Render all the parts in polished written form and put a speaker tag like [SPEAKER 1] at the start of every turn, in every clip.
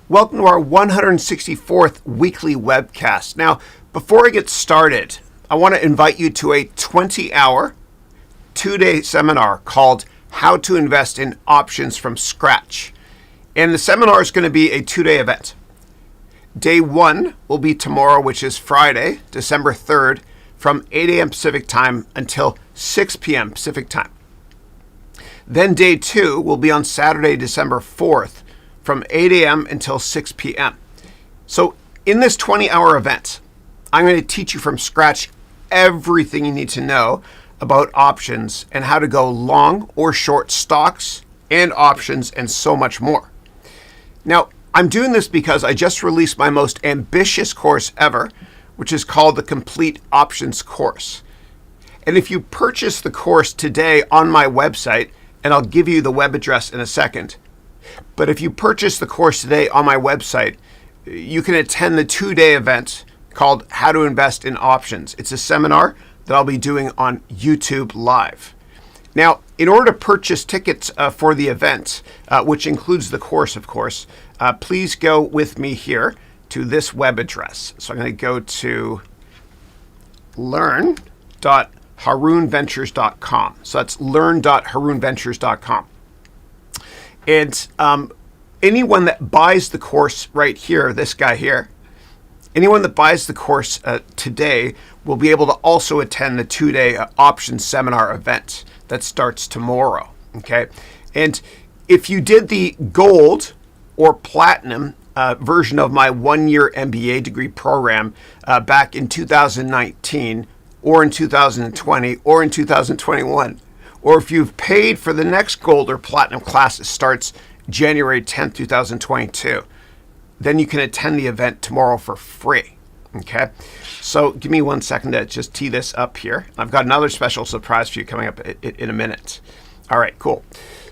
[SPEAKER 1] Welcome to our 164th weekly webcast. Now, before I get started, I want to invite you to a 20-hour, 2-day seminar called How to Invest in Options from Scratch. And the seminar is going to be a 2-day event. Day 1 will be tomorrow, which is Friday, December 3rd, from 8 a.m. Pacific time until 6 p.m. Pacific time. Then day 2 will be on Saturday, December 4th, from 8 a.m. until 6 p.m. So in this 20-hour event, I'm going to teach you from scratch everything you need to know about options and how to go long or short stocks and options and so much more. Now, I'm doing this because I just released my most ambitious course ever, which is called the Complete Options Course. And if you purchase the course today on my website, and I'll give you the web address in a second, but if you purchase the course today on my website, you can attend the 2-day event called How to Invest in Options. It's a seminar that I'll be doing on YouTube Live. Now, in order to purchase tickets for the event, which includes the course, of course, please go with me here to this web address. So I'm going to go to learn.harounventures.com. So that's learn.harounventures.com. And anyone that buys the course right here, this guy here, anyone that buys the course today will be able to also attend the 2-day options seminar event that starts tomorrow. Okay. And if you did the gold or platinum version of my 1-year MBA degree program back in 2019 or in 2020 or in 2021, or if you've paid for the next gold or platinum class that starts January 10th, 2022, then you can attend the event tomorrow for free. Okay, so give me 1 second to just tee this up here. I've got another special surprise for you coming up in a minute. All right, cool.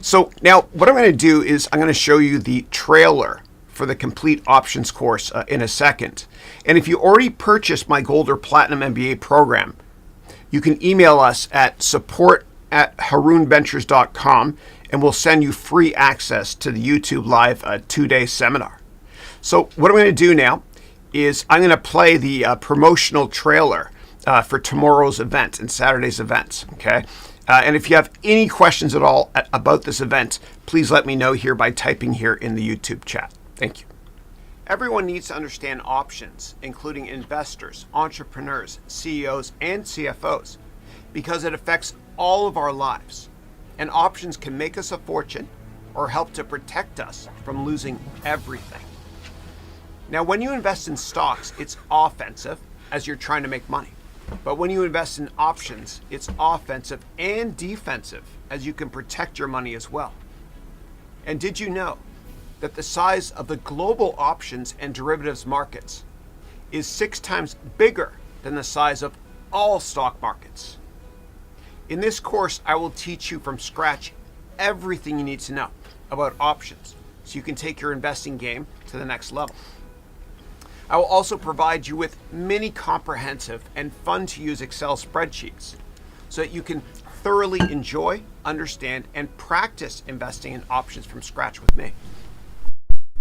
[SPEAKER 1] So now what I'm going to do is I'm going to show you the trailer for the Complete Options course in a second. And if you already purchased my gold or platinum MBA program, you can email us at support@harounventures.com and we'll send you free access to the YouTube Live 2-day seminar. So what I'm going to do now is I'm going to play the promotional trailer for tomorrow's event and Saturday's event. Okay. And if you have any questions at all about this event, please let me know here by typing here in the YouTube chat. Thank you. Everyone needs to understand options, including investors, entrepreneurs, CEOs, and CFOs, because it affects all of our lives. And options can make us a fortune or help to protect us from losing everything. Now, when you invest in stocks, it's offensive as you're trying to make money. But when you invest in options, it's offensive and defensive as you can protect your money as well. And did you know that the size of the global options and derivatives markets is 6 times bigger than the size of all stock markets? In this course, I will teach you from scratch everything you need to know about options so you can take your investing game to the next level. I will also provide you with many comprehensive and fun-to-use Excel spreadsheets so that you can thoroughly enjoy, understand, and practice investing in options from scratch with me.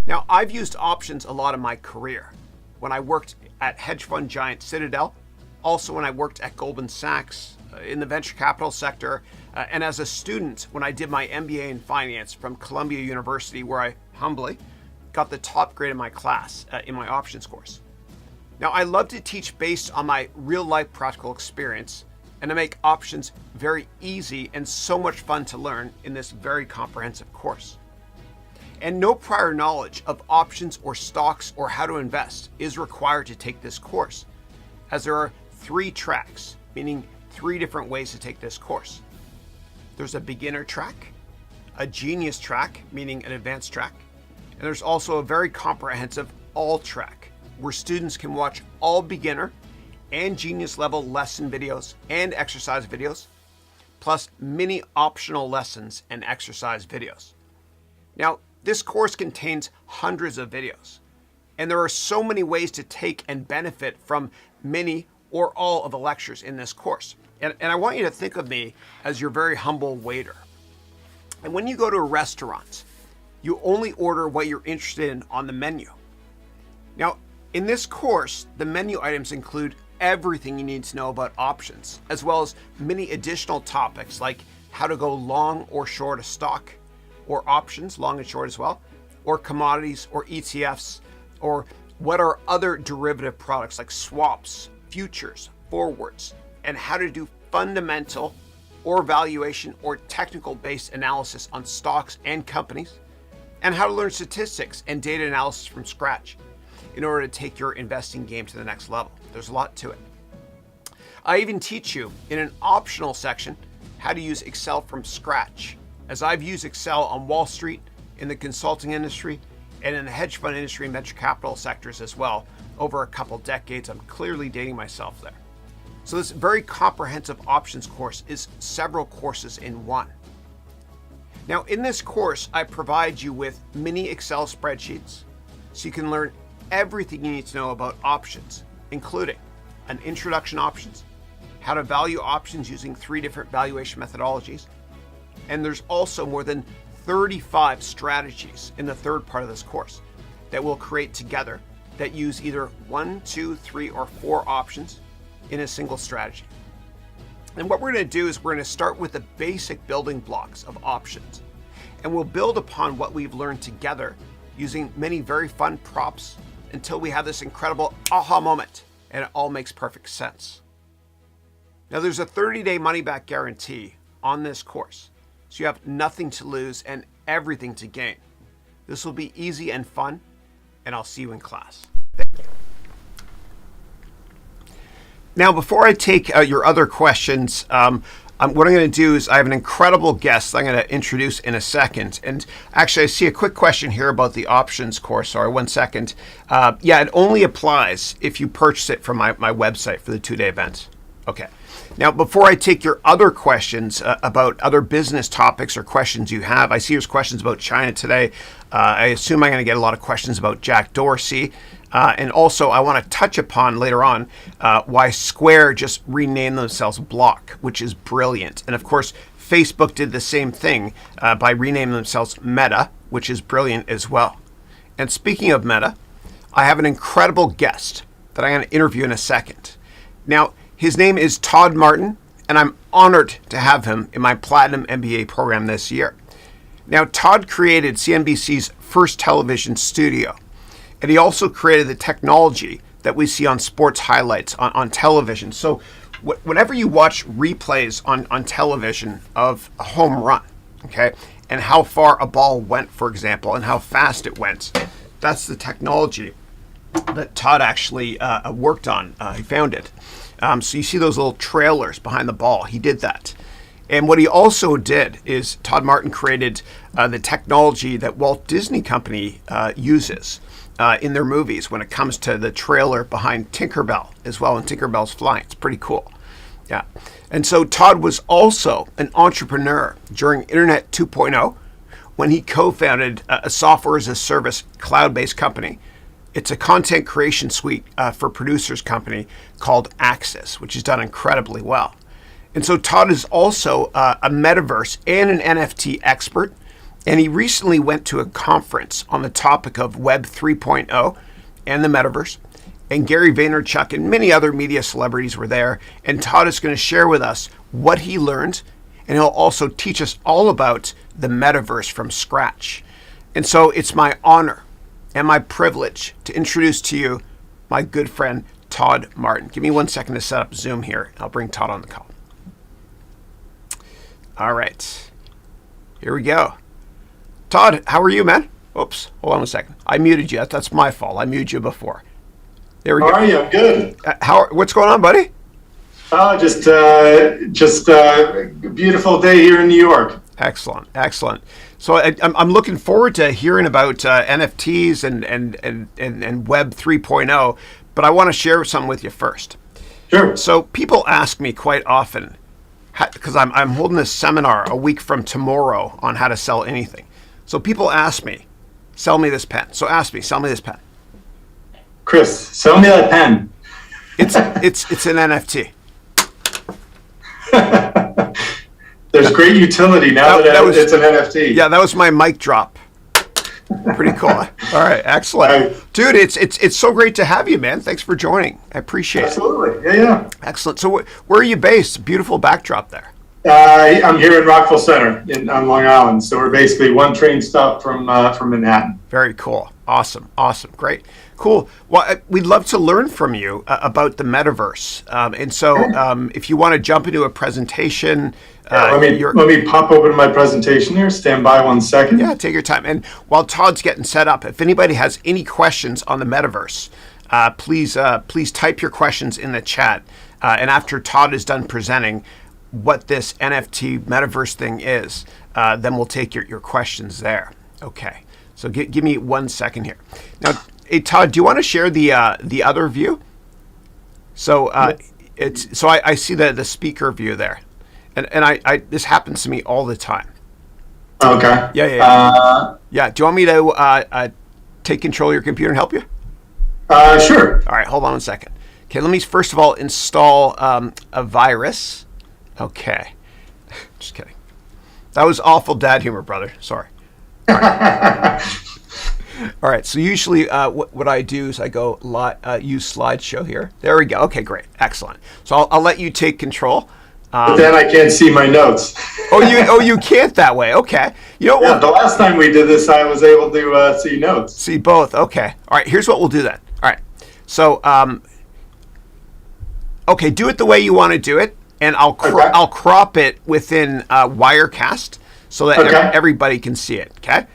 [SPEAKER 1] Now, I've used options a lot in my career. When I worked at hedge fund giant Citadel, also when I worked at Goldman Sachs in the venture capital sector, and as a student when I did my MBA in finance from Columbia University, where I humbly got the top grade in my class in my options course. Now, I love to teach based on my real-life practical experience and to make options very easy and so much fun to learn in this very comprehensive course. And no prior knowledge of options or stocks or how to invest is required to take this course, as there are 3 tracks, meaning 3 different ways to take this course. There's a beginner track, a genius track, meaning an advanced track, and there's also a very comprehensive all track, where students can watch all beginner and genius level lesson videos and exercise videos, plus many optional lessons and exercise videos. Now, this course contains hundreds of videos, and there are so many ways to take and benefit from many or all of the lectures in this course. And I want you to think of me as your very humble waiter. And when you go to a restaurant, You only order what you're interested in on the menu. Now, in this course, the menu items include everything you need to know about options, as well as many additional topics like how to go long or short a stock, or options, long and short as well, or commodities or ETFs, or what are other derivative products like swaps, futures, forwards, and how to do fundamental or valuation or technical based analysis on stocks and companies, and how to learn statistics and data analysis from scratch in order to take your investing game to the next level. There's a lot to it. I even teach you in an optional section how to use Excel from scratch, as I've used Excel on Wall Street, in the consulting industry, and in the hedge fund industry and venture capital sectors as well over a couple decades. I'm clearly dating myself there. So this very comprehensive options course is several courses in one. Now, in this course, I provide you with mini Excel spreadsheets so you can learn everything you need to know about options, including an introduction to options, how to value options using 3 different valuation methodologies, and there's also more than 35 strategies in the third part of this course that we'll create together that use either 1, 2, 3, or 4 options in a single strategy. And what we're going to do is we're going to start with the basic building blocks of options, and we'll build upon what we've learned together using many very fun props until we have this incredible aha moment and it all makes perfect sense. Now, there's a 30-day money-back guarantee on this course, so you have nothing to lose and everything to gain. This will be easy and fun, and I'll see you in class. Thank you. Now, before I take your other questions, what I'm going to do is I have an incredible guest I'm going to introduce in a second. And actually, I see a quick question here about the options course. Sorry, 1 second. Yeah, it only applies if you purchase it from my website for the 2-day event. Okay. Now, before I take your other questions about other business topics or questions you have, I see there's questions about China today. I assume I'm going to get a lot of questions about Jack Dorsey. And also, I want to touch upon later on why Square just renamed themselves Block, which is brilliant. And of course, Facebook did the same thing by renaming themselves Meta, which is brilliant as well. And speaking of Meta, I have an incredible guest that I'm going to interview in a second. Now, his name is Todd Martin, and I'm honored to have him in my Platinum MBA program this year. Now, Todd created CNBC's first television studio, and he also created the technology that we see on sports highlights on television. So whenever you watch replays on television of a home run, okay, and how far a ball went, for example, and how fast it went, that's the technology that Todd actually worked on. He found it. So you see those little trailers behind the ball. He did that. And what he also did is Todd Martin created the technology that Walt Disney Company uses in their movies when it comes to the trailer behind Tinkerbell as well, and Tinkerbell's flying. It's pretty cool. Yeah. And so Todd was also an entrepreneur during Internet 2.0 when he co-founded a software as a service cloud-based company. It's a content creation suite for producers company called Axie, which has done incredibly well. And so Todd is also a Metaverse and an NFT expert. And he recently went to a conference on the topic of Web 3.0 and the Metaverse. And Gary Vaynerchuk and many other media celebrities were there. And Todd is going to share with us what he learned. And he'll also teach us all about the Metaverse from scratch. And so it's my honor and my privilege to introduce to you my good friend, Todd Martin. Give me 1 second to set up Zoom here. I'll bring Todd on the call. All right, here we go. Todd, how are you, man? Oops, hold on a second. I muted you. That's my fault. I muted you before. There we go.
[SPEAKER 2] How are you? I'm good.
[SPEAKER 1] What's going on, buddy?
[SPEAKER 2] Just a beautiful day here in New York.
[SPEAKER 1] Excellent. So I'm looking forward to hearing about NFTs and Web 3.0, but I want to share something with you first.
[SPEAKER 2] Sure.
[SPEAKER 1] So people ask me quite often, because I'm holding this seminar a week from tomorrow on how to sell anything. So people ask me, sell me this pen. So ask me, sell me this pen.
[SPEAKER 2] Chris, sell me that pen.
[SPEAKER 1] It's an NFT.
[SPEAKER 2] There's great utility now that it's an NFT.
[SPEAKER 1] Yeah, that was my mic drop. Pretty cool. All right, excellent.
[SPEAKER 2] Right.
[SPEAKER 1] Dude, it's so great to have you, man. Thanks for joining. I appreciate
[SPEAKER 2] Absolutely. Yeah.
[SPEAKER 1] Excellent. So where are you based? Beautiful backdrop there.
[SPEAKER 2] I'm here in Rockville Center on Long Island. So we're basically one train stop from Manhattan.
[SPEAKER 1] Very cool. Awesome. Great. Cool. Well, we'd love to learn from you about the metaverse. And so if you want to jump into a presentation,
[SPEAKER 2] let me pop open my presentation here. Stand by 1 second.
[SPEAKER 1] Yeah, take your time. And while Todd's getting set up, if anybody has any questions on the metaverse, please type your questions in the chat. And after Todd is done presenting what this NFT metaverse thing is, then we'll take your questions there. Okay. So give me 1 second here. Now, hey Todd, do you want to share the other view? So I see the speaker view there, and I this happens to me all the time.
[SPEAKER 2] Okay.
[SPEAKER 1] Yeah. Yeah. Do you want me to take control of your computer and help you?
[SPEAKER 2] Sure.
[SPEAKER 1] All right. Hold on 1 second. Okay. Let me first of all install a virus. Okay. Just kidding. That was awful dad humor, brother. Sorry. All right. So usually what I do is I go use slideshow here. There we go. Okay, great. Excellent. So I'll let you take control.
[SPEAKER 2] But then I can't see my notes.
[SPEAKER 1] you can't that way. Okay.
[SPEAKER 2] The last time we did this, I was able to see notes.
[SPEAKER 1] See both. Okay. All right. Here's what we'll do then. All right. So, okay, do it the way you want to do it, and I'll crop it within Wirecast so that everybody can see it. Okay.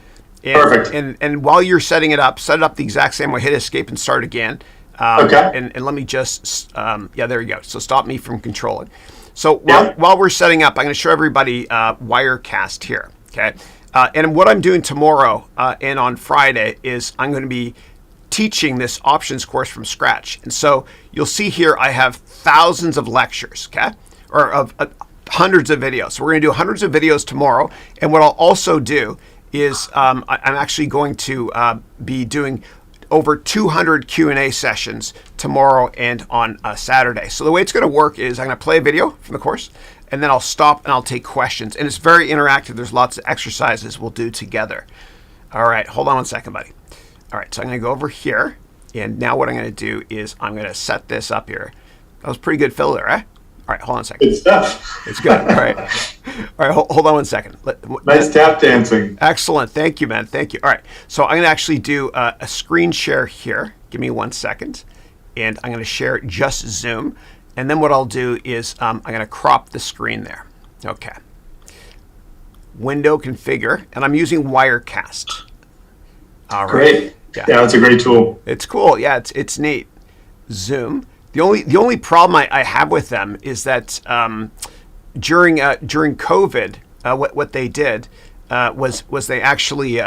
[SPEAKER 2] Perfect.
[SPEAKER 1] And while you're setting it up the exact same way. Hit escape and start again. And let me just there you go. So stop me from controlling. So while we're setting up, I'm going to show everybody Wirecast here. Okay. And what I'm doing tomorrow and on Friday is I'm going to be teaching this options course from scratch. And so you'll see here I have thousands of lectures. Okay. Or of hundreds of videos. So we're going to do hundreds of videos tomorrow. And what I'll also do is I'm actually going to be doing over 200 Q&A sessions tomorrow and on Saturday. So the way it's going to work is I'm going to play a video from the course, and then I'll stop and I'll take questions. And it's very interactive. There's lots of exercises we'll do together. All right, hold on 1 second, buddy. All right, so I'm going to go over here, and now what I'm going to do is I'm going to set this up here. That was pretty good filler, eh? All right, hold on a second.
[SPEAKER 2] Good stuff.
[SPEAKER 1] It's good. All right. All right, hold on 1 second.
[SPEAKER 2] Nice tap dancing.
[SPEAKER 1] Excellent. Thank you, man. Thank you. All right. So I'm going to actually do a screen share here. Give me 1 second. And I'm going to share just Zoom. And then what I'll do is I'm going to crop the screen there. Okay. Window configure. And I'm using Wirecast. All right.
[SPEAKER 2] Great. Yeah, that's a great tool.
[SPEAKER 1] It's cool. Yeah, it's neat. Zoom. The only problem I have with them is that during COVID, what they did was they actually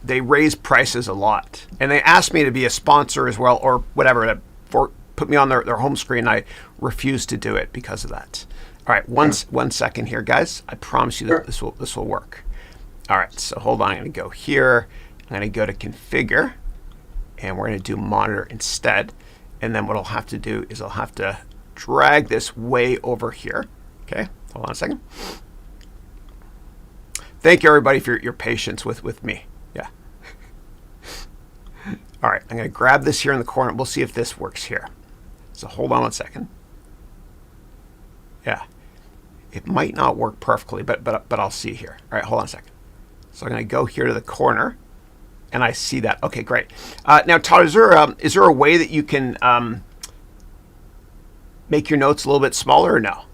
[SPEAKER 1] they raised prices a lot, and they asked me to be a sponsor as well, or whatever, put me on their home screen. I refused to do it because of that. All right, one second here, guys. I promise you that this will work. All right, so hold on. I'm going to go here. I'm going to go to configure, and we're going to do monitor instead. And then what I'll have to do is I'll have to drag this way over here. Okay, hold on a second. Thank you, everybody, for your patience with me. Yeah. All right, I'm going to grab this here in the corner. We'll see if this works here. So hold on 1 second. Yeah, it might not work perfectly, but I'll see here. All right, hold on a second. So I'm going to go here to the corner. And I see that. Okay, great. Now, Todd, is there a way that you can make your notes a little bit smaller or no?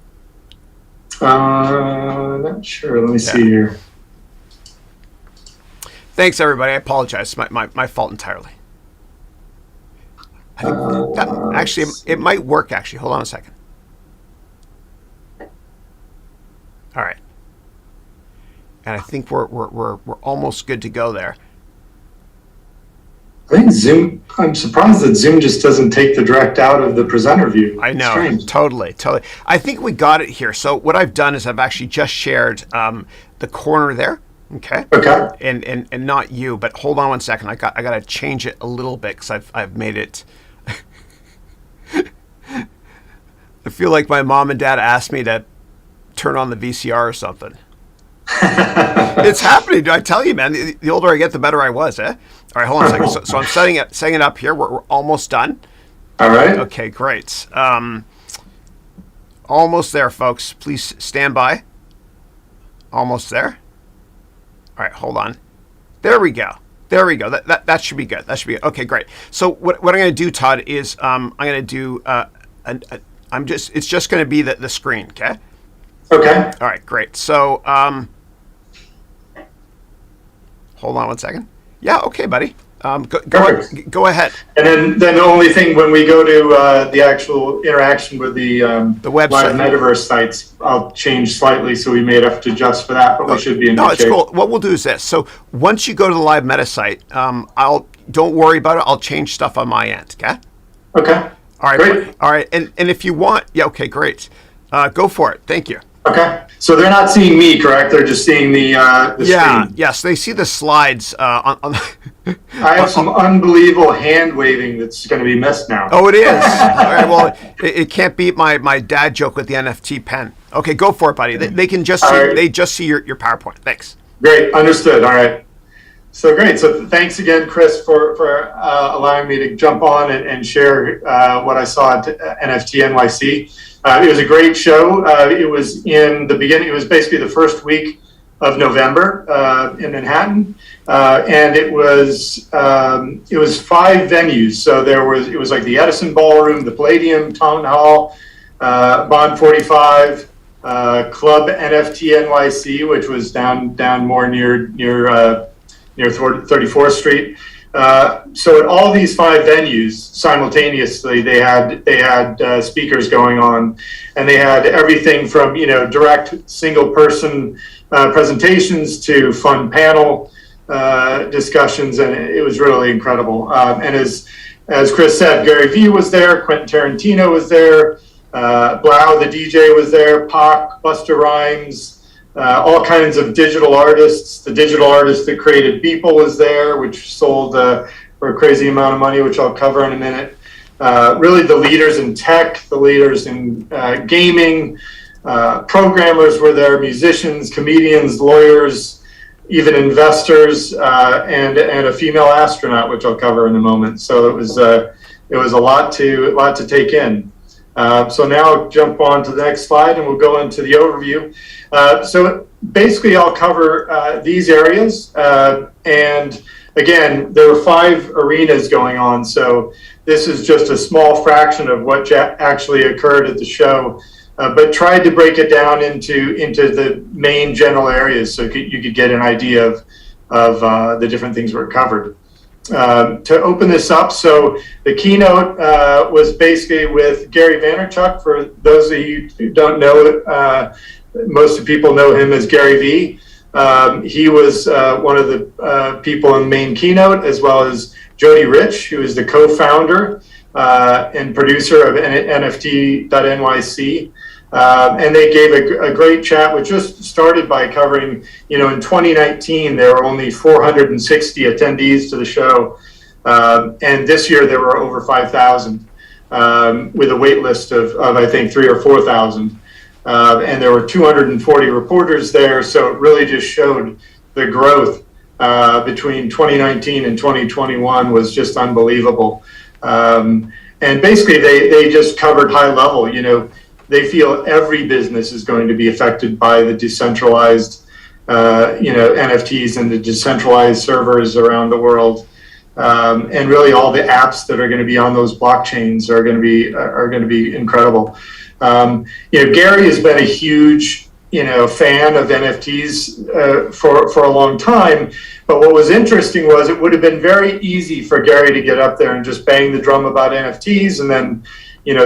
[SPEAKER 2] Not sure. Let me see here.
[SPEAKER 1] Thanks, everybody. I apologize. It's my fault entirely. Actually, it might work, actually. Hold on a second. All right. And I think we're almost good to go there.
[SPEAKER 2] I think Zoom, I'm surprised that Zoom just doesn't take the direct out of the presenter view.
[SPEAKER 1] I know,
[SPEAKER 2] Strange.
[SPEAKER 1] totally. I think we got it here. So what I've done is I've actually just shared the corner there, okay?
[SPEAKER 2] Okay.
[SPEAKER 1] And not you, but hold on 1 second. I got to change it a little bit because I've made it. I feel like my mom and dad asked me to turn on the VCR or something. It's happening. Do I tell you, man? The older I get, the better I was. Eh? All right, hold on a second. So I'm setting it up here. We're almost done.
[SPEAKER 2] All right.
[SPEAKER 1] Okay, great. Almost there, folks. Please stand by. Almost there. All right, hold on. There we go. That should be good. That should be good. Okay, great. So what I'm going to do, Todd, is I'm going to do it's just going to be the screen. Okay.
[SPEAKER 2] Okay.
[SPEAKER 1] All right, great. So hold on one second. Yeah. Okay, buddy. Go ahead.
[SPEAKER 2] And then the only thing when we go to the actual interaction with the
[SPEAKER 1] website,
[SPEAKER 2] live Metaverse sites, I'll change slightly, so we may have to adjust for that, but we should be in good shape.
[SPEAKER 1] No, it's cool. What we'll do is this. So once you go to the live meta site, don't worry about it. I'll change stuff on my end. Okay.
[SPEAKER 2] Okay.
[SPEAKER 1] All right.
[SPEAKER 2] Great.
[SPEAKER 1] All right. And if you want, yeah. Okay. Great. Go for it. Thank you.
[SPEAKER 2] Okay. So they're not seeing me, correct? They're just seeing the screen.
[SPEAKER 1] Yes. They see the slides on
[SPEAKER 2] I have some unbelievable hand waving that's going to be missed now.
[SPEAKER 1] Oh, it is. All right. Well, it can't beat my dad joke with the NFT pen. Okay, go for it, buddy. They can just see. Right. They just see your PowerPoint. Thanks.
[SPEAKER 2] Great. Understood. All right. So great. So thanks again, Chris, for allowing me to jump on and share what I saw at NFT NYC. It was a great show. It was in the beginning. It was basically the first week of November in Manhattan, and it was 5 venues. So it was like the Edison Ballroom, the Palladium, Town Hall, Bond 45, Club NFT NYC, which was down more near 34th Street. So at all these 5 venues simultaneously, they had speakers going on, and they had everything from direct single person presentations to fun panel discussions, and it was really incredible. And as Chris said, Gary Vee was there, Quentin Tarantino was there, Blau the DJ was there, Pac, Busta Rhymes. All kinds of digital artists. The digital artist that created Beeple was there, which sold for a crazy amount of money, which I'll cover in a minute. Really the leaders in tech, the leaders in gaming, programmers were there, musicians, comedians, lawyers, even investors, and a female astronaut, which I'll cover in a moment. So it was a lot to take in. So now I'll jump on to the next slide and we'll go into the overview. So basically I'll cover these areas. And again, there were 5 arenas going on. So this is just a small fraction of what actually occurred at the show, but tried to break it down into the main general areas so you could get an idea of the different things were covered. To open this up, so the keynote was basically with Gary Vaynerchuk. For those of you who don't know it, most of the people know him as Gary Vee. He was one of the people in the main keynote, as well as Jody Rich, who is the co-founder and producer of NFT.NYC. And they gave a great chat, which just started by covering, in 2019, there were only 460 attendees to the show. And this year there were over 5,000 with a wait list of I think 3,000 or 4,000. And there were 240 reporters there. So it really just showed the growth between 2019 and 2021 was just unbelievable. And basically they just covered high level, they feel every business is going to be affected by the decentralized, NFTs and the decentralized servers around the world, and really all the apps that are going to be on those blockchains are going to be incredible. Gary has been a huge, fan of NFTs for a long time. But what was interesting was it would have been very easy for Gary to get up there and just bang the drum about NFTs and then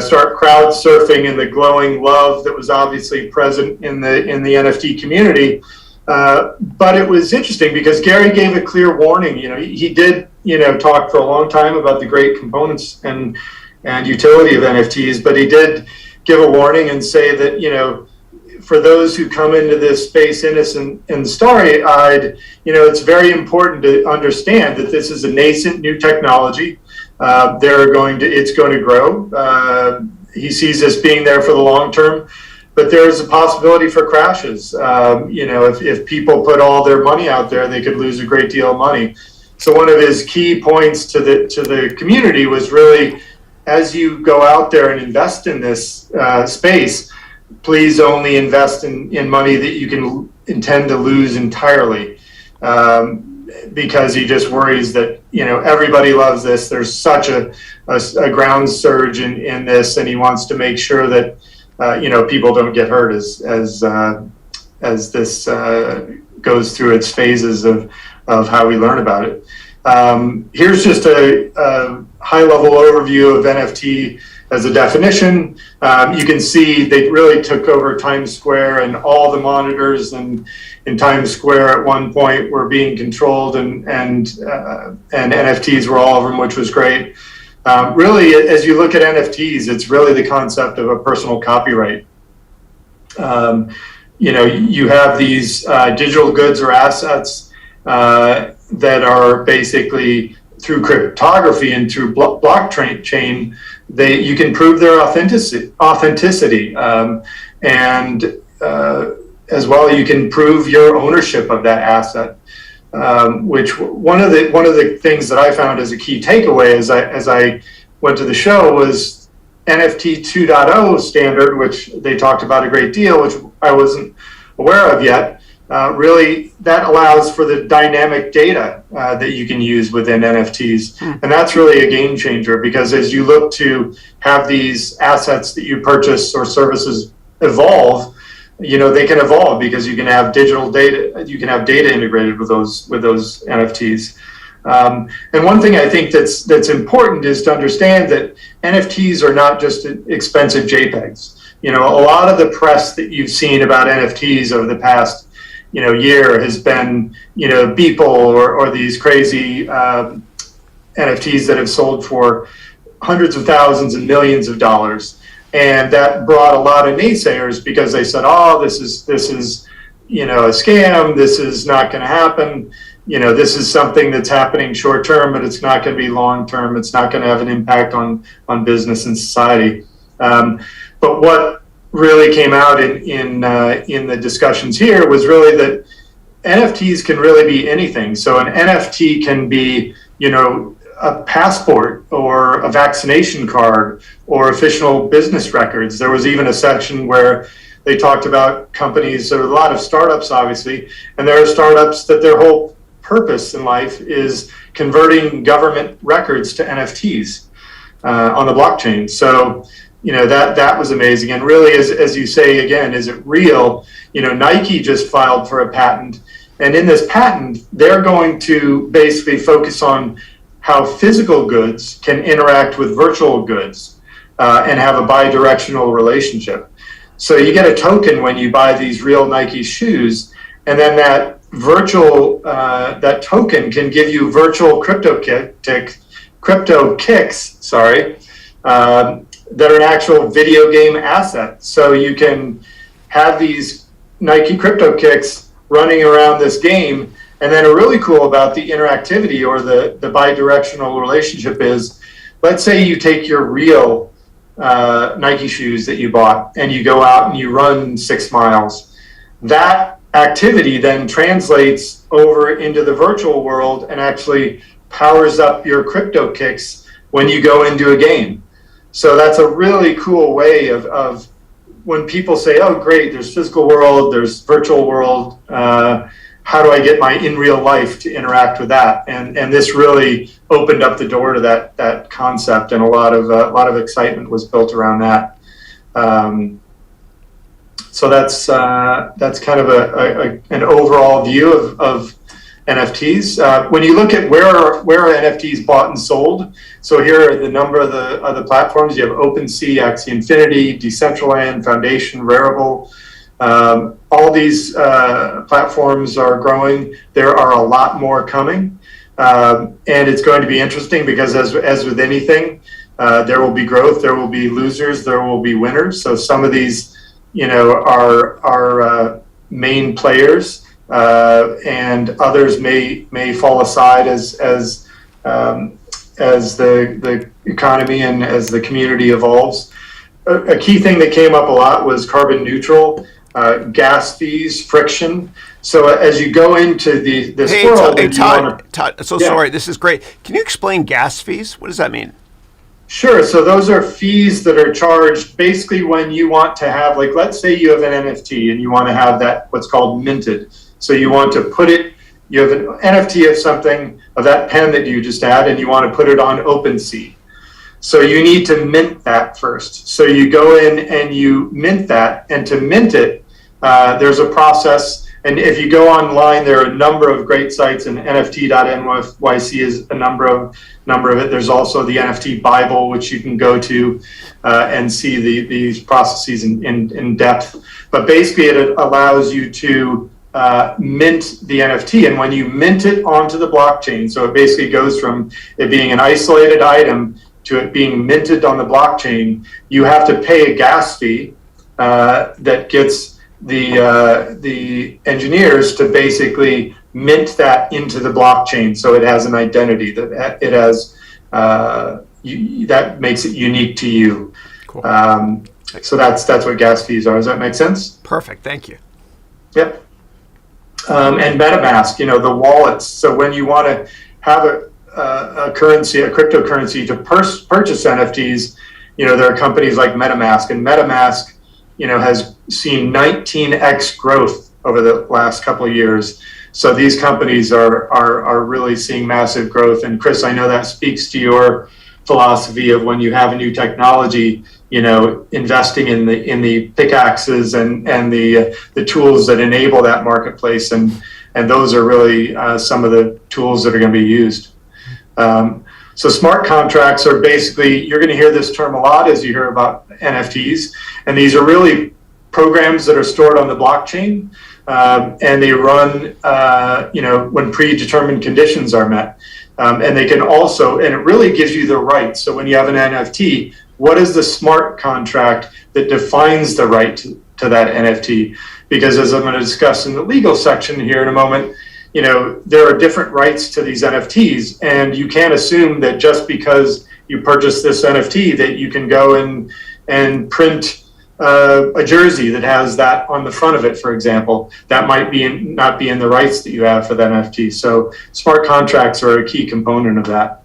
[SPEAKER 2] start crowd surfing in the glowing love that was obviously present in the NFT community. But it was interesting because Gary gave a clear warning. He did, talk for a long time about the great components and utility of NFTs, but he did give a warning and say that, for those who come into this space innocent and starry-eyed, it's very important to understand that this is a nascent new technology. It's going to grow. He sees this being there for the long term, but there's a possibility for crashes. If people put all their money out there, they could lose a great deal of money. So one of his key points to the community was really, as you go out there and invest in this space, please only invest in money that you can intend to lose entirely, because he just worries that everybody loves this. There's such a ground surge in this, and he wants to make sure that people don't get hurt as this goes through its phases of how we learn about it. Here's just a high-level overview of NFT as a definition. You can see they really took over Times Square, and all the monitors in Times Square at one point were being controlled, and NFTs were all of them, which was great. Really, as you look at NFTs, it's really the concept of a personal copyright. You have these digital goods or assets that are basically, through cryptography and through blockchain, you can prove their authenticity, and as well you can prove your ownership of that asset. Which one of the things that I found as a key takeaway as I went to the show was NFT 2.0 standard, which they talked about a great deal, which I wasn't aware of yet. Really, that allows for the dynamic data that you can use within NFTs. And that's really a game changer, because as you look to have these assets that you purchase or services evolve, they can evolve because you can have digital data, you can have data integrated with those NFTs. And one thing I think that's important is to understand that NFTs are not just expensive JPEGs. A lot of the press that you've seen about NFTs over the past year has been, Beeple or these crazy NFTs that have sold for hundreds of thousands and millions of dollars. And that brought a lot of naysayers, because they said, oh, this is a scam. This is not going to happen. This is something that's happening short term, but it's not going to be long term. It's not going to have an impact on business and society. But what really came out in the discussions here was really that NFTs can really be anything. So an NFT can be, a passport or a vaccination card or official business records. There was even a section where they talked about companies. There are a lot of startups, obviously, and there are startups that their whole purpose in life is converting government records to NFTs on the blockchain. So that was amazing. And really, as you say, again, is it real? Nike just filed for a patent, and in this patent, they're going to basically focus on how physical goods can interact with virtual goods and have a bi-directional relationship. So you get a token when you buy these real Nike shoes, and then that that token can give you virtual crypto kicks, that are an actual video game asset. So you can have these Nike crypto kicks running around this game. And then really cool about the interactivity or the bi-directional relationship is, let's say you take your real Nike shoes that you bought and you go out and you run 6 miles. That activity then translates over into the virtual world and actually powers up your crypto kicks when you go into a game. So that's a really cool way of when people say, oh, great, there's physical world, there's virtual world, how do I get my in real life to interact with that? And this really opened up the door to that concept, and a lot of excitement was built around that. So that's kind of an overall view of NFTs. When you look at where are NFTs bought and sold, so here are the number of the platforms. You have OpenSea, Axie Infinity, Decentraland, Foundation, Rarible. All these platforms are growing. There are a lot more coming, and it's going to be interesting because as with anything, there will be growth, there will be losers, there will be winners. So some of these, are main players, and others may fall aside as the economy and as the community evolves. a key thing that came up a lot was carbon neutral, gas fees, friction. So as you go into this world,
[SPEAKER 1] Hey,
[SPEAKER 2] and you want to,
[SPEAKER 1] Todd, so
[SPEAKER 2] yeah.
[SPEAKER 1] sorry, this is great. Can you explain gas fees? What does that mean?
[SPEAKER 2] Sure. So those are fees that are charged basically when you want to have, like, let's say you have an NFT and you want to have that what's called minted. So you want to put it, you have an NFT of something, of that pen that you just had, and you want to put it on OpenSea. So you need to mint that first. So you go in and you mint that, and to mint it, there's a process. And if you go online, there are a number of great sites, and NFT.nyc is a number of it. There's also the NFT Bible, which you can go to and see these processes in depth. But basically, it allows you to mint the NFT. And when you mint it onto the blockchain, so it basically goes from it being an isolated item to it being minted on the blockchain, you have to pay a gas fee that gets the engineers to basically mint that into the blockchain, so it has an identity, that it has that makes it unique to you.
[SPEAKER 1] Cool.
[SPEAKER 2] So that's what gas fees are. Does that make sense?
[SPEAKER 1] Perfect. Thank you.
[SPEAKER 2] Yep. And Metamask, the wallets. So when you want to have a currency, a cryptocurrency to purchase NFTs, there are companies like Metamask, and Metamask has seen 19x growth over the last couple of years. So these companies are really seeing massive growth. And Chris, I know that speaks to your philosophy of when you have a new technology, investing in the pickaxes and the tools that enable that marketplace. And those are really some of the tools that are going to be used. So smart contracts are basically, you're going to hear this term a lot as you hear about NFTs, and these are really programs that are stored on the blockchain, and they run, when predetermined conditions are met. And they can also, and it really gives you the right. So when you have an NFT, what is the smart contract that defines the right to that NFT? Because as I'm going to discuss in the legal section here in a moment, there are different rights to these NFTs, and you can't assume that just because you purchase this NFT that you can go and print a jersey that has that on the front of it, for example. That might not be in the rights that you have for that NFT. So smart contracts are a key component of that.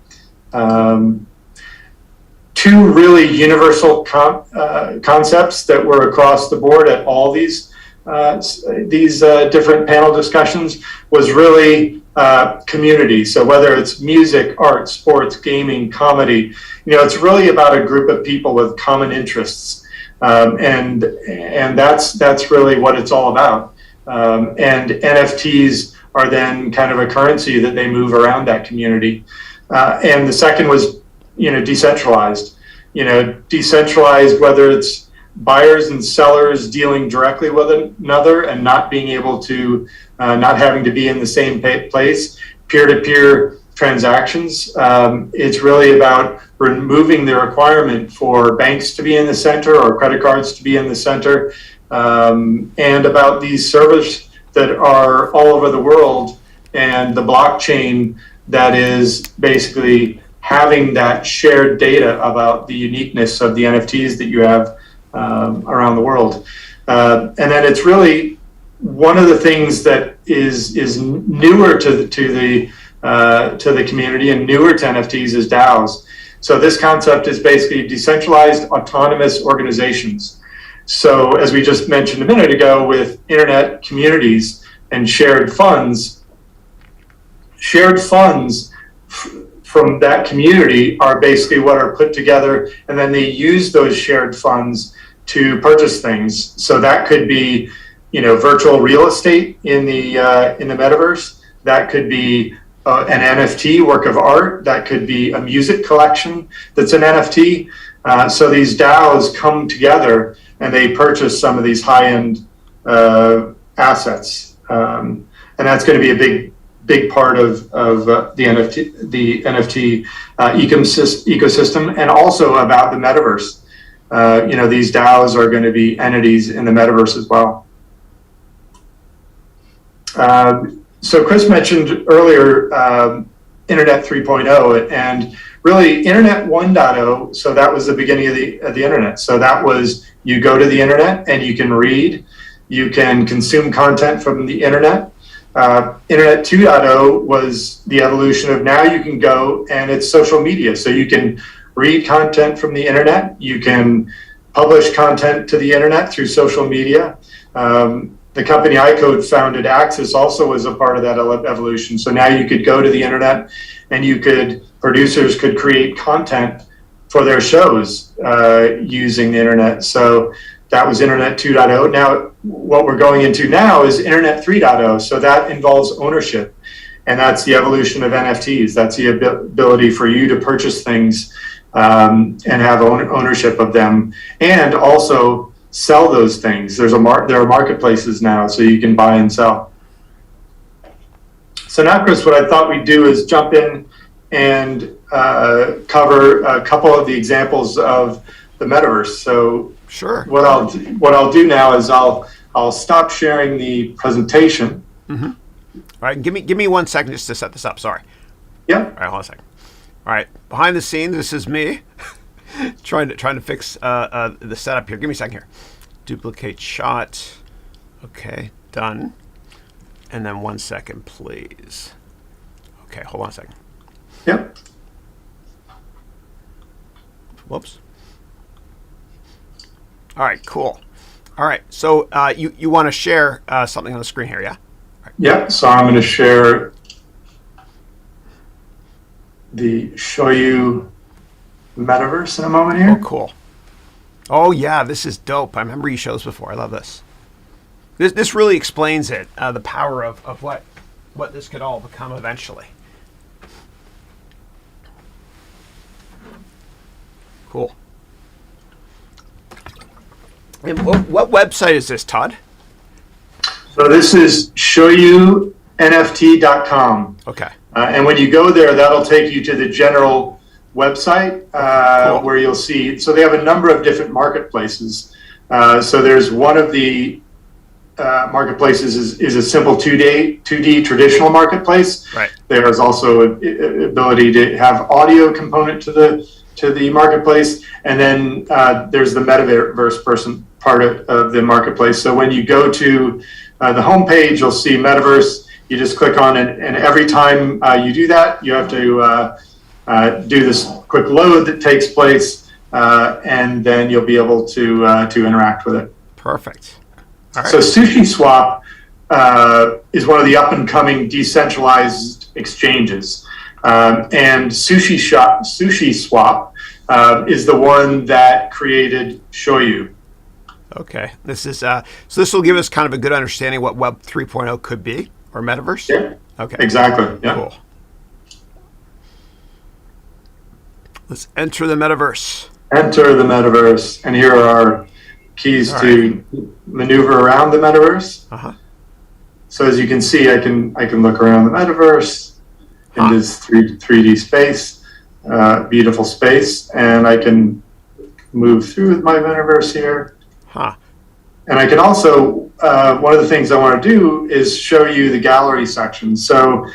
[SPEAKER 2] Two really universal concepts that were across the board at all these different panel discussions was really community. So whether it's music, art, sports, gaming, comedy, it's really about a group of people with common interests, and that's really what it's all about. And NFTs are then kind of a currency that they move around that community. And the second was, decentralized. Decentralized, whether it's buyers and sellers dealing directly with another and not being able to, not having to be in the same place, peer-to-peer transactions. It's really about removing the requirement for banks to be in the center or credit cards to be in the center, and about these servers that are all over the world, and the blockchain that is basically having that shared data about the uniqueness of the NFTs that you have around the world. And then it's really one of the things that is newer to the community and newer to NFTs is DAOs. So this concept is basically decentralized autonomous organizations. So as we just mentioned a minute ago with internet communities and shared funds from that community are basically what are put together, and then they use those shared funds to purchase things. So that could be, virtual real estate in the metaverse. That could be an NFT work of art. That could be a music collection that's an NFT. So these DAOs come together and they purchase some of these high-end assets, and that's going to be a big part of the NFT ecosystem, and also about the metaverse. These DAOs are going to be entities in the metaverse as well. So Chris mentioned earlier Internet 3.0, and really Internet 1.0. So that was the beginning of the Internet. So that was, you go to the Internet and you can read, you can consume content from the Internet. Internet 2.0 was the evolution of, now you can go and it's social media. So you can read content from the Internet, you can publish content to the Internet through social media. The company I co-founded, Axie, also was a part of that evolution. So now you could go to the Internet and producers could create content for their shows using the Internet. So that was Internet 2.0. Now, what we're going into now is Internet 3.0. So that involves ownership. And that's the evolution of NFTs. That's the ability for you to purchase things and have ownership of them, and also sell those things. There are marketplaces now, so you can buy and sell. So now, Chris, what I thought we'd do is jump in and cover a couple of the examples of the metaverse. So
[SPEAKER 1] sure.
[SPEAKER 2] What I'll do now is I'll stop sharing the presentation.
[SPEAKER 1] Mm-hmm. All right, give me 1 second just to set this up. Sorry.
[SPEAKER 2] Yeah.
[SPEAKER 1] All right, hold on a second. All right, behind the scenes, this is me trying to fix the setup here. Give me a second here. Duplicate shot. Okay, done. And then 1 second, please. Okay, hold on a second.
[SPEAKER 2] Yep.
[SPEAKER 1] Whoops. All right, cool. All right, so you want to share something on the screen here, yeah? Right.
[SPEAKER 2] Yep, so I'm going to share show you Metaverse in a moment here.
[SPEAKER 1] Oh, cool. Oh, yeah, this is dope. I remember you showed this before. I love this. This really explains it, the power of what this could all become eventually. Cool. And what website is this, Todd?
[SPEAKER 2] So this is showyouNFT.com.
[SPEAKER 1] Okay.
[SPEAKER 2] And when you go there, that'll take you to the general website
[SPEAKER 1] Cool.
[SPEAKER 2] where you'll see. So they have a number of different marketplaces. So there's one of the marketplaces is a simple 2D traditional marketplace.
[SPEAKER 1] Right.
[SPEAKER 2] There's also an ability to have audio component to the marketplace, and then there's the Metaverse part of the marketplace. So when you go to the homepage, you'll see Metaverse. You just click on it, and every time you do that, you have to do this quick load that takes place, and then you'll be able to interact with it.
[SPEAKER 1] Perfect. All right.
[SPEAKER 2] So SushiSwap is one of the up-and-coming decentralized exchanges, and SushiSwap is the one that created Shoyu.
[SPEAKER 1] Okay. This is so this will give us kind of a good understanding what Web 3.0 could be, or Metaverse.
[SPEAKER 2] Yeah.
[SPEAKER 1] Okay.
[SPEAKER 2] Exactly. Yeah.
[SPEAKER 1] Cool. Let's enter the Metaverse.
[SPEAKER 2] Enter the Metaverse, and here are our keys to maneuver around the Metaverse.
[SPEAKER 1] Uh-huh.
[SPEAKER 2] So as you can see, I can look around the Metaverse in this 3D space, beautiful space, and I can move through my Metaverse here.
[SPEAKER 1] Huh.
[SPEAKER 2] And I can also, one of the things I want to do is show you the gallery section. So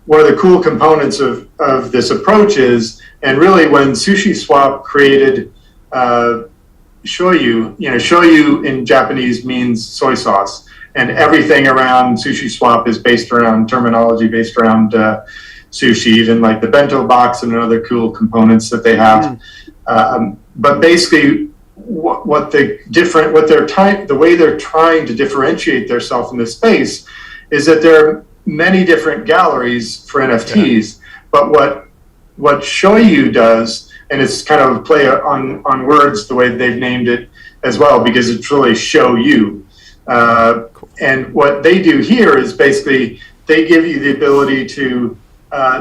[SPEAKER 2] one of the cool components of this approach and really when SushiSwap created shoyu, shoyu in Japanese means soy sauce. And everything around SushiSwap is based around terminology, based around sushi, even like the bento box and other cool components that they have. But basically, the way they're trying to differentiate themselves in this space is that there are many different galleries for NFTs. But what Shoyu does, and it's kind of a play on words the way they've named it as well, because it's really show you. And what they do here is basically they give you the ability to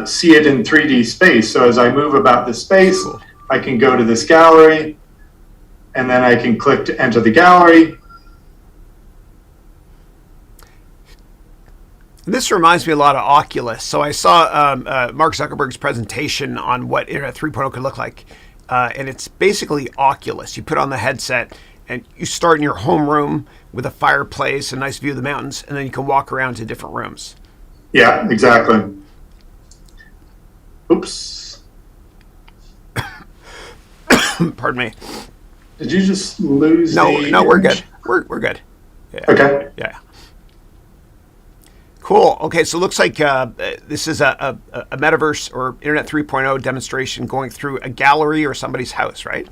[SPEAKER 2] see it in 3D space. So as I move about the space, I can go to this gallery, and then I can click to enter the gallery.
[SPEAKER 1] This reminds me a lot of Oculus. So I saw Mark Zuckerberg's presentation on what Internet 3.0 could look like. And it's basically Oculus. You put on the headset and you start in your home room with a fireplace, a nice view of the mountains, and then you can walk around to different rooms.
[SPEAKER 2] Yeah, exactly. Oops.
[SPEAKER 1] Pardon me.
[SPEAKER 2] Did you just lose
[SPEAKER 1] No,
[SPEAKER 2] the
[SPEAKER 1] no, we're
[SPEAKER 2] image?
[SPEAKER 1] good. We're good. Yeah.
[SPEAKER 2] Okay.
[SPEAKER 1] Yeah. Cool. Okay, so it looks like this is a Metaverse or Internet 3.0 demonstration going through a gallery or somebody's house, right?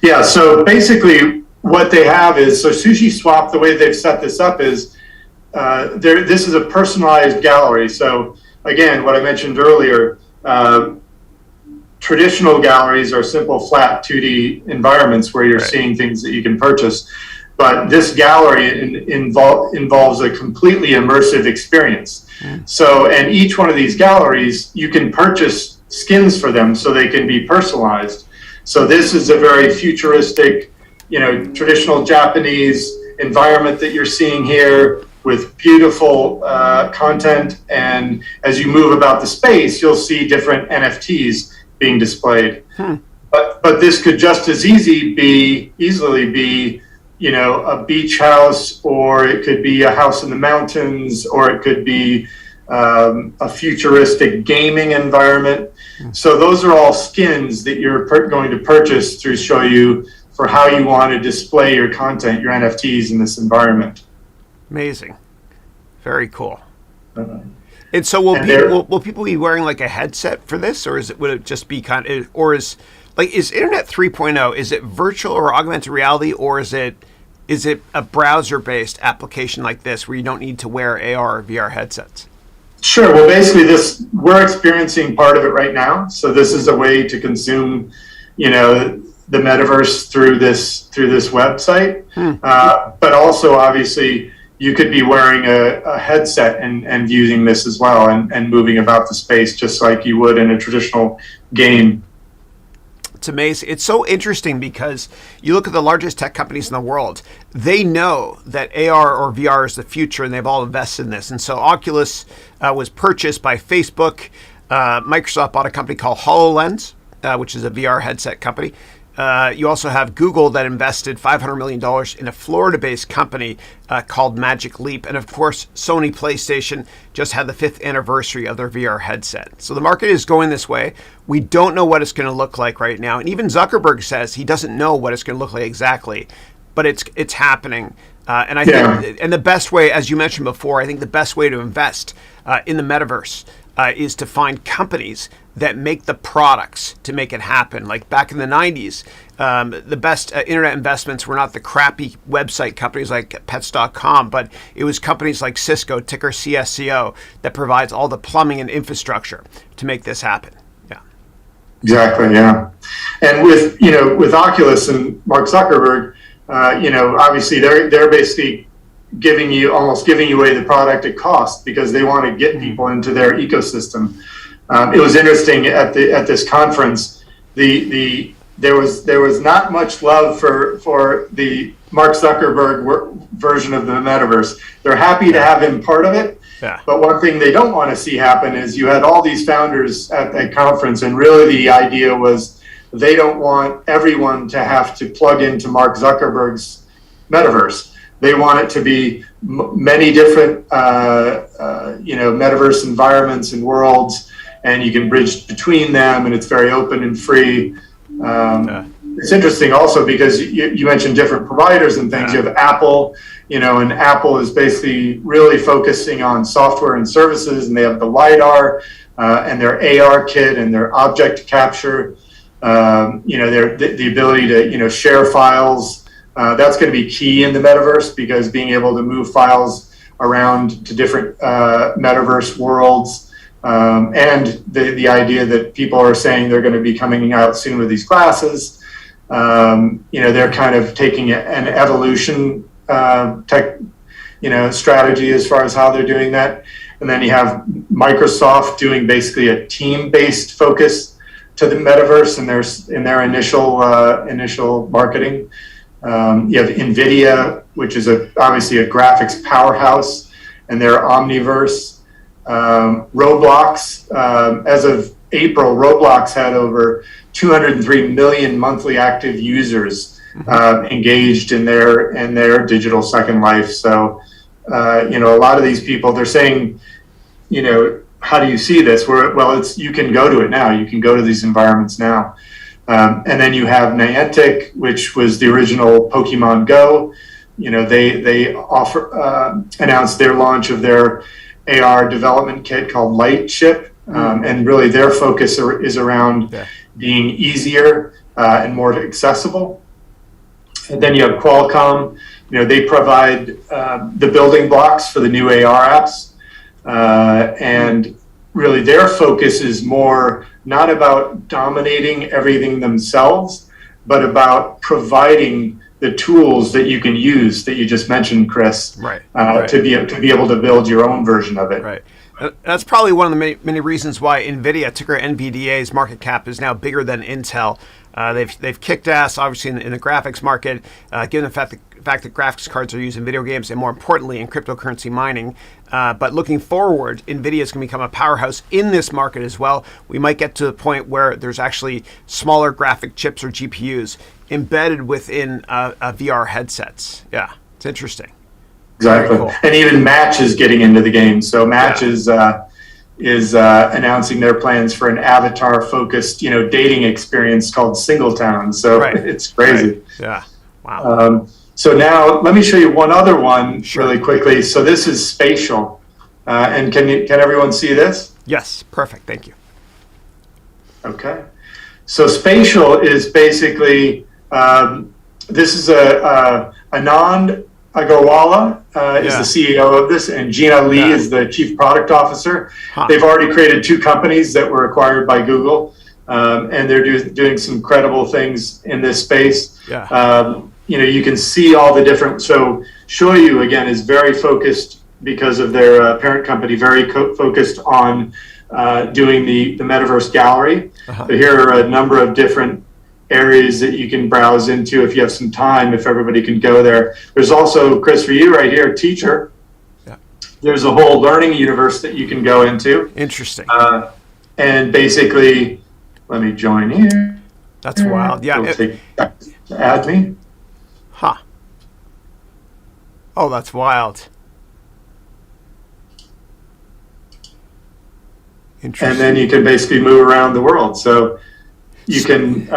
[SPEAKER 2] Yeah, so basically what they have is, so Sushi Swap, the way they've set this up is, this is a personalized gallery. So again, what I mentioned earlier, traditional galleries are simple, flat 2D environments where you're seeing things that you can purchase. But this gallery involves a completely immersive experience. So, and each one of these galleries, you can purchase skins for them so they can be personalized. So this is a very futuristic, traditional Japanese environment that you're seeing here with beautiful content. And as you move about the space, you'll see different NFTs being displayed. But this could just as easily be a beach house, or it could be a house in the mountains, or it could be a futuristic gaming environment. So those are all skins that you're going to purchase to show you for how you want to display your content, your NFTs in this environment.
[SPEAKER 1] Amazing. Very cool. And so will people be wearing like a headset for this, or would it just be is Internet 3.0, is it virtual or augmented reality, or is it a browser-based application like this where you don't need to wear AR or VR headsets?
[SPEAKER 2] Sure. Well, basically we're experiencing part of it right now. So this is a way to consume, the metaverse through this website. But also obviously you could be wearing a headset and using this as well and moving about the space just like you would in a traditional game.
[SPEAKER 1] It's amazing. It's so interesting because you look at the largest tech companies in the world, they know that AR or VR is the future and they've all invested in this. And so Oculus was purchased by Facebook. Microsoft bought a company called Hololens, which is a VR headset company. You also have Google that invested $500 million in a Florida-based company called Magic Leap. And of course, Sony PlayStation just had the 5th anniversary of their VR headset. So the market is going this way. We don't know what it's going to look like right now. And even Zuckerberg says he doesn't know what it's going to look like exactly, but it's happening. And I think, and the best way, as you mentioned before, I think the best way to invest in the metaverse is to find companies that make the products to make it happen. Like back in the 90s, the best internet investments were not the crappy website companies like pets.com, but it was companies like Cisco, ticker CSCO, that provides all the plumbing and infrastructure to make this happen. Yeah.
[SPEAKER 2] Exactly, yeah. And with Oculus and Mark Zuckerberg, obviously they're basically giving you away the product at cost because they want to get people into their ecosystem. It was interesting at this conference. There was not much love for the Mark Zuckerberg version of the metaverse. They're happy to have him part of it. Yeah. But one thing they don't want to see happen is you had all these founders at that conference, and really the idea was they don't want everyone to have to plug into Mark Zuckerberg's metaverse. They want it to be many different, metaverse environments and worlds, and you can bridge between them, and it's very open and free. It's interesting also because you mentioned different providers and things. You have Apple, and Apple is basically really focusing on software and services, and they have the LiDAR and their AR kit and their object capture. The ability to share files. That's going to be key in the metaverse because being able to move files around to different metaverse worlds, and the idea that people are saying they're going to be coming out soon with these glasses. They're kind of taking an evolution strategy as far as how they're doing that. And then you have Microsoft doing basically a team-based focus to the metaverse in their initial marketing. You have NVIDIA, which is obviously a graphics powerhouse, and their Omniverse. Roblox, as of April, Roblox had over 203 million monthly active users engaged in their digital Second Life. So, a lot of these people, they're saying, how do you see this? Well, you can go to it now. You can go to these environments now. And then you have Niantic, which was the original Pokemon Go. They announced their launch of their AR development kit called Lightship, and really their focus is around being easier and more accessible. And then you have Qualcomm. They provide the building blocks for the new AR apps, and really their focus is more not about dominating everything themselves, but about providing the tools that you can use that you just mentioned, Chris, to be able to build your own version of it.
[SPEAKER 1] Right. That's probably one of the many reasons why NVIDIA, ticker NVDA's market cap is now bigger than Intel. They've kicked ass, obviously, in the graphics market, given the fact that graphics cards are used in video games and, more importantly, in cryptocurrency mining. But looking forward, NVIDIA is going to become a powerhouse in this market as well. We might get to the point where there's actually smaller graphic chips or GPUs embedded within VR headsets. Yeah, it's interesting.
[SPEAKER 2] Exactly.
[SPEAKER 1] Cool.
[SPEAKER 2] And even Match is getting into the game. So Match is announcing their plans for an avatar-focused, dating experience called Singletown. So it's crazy.
[SPEAKER 1] Right. Yeah. Wow.
[SPEAKER 2] So now let me show you one other one really quickly. So this is spatial, and can everyone see this?
[SPEAKER 1] Yes. Perfect. Thank you.
[SPEAKER 2] Okay. So spatial is basically this is a Anand Agarwala is the CEO of this, and Gina Lee is the Chief Product Officer. They've already created 2 companies that were acquired by Google, and they're doing some incredible things in this space. You can see all the different. So Shoyu, again, is very focused because of their parent company, very focused on doing the Metaverse gallery. But here are a number of different areas that you can browse into if you have some time, if everybody can go there. There's also, Chris, for you right here, teacher. There's a whole learning universe that you can go into.
[SPEAKER 1] Interesting.
[SPEAKER 2] And basically, let me join here.
[SPEAKER 1] That's wild. Yeah.
[SPEAKER 2] Add me.
[SPEAKER 1] Huh. Oh, that's wild. Interesting.
[SPEAKER 2] And then you can basically move around the world. So you can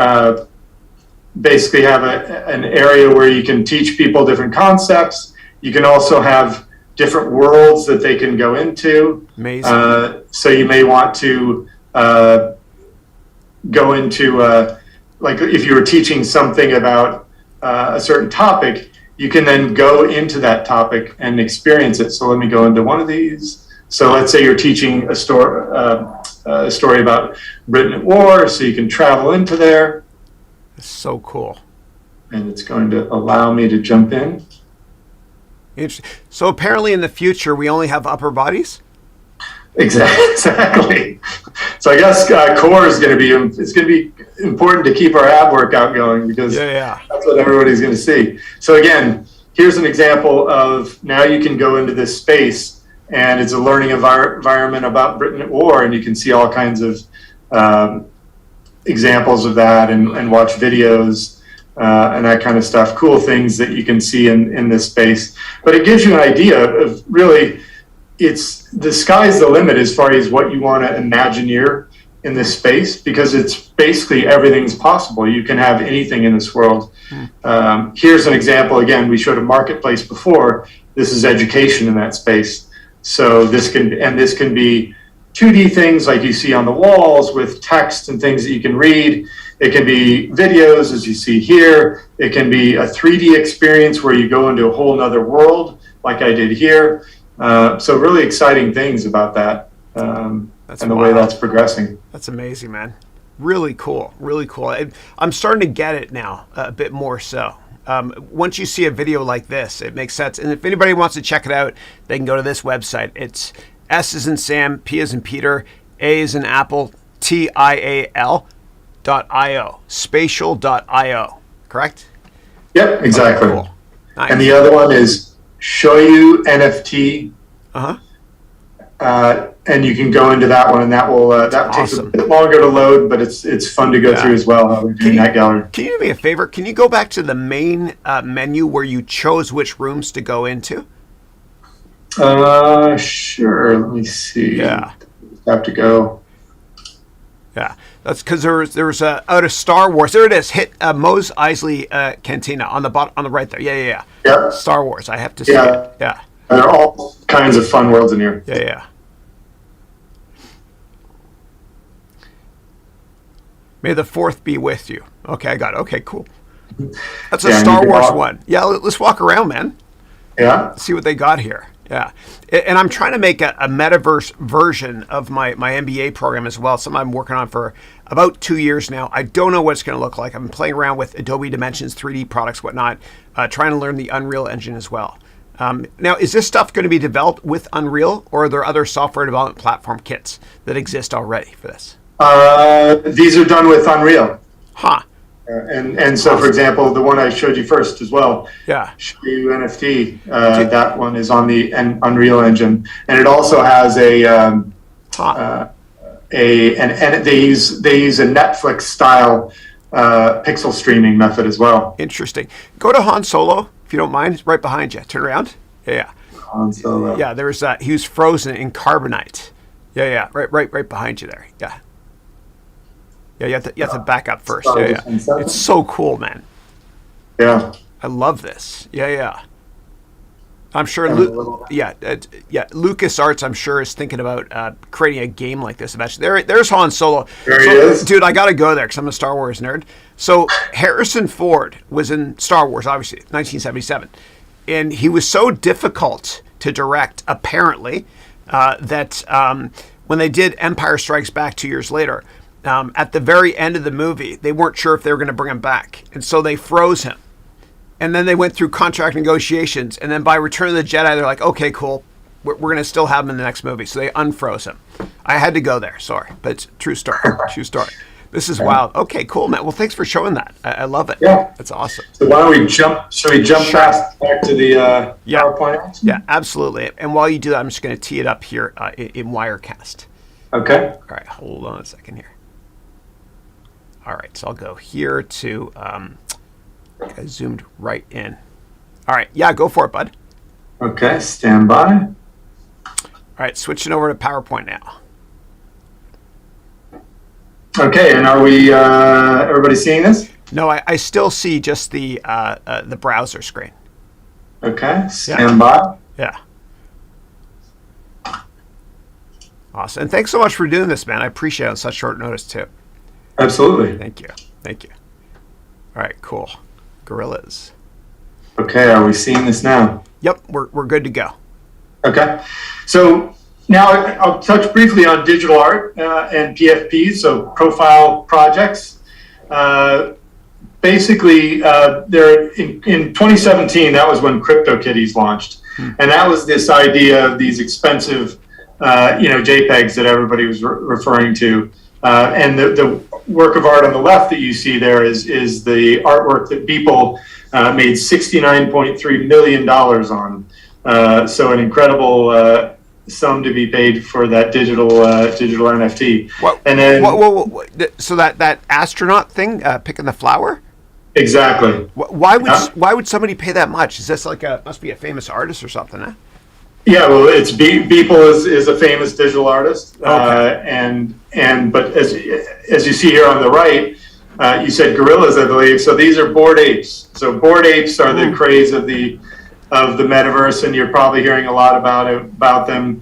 [SPEAKER 2] basically have an area where you can teach people different concepts. You can also have different worlds that they can go into.
[SPEAKER 1] Amazing.
[SPEAKER 2] So you may want to go into, like if you were teaching something about a certain topic, you can then go into that topic and experience it. So let me go into one of these. So let's say you're teaching a story about Britain at war, so you can travel into there.
[SPEAKER 1] It's so cool.
[SPEAKER 2] And it's going to allow me to jump in.
[SPEAKER 1] Interesting. So apparently in the future, we only have upper bodies?
[SPEAKER 2] Exactly. So I guess core is going to be, it's going to be important to keep our ab workout going, because that's what everybody's going to see. So again, here's an example of, now you can go into this space, and it's a learning environment about Britain at war, and you can see all kinds of examples of that, and watch videos and that kind of stuff. Cool things that you can see in this space. But it gives you an idea of, really, it's the sky's the limit as far as what you want to imagineer in this space, because it's basically everything's possible. You can have anything in this world. Here's an example. Again, we showed a marketplace before. This is education in that space. So this can be 2D things like you see on the walls with text and things that you can read. It can be videos, as you see here. It can be a 3D experience where you go into a whole nother world, like I did here. So really exciting things about that, and the way that's progressing.
[SPEAKER 1] That's amazing, man. Really cool. Really cool. I'm starting to get it now a bit more so. Once you see a video like this, it makes sense. And if anybody wants to check it out, they can go to this website. It's S as in Sam, P as in Peter, A as in Apple, TIAL.io, spatial.io, correct?
[SPEAKER 2] Yep, exactly.
[SPEAKER 1] Cool. Nice.
[SPEAKER 2] And the other one is Shoyu NFT. And you can go into that one, and that will that takes a bit longer to load, but it's fun to go through as well. How we're doing that gallery.
[SPEAKER 1] Can you do me a favor? Can you go back to the main menu where you chose which rooms to go into?
[SPEAKER 2] Sure. Let me see.
[SPEAKER 1] Yeah.
[SPEAKER 2] have to go.
[SPEAKER 1] Yeah, that's because there was out of Star Wars. There it is. Hit Mos Eisley Cantina on the bottom, on the right there. Yeah.
[SPEAKER 2] Yeah.
[SPEAKER 1] Star Wars. I have to see it. Yeah.
[SPEAKER 2] There are all kinds of fun worlds in here.
[SPEAKER 1] Yeah. May the fourth be with you. Okay, I got it. Okay, cool. That's a Star Wars one. Yeah, let's walk around, man.
[SPEAKER 2] Yeah.
[SPEAKER 1] See what they got here. Yeah. And I'm trying to make a metaverse version of my MBA program as well. Something I'm working on for about 2 years now. I don't know what it's going to look like. I've been playing around with Adobe Dimensions, 3D products, whatnot, trying to learn the Unreal Engine as well. Now, is this stuff going to be developed with Unreal, or are there other software development platform kits that exist already for this?
[SPEAKER 2] These are done with Unreal.
[SPEAKER 1] Huh.
[SPEAKER 2] And so, for example, the one I showed you first as well,
[SPEAKER 1] yeah,
[SPEAKER 2] show you NFT. That one is on the Unreal Engine, and it also has they use a Netflix style pixel streaming method as well.
[SPEAKER 1] Interesting. Go to Han Solo if you don't mind. It's right behind you. Turn around. Yeah.
[SPEAKER 2] Han Solo.
[SPEAKER 1] Yeah. There's he was frozen in carbonite. Yeah. Right behind you there. Yeah. Yeah, you have to back up first. Yeah. It's so cool, man.
[SPEAKER 2] Yeah.
[SPEAKER 1] I love this. Yeah. I'm sure. LucasArts, I'm sure, is thinking about creating a game like this eventually. There's Han Solo.
[SPEAKER 2] There he is.
[SPEAKER 1] Dude, I got to go there because I'm a Star Wars nerd. So Harrison Ford was in Star Wars, obviously, 1977. And he was so difficult to direct, apparently, that when they did Empire Strikes Back 2 years later, at the very end of the movie, they weren't sure if they were going to bring him back. And so they froze him. And then they went through contract negotiations. And then by Return of the Jedi, they're like, okay, cool. We're going to still have him in the next movie. So they unfroze him. I had to go there. Sorry. But it's true story. True story. This is wild. Okay, cool, man. Well, thanks for showing that. I love it.
[SPEAKER 2] Yeah.
[SPEAKER 1] That's awesome.
[SPEAKER 2] So why don't we jump? Should we jump fast back to the PowerPoint?
[SPEAKER 1] Yeah, absolutely. And while you do that, I'm just going to tee it up here in Wirecast.
[SPEAKER 2] Okay.
[SPEAKER 1] All right. Hold on a second here. All right, so I'll go here to, I zoomed right in. All right, yeah, go for it, bud.
[SPEAKER 2] Okay, stand by.
[SPEAKER 1] All right, switching over to PowerPoint now.
[SPEAKER 2] Okay, and are we, everybody seeing this?
[SPEAKER 1] No, I still see just the browser screen.
[SPEAKER 2] Okay, stand by.
[SPEAKER 1] Yeah. Awesome, and thanks so much for doing this, man. I appreciate it on such short notice, too.
[SPEAKER 2] Absolutely.
[SPEAKER 1] Thank you. All right, cool. Gorillas.
[SPEAKER 2] Okay, are we seeing this now?
[SPEAKER 1] Yep, we're good to go.
[SPEAKER 2] Okay, so now I'll touch briefly on digital art and PFPs, so profile projects. Basically, there in 2017, that was when CryptoKitties launched, and that was this idea of these expensive, JPEGs that everybody was referring to. And the work of art on the left that you see there is the artwork that Beeple made $69.3 million on. So an incredible sum to be paid for that digital NFT. And then,
[SPEAKER 1] so that astronaut thing, picking the flower?
[SPEAKER 2] Exactly.
[SPEAKER 1] Why would somebody pay that much? Is this must be a famous artist or something, huh?
[SPEAKER 2] Yeah, well, it's Beeple is a famous digital artist,
[SPEAKER 1] okay.
[SPEAKER 2] But as you see here on the right, you said gorillas, I believe. So these are Bored Apes. So Bored Apes are the craze of the metaverse, and you're probably hearing a lot about them.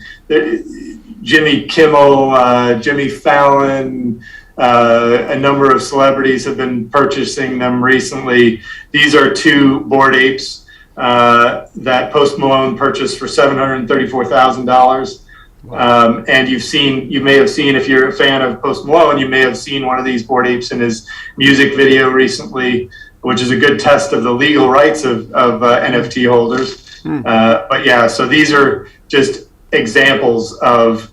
[SPEAKER 2] Jimmy Kimmel, Jimmy Fallon, a number of celebrities have been purchasing them recently. These are two Bored Apes that Post Malone purchased for $734,000. Wow. And you may have seen, if you're a fan of Post Malone, you may have seen one of these Bored Apes in his music video recently, which is a good test of the legal rights of NFT holders. But yeah, so these are just examples of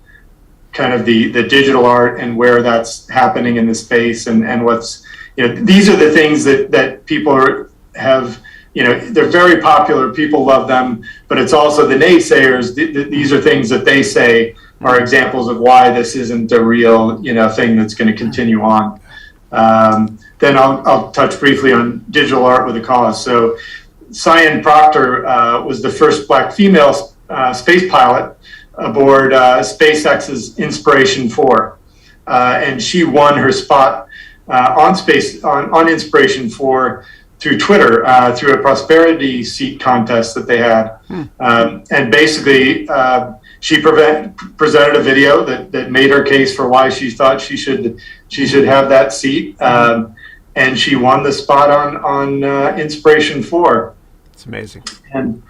[SPEAKER 2] kind of the digital art and where that's happening in the space, and what's, these are the things that people have. They're very popular. People love them, but it's also the naysayers. These are things that they say are examples of why this isn't a real, thing that's going to continue on. Then I'll touch briefly on digital art with a cause. So, Cyan Proctor was the first Black female space pilot aboard SpaceX's Inspiration 4. And she won her spot on Inspiration 4 through Twitter, through a prosperity seat contest that they had. And basically, she presented a video that made her case for why she thought she should have that seat. And she won the spot on Inspiration 4.
[SPEAKER 1] It's amazing.
[SPEAKER 2] And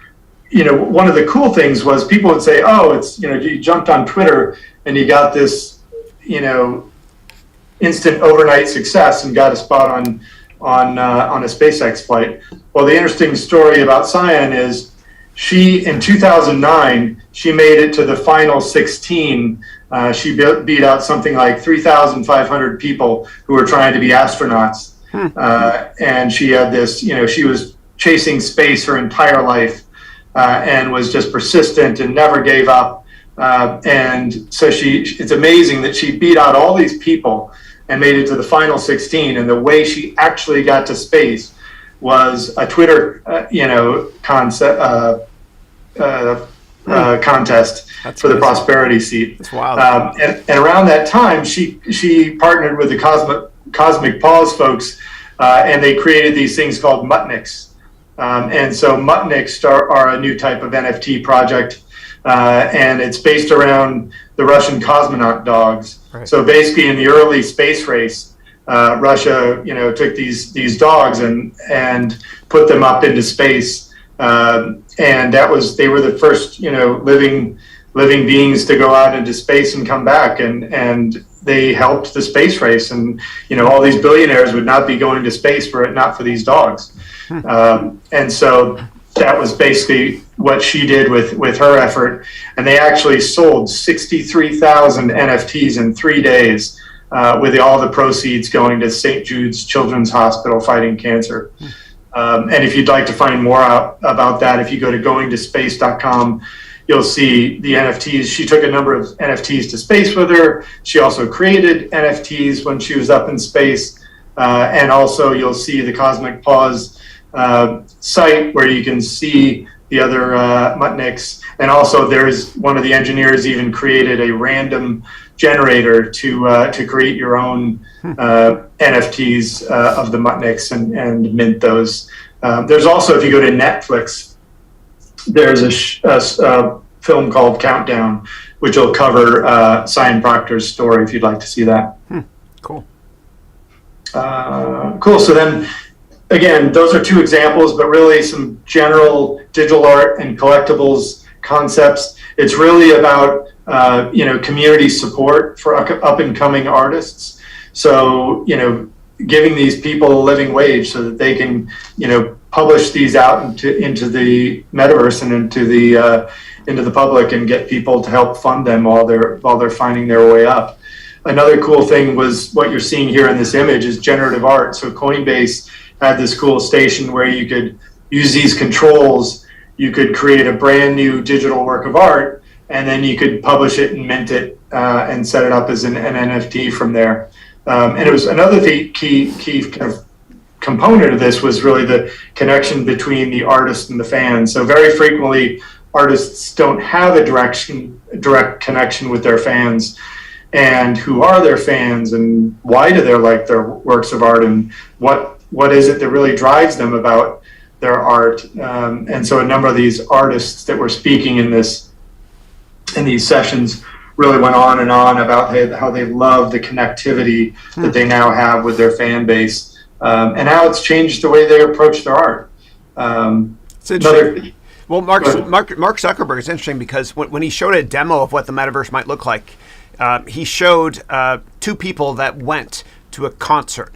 [SPEAKER 2] one of the cool things was people would say, "Oh, it's you jumped on Twitter and you got this instant overnight success and got a spot on a SpaceX flight." Well, the interesting story about Cyan is in 2009 she made it to the final 16. She beat out something like 3,500 people who were trying to be astronauts. And she had this, she was chasing space her entire life. And was just persistent and never gave up. And so it's amazing that she beat out all these people and made it to the final 16. And the way she actually got to space was a Twitter, contest for the prosperity seat.
[SPEAKER 1] That's wild.
[SPEAKER 2] And around that time, she partnered with the Cosmic Pause folks, and they created these things called Mutniks. And so Mutniks are a new type of NFT project, and it's based around the Russian cosmonaut dogs. Right. So basically, in the early space race, Russia, took these dogs and put them up into space, and they were the first, living beings to go out into space and come back, and they helped the space race, and all these billionaires would not be going to space were it not for these dogs. And so that was basically what she did with her effort. And they actually sold 63,000 NFTs in 3 days, with all the proceeds going to St. Jude's Children's Hospital fighting cancer. And if you'd like to find more out about that, if you go to goingtospace.com, you'll see the NFTs. She took a number of NFTs to space with her. She also created NFTs when she was up in space. And also you'll see the Cosmic Pause site where you can see the other Mutniks, and also there's one of the engineers even created a random generator to create your own NFTs of the Mutniks and mint those. There's also, if you go to Netflix, there's a film called Countdown, which will cover Cyan Proctor's story if you'd like to see that.
[SPEAKER 1] Cool.
[SPEAKER 2] Cool. So then, again, those are two examples, but really some general digital art and collectibles concepts. It's really about community support for up and coming artists. So giving these people a living wage so that they can publish these out into the metaverse and into the public and get people to help fund them while they're finding their way up. Another cool thing was what you're seeing here in this image is generative art. So Coinbase had this cool station where you could use these controls. You could create a brand new digital work of art, and then you could publish it and mint it and set it up as an NFT from there. And it was another key kind of component of this was really the connection between the artist and the fans. So very frequently, artists don't have a direct connection with their fans. And who are their fans, and why do they like their works of art, and what is it that really drives them about their art? And so a number of these artists that were speaking in these sessions really went on and on about how they love the connectivity that they now have with their fan base, and how it's changed the way they approach their art.
[SPEAKER 1] It's interesting. Well, Mark Zuckerberg is interesting because when he showed a demo of what the metaverse might look like, he showed two people that went to a concert.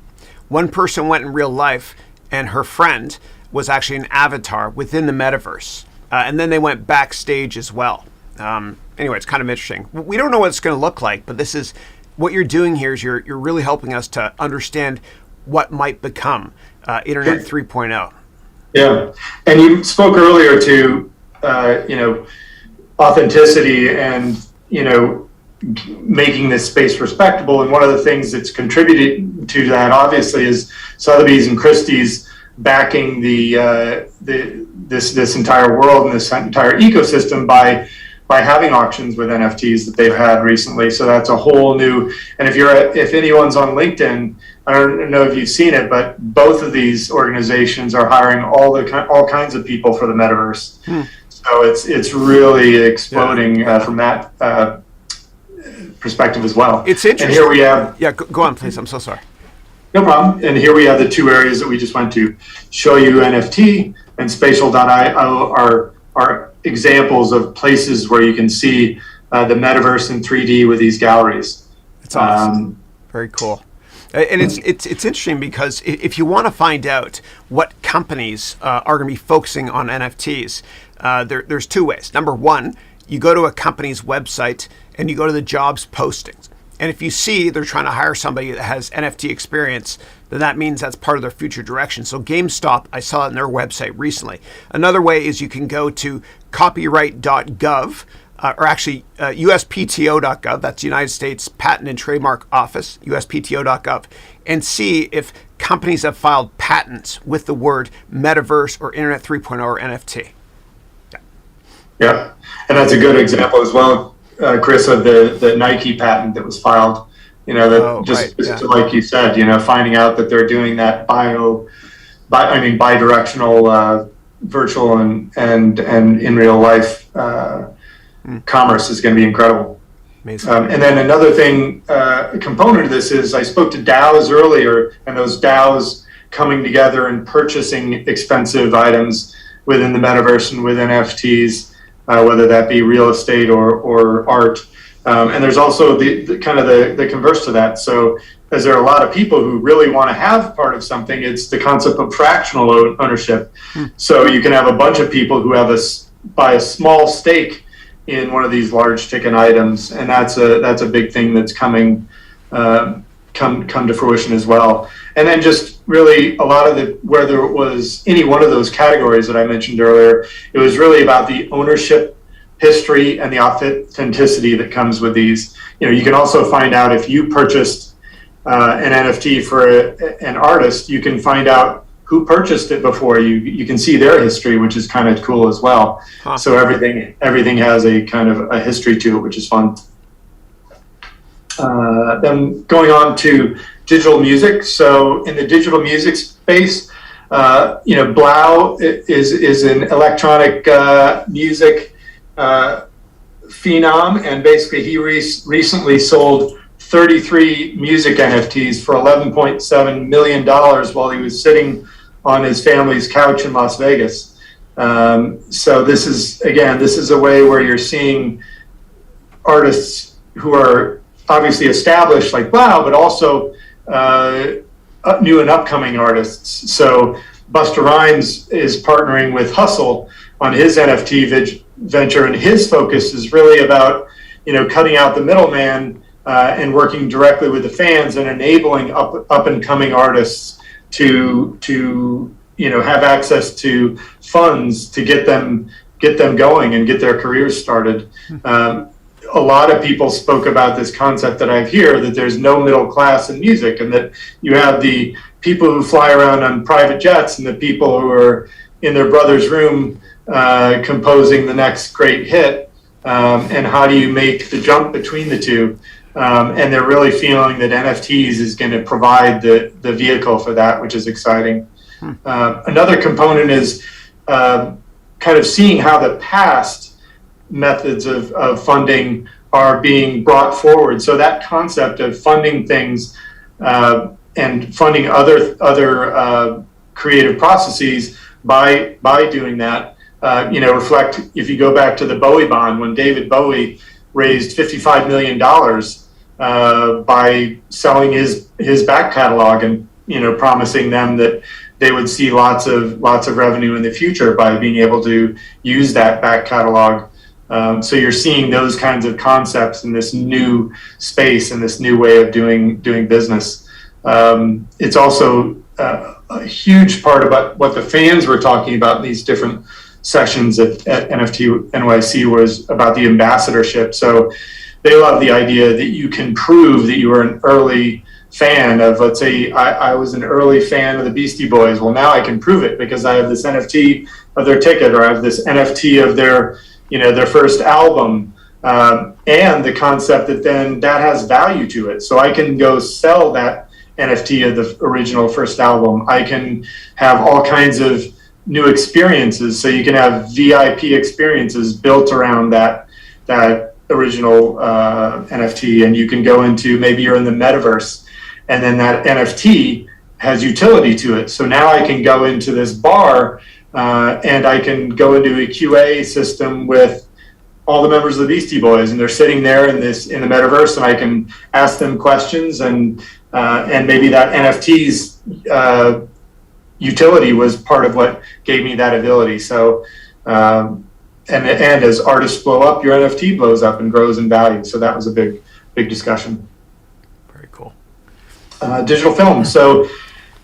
[SPEAKER 1] One person went in real life, and her friend was actually an avatar within the metaverse. And then they went backstage as well. Anyway, it's kind of interesting. We don't know what it's going to look like, but this is what you're doing here is you're really helping us to understand what might become Internet 3.0.
[SPEAKER 2] Yeah, and you spoke earlier to authenticity and making this space respectable, and one of the things that's contributed to that obviously is Sotheby's and Christie's backing this entire world and this entire ecosystem by by having auctions with NFTs that they've had recently. So that's a whole new. And if anyone's on LinkedIn, I don't know if you've seen it, but both of these organizations are hiring all kinds of people for the metaverse. So it's really exploding from that perspective as well.
[SPEAKER 1] It's interesting.
[SPEAKER 2] And here we have.
[SPEAKER 1] Yeah, go on, please. I'm so sorry.
[SPEAKER 2] No problem. And here we have the two areas that we just went to. Show You NFT and Spatial.io are examples of places where you can see the metaverse in 3D with these galleries.
[SPEAKER 1] It's awesome. Very cool. And it's interesting because if you want to find out what companies are going to be focusing on NFTs, there's two ways. Number one, you go to a company's website and you go to the jobs postings. And if you see they're trying to hire somebody that has NFT experience, then that means that's part of their future direction. So GameStop, I saw it on their website recently. Another way is you can go to copyright.gov, or actually USPTO.gov, that's United States Patent and Trademark Office, USPTO.gov, and see if companies have filed patents with the word metaverse or Internet 3.0 or NFT.
[SPEAKER 2] Yeah, and that's a good example as well, Chris, of the Nike patent that was filed. You know, that like you said, you know, finding out that they're doing that bidirectional virtual and in real life commerce is going to be incredible.
[SPEAKER 1] Amazing.
[SPEAKER 2] And then another thing, component of this is I spoke to DAOs earlier, and those DAOs coming together and purchasing expensive items within the metaverse and with NFTs, whether that be real estate or art. And there's also the kind of the converse to that. So as there are a lot of people who really want to have part of something, it's the concept of fractional ownership. So you can have a bunch of people who buy a small stake in one of these large ticket items, and that's a big thing that's come to fruition as well. And then just really a lot of where there was any one of those categories that I mentioned earlier, it was really about the ownership history and the authenticity that comes with these. You know, you can also find out if you purchased an NFT for an artist, you can find out who purchased it before. You can see their history, which is kind of cool as well. So everything has a kind of a history to it, which is fun. Then going on to digital music. So in the digital music space, you know, Blau is an electronic music phenom, and basically he recently sold 33 music NFTs for $11.7 million while he was sitting on his family's couch in Las Vegas. So this is a way where you're seeing artists who are obviously established like Blau, but also new and upcoming artists. So Busta Rhymes is partnering with Hustle on his NFT venture, and his focus is really about, you know, cutting out the middleman and working directly with the fans and enabling up and coming artists to you know, have access to funds to get them going and get their careers started. A lot of people spoke about this concept that I hear, that there's no middle class in music, and that you have the people who fly around on private jets and the people who are in their brother's room composing the next great hit, and how do you make the jump between the two? And they're really feeling that NFTs is going to provide the vehicle for that, which is exciting. Another component is kind of seeing how the past methods of funding are being brought forward. So that concept of funding things and funding other creative processes by doing that, you know, reflect, if you go back to the Bowie bond, when David Bowie raised $55 million by selling his back catalog and, you know, promising them that they would see lots of revenue in the future by being able to use that back catalog. So you're seeing those kinds of concepts in this new space and this new way of doing business. It's also a huge part about what the fans were talking about in these different sessions at NFT NYC was about the ambassadorship. So they love the idea that you can prove that you were an early fan of, let's say I was an early fan of the Beastie Boys. Well, now I can prove it because I have this NFT of their ticket, or I have this NFT of their their first album, and the concept that then that has value to it. So I can go sell that NFT of the original first album. I can have all kinds of new experiences. So you can have VIP experiences built around that original NFT, and you can go into, maybe you're in the Metaverse, and then that NFT has utility to it. So now I can go into this bar, and I can go into a QA system with all the members of the Beastie Boys, and they're sitting there in the Metaverse, and I can ask them questions, and maybe that NFT's utility was part of what gave me that ability. So, and as artists blow up, your NFT blows up and grows in value. So that was a big discussion.
[SPEAKER 1] Very cool.
[SPEAKER 2] Digital film. So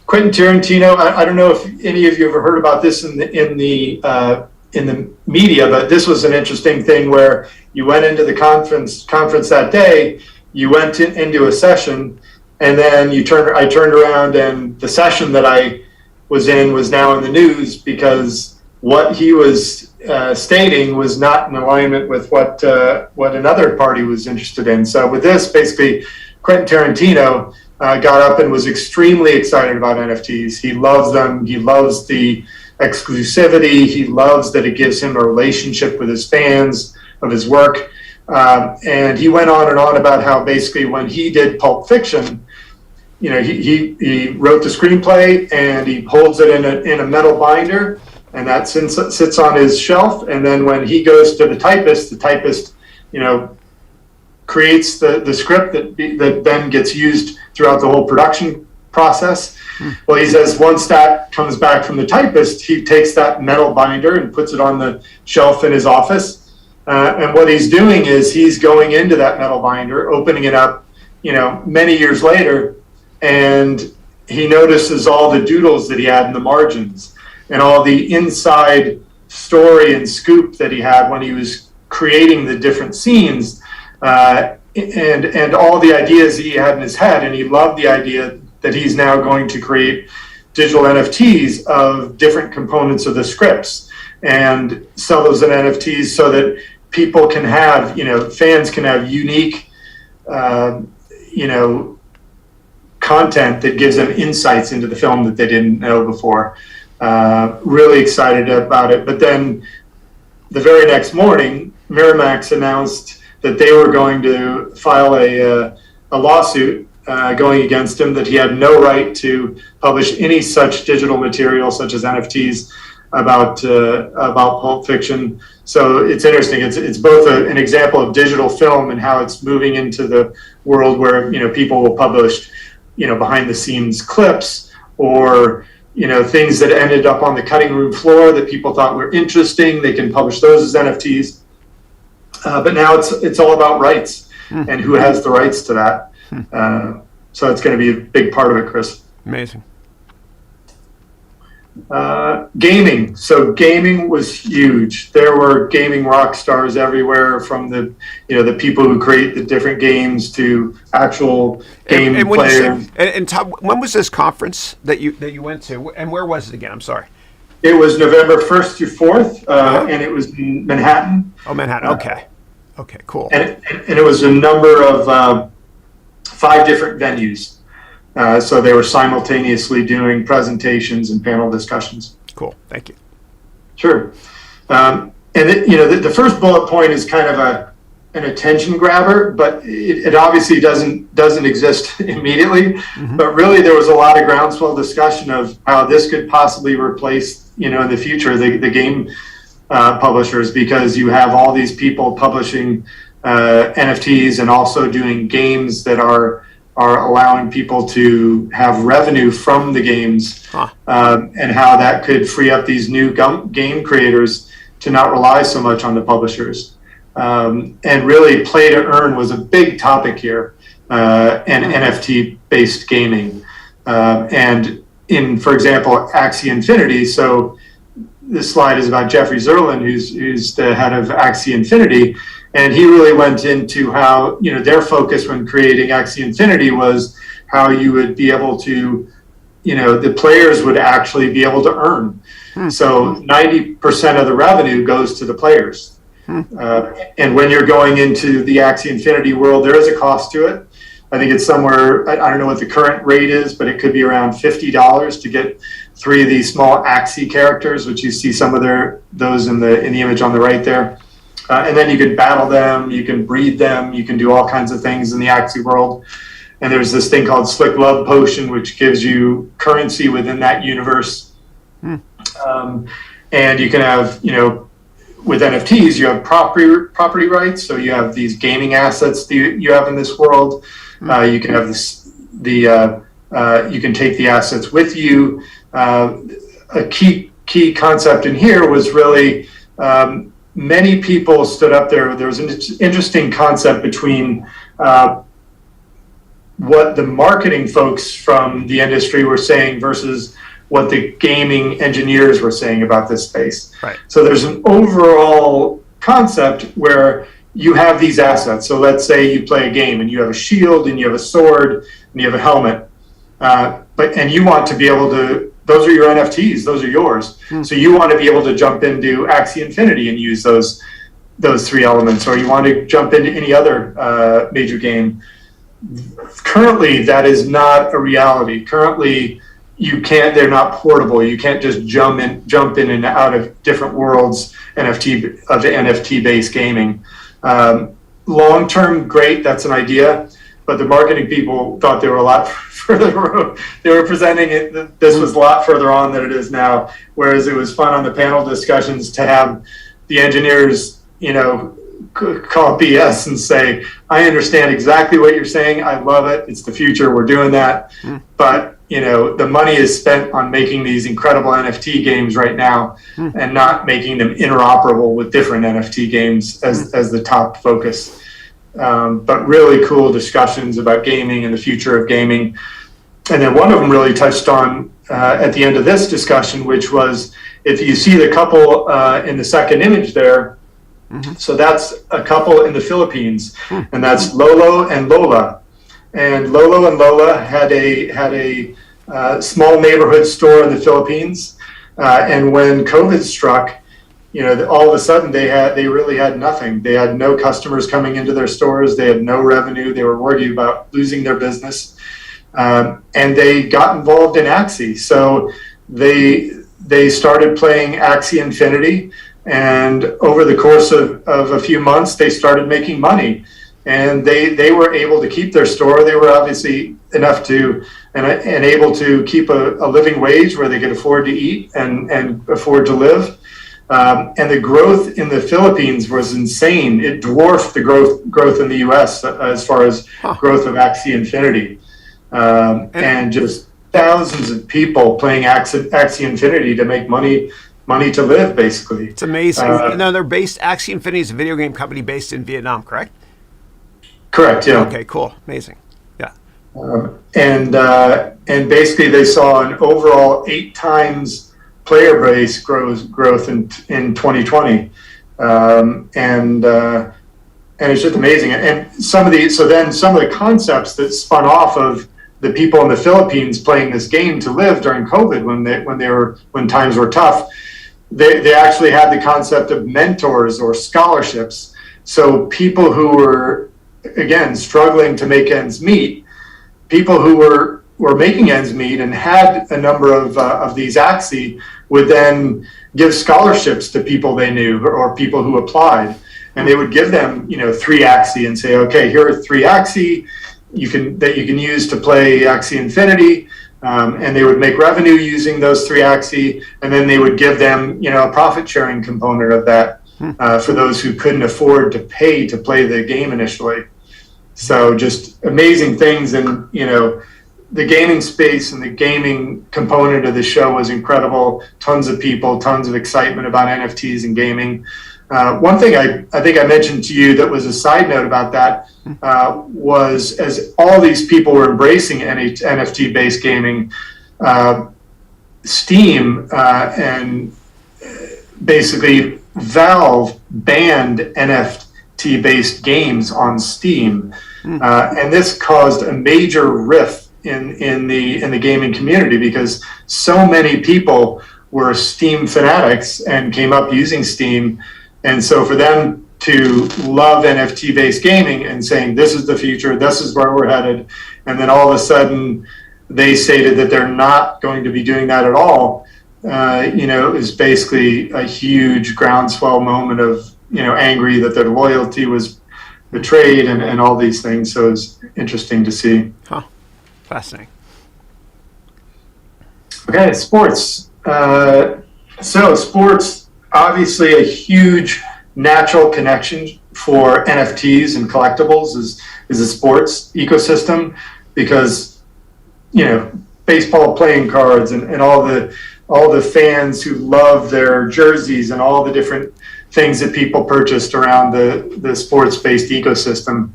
[SPEAKER 2] Quentin Tarantino, I don't know if any of you ever heard about this in the media, but this was an interesting thing where you went into the conference that day, you went into a session, and then I turned around, and the session that I was in was now in the news because what he was stating was not in alignment with what another party was interested in. So with this, basically, Quentin Tarantino got up and was extremely excited about NFTs. He loves them. He loves the exclusivity. He loves that it gives him a relationship with his fans of his work. And he went on and on about how basically when he did Pulp Fiction, he wrote the screenplay and he holds it in a metal binder, and that sits on his shelf. And then when he goes to the typist, creates the script that then gets used throughout the whole production process. Well, he says once that comes back from the typist, he takes that metal binder and puts it on the shelf in his office. And what he's doing is he's going into that metal binder, opening it up, many years later, and he notices all the doodles that he had in the margins and all the inside story and scoop that he had when he was creating the different scenes, and all the ideas he had in his head. And he loved the idea that he's now going to create digital NFTs of different components of the scripts and sell those in NFTs so that people can have, fans can have unique, content that gives them insights into the film that they didn't know before. Really excited about it. But then the very next morning, Miramax announced that they were going to file a lawsuit going against him, that he had no right to publish any such digital material, such as NFTs, about Pulp Fiction. So it's interesting. It's both an example of digital film and how it's moving into the world where people will publish behind the scenes clips or things that ended up on the cutting room floor that people thought were interesting. They can publish those as NFTs. But now it's all about rights and who has the rights to that. So it's going to be a big part of it, Chris.
[SPEAKER 1] Amazing.
[SPEAKER 2] Gaming. So gaming was huge. There were gaming rock stars everywhere, from the people who create the different games to actual game players.
[SPEAKER 1] And Todd, when was this conference that you went to, and where was it again? I'm sorry.
[SPEAKER 2] It was November 1st through 4th, and it was in Manhattan.
[SPEAKER 1] Oh, Manhattan. Okay. Okay, cool.
[SPEAKER 2] And it was a number of 5 different venues. So they were simultaneously doing presentations and panel discussions.
[SPEAKER 1] Cool. Thank you.
[SPEAKER 2] Sure. And the first bullet point is kind of an attention grabber, but it obviously doesn't exist immediately. Mm-hmm. But really, there was a lot of groundswell discussion of how this could possibly replace, in the future, the game publishers, because you have all these people publishing NFTs and also doing games that are allowing people to have revenue from the games, and how that could free up these new game creators to not rely so much on the publishers. And really, play to earn was a big topic here, and NFT-based gaming. And for example, Axie Infinity. So this slide is about Jeffrey Zirlin, who's the head of Axie Infinity. And he really went into how, their focus when creating Axie Infinity was how you would be able to, the players would actually be able to earn. So 90% of the revenue goes to the players. And when you're going into the Axie Infinity world, there is a cost to it. I think it's somewhere, I don't know what the current rate is, but it could be around $50 to get 3 of these small Axie characters, which you see some of those in the image on the right there. And then you can battle them, you can breed them, you can do all kinds of things in the Axie world. And there's this thing called Slick Love Potion, which gives you currency within that universe. And you can have, with NFTs, you have property rights. So you have these gaming assets that you have in this world. You can have you can take the assets with you. A key concept in here was really many people stood up there. There was an interesting concept between what the marketing folks from the industry were saying versus what the gaming engineers were saying about this space.
[SPEAKER 1] Right.
[SPEAKER 2] So there's an overall concept where you have these assets. So let's say you play a game and you have a shield and you have a sword and you have a helmet, and you want to be able to. Those are your NFTs. Those are yours. So you want to be able to jump into Axie Infinity and use those 3 elements, or you want to jump into any other major game. Currently, that is not a reality. Currently, you can't. They're not portable. You can't just jump in and out of different worlds. NFT-based gaming. Long term, great. That's an idea. But the marketing people thought they were a lot further. They were presenting it. This was a lot further on than it is now. Whereas it was fun on the panel discussions to have the engineers, call BS and say, "I understand exactly what you're saying. I love it. It's the future. We're doing that." But the money is spent on making these incredible NFT games right now, and not making them interoperable with different NFT games as the top focus. But really cool discussions about gaming and the future of gaming. And then one of them really touched on at the end of this discussion, which was, if you see the couple in the second image there, so that's a couple in the Philippines, and that's Lolo and Lola. And Lolo and Lola had a small neighborhood store in the Philippines, and when COVID struck, all of a sudden they really had nothing. They had no customers coming into their stores. They had no revenue. They were worried about losing their business, and they got involved in Axie. So they started playing Axie Infinity, and over the course of a few months, they started making money, and they were able to keep their store. They were obviously enough to and able to keep a living wage where they could afford to eat and afford to live. And the growth in the Philippines was insane. It dwarfed the growth in the U.S. As far as growth of Axie Infinity, and just thousands of people playing Axie Infinity to make money to live, basically.
[SPEAKER 1] It's amazing. They're based. Axie Infinity is a video game company based in Vietnam, correct?
[SPEAKER 2] Correct. Yeah.
[SPEAKER 1] Okay. Cool. Amazing. Yeah.
[SPEAKER 2] And basically they saw an overall 8 times player base growth in 2020, and it's just amazing. And some of the concepts that spun off of the people in the Philippines playing this game to live during COVID, when times were tough, they actually had the concept of mentors or scholarships. So people who were, again, struggling to make ends meet, people who were making ends meet and had a number of these Axie would then give scholarships to people they knew or people who applied, and they would give them 3 Axie and say, okay, here are 3 Axie that you can use to play Axie Infinity, and they would make revenue using those 3 Axie, and then they would give them a profit sharing component of that for those who couldn't afford to pay to play the game initially. So just amazing things. And the gaming space and the gaming component of the show was incredible. Tons of people, tons of excitement about NFTs and gaming. One thing I think I mentioned to you that was a side note about that was, as all these people were embracing NFT-based gaming, Steam and basically Valve banned NFT-based games on Steam, and this caused a major rift in the gaming community, because so many people were Steam fanatics and came up using Steam, And so for them to love NFT-based gaming and saying, this is the future, this is where we're headed, and then all of a sudden they stated that they're not going to be doing that at all, is basically a huge groundswell moment of, angry that their loyalty was betrayed and all these things. So it's interesting to see.
[SPEAKER 1] Huh. Fascinating.
[SPEAKER 2] Okay, sports. So sports, obviously a huge natural connection for NFTs and collectibles is the sports ecosystem, because, baseball playing cards and all the fans who love their jerseys and all the different things that people purchased around the sports-based ecosystem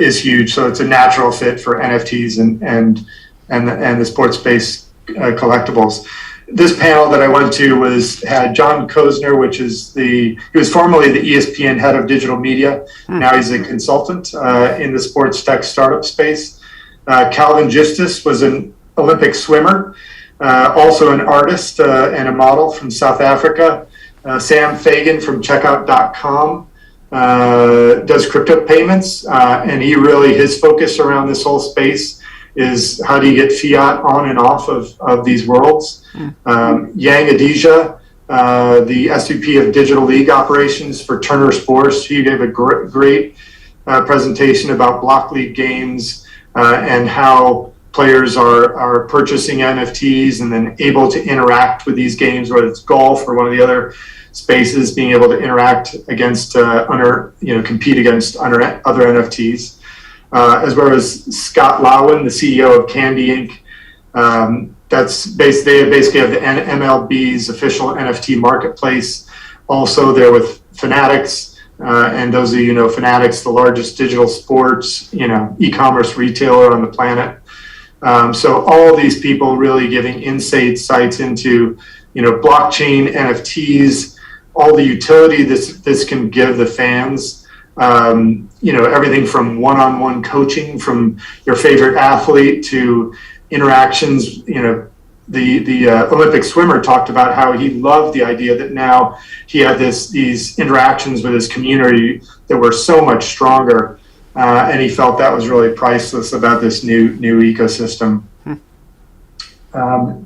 [SPEAKER 2] is huge. So it's a natural fit for NFTs and the sports-based collectibles. This panel that I went to had John Kozner, he was formerly the ESPN head of digital media. Now he's a consultant in the sports tech startup space. Calvin Justus was an Olympic swimmer, also an artist and a model from South Africa. Sam Fagan from checkout.com does crypto payments, and his focus around this whole space is how do you get fiat on and off of these worlds. Yang Adija, the SVP of Digital League Operations for Turner Sports, he gave a great presentation about block league games and how players are purchasing NFTs and then able to interact with these games, whether it's golf or one of the other spaces, being able to interact against compete against other NFTs. As well as Scott Lowen, the CEO of Candy Inc. They basically have the MLB's official NFT marketplace. Also, they're with Fanatics, and those of you know Fanatics, the largest digital sports e-commerce retailer on the planet. So all these people really giving insights into blockchain, NFTs, all the utility this can give the fans. Everything from one-on-one coaching from your favorite athlete to interactions. The Olympic swimmer talked about how he loved the idea that now he had these interactions with his community that were so much stronger, and he felt that was really priceless about this new ecosystem.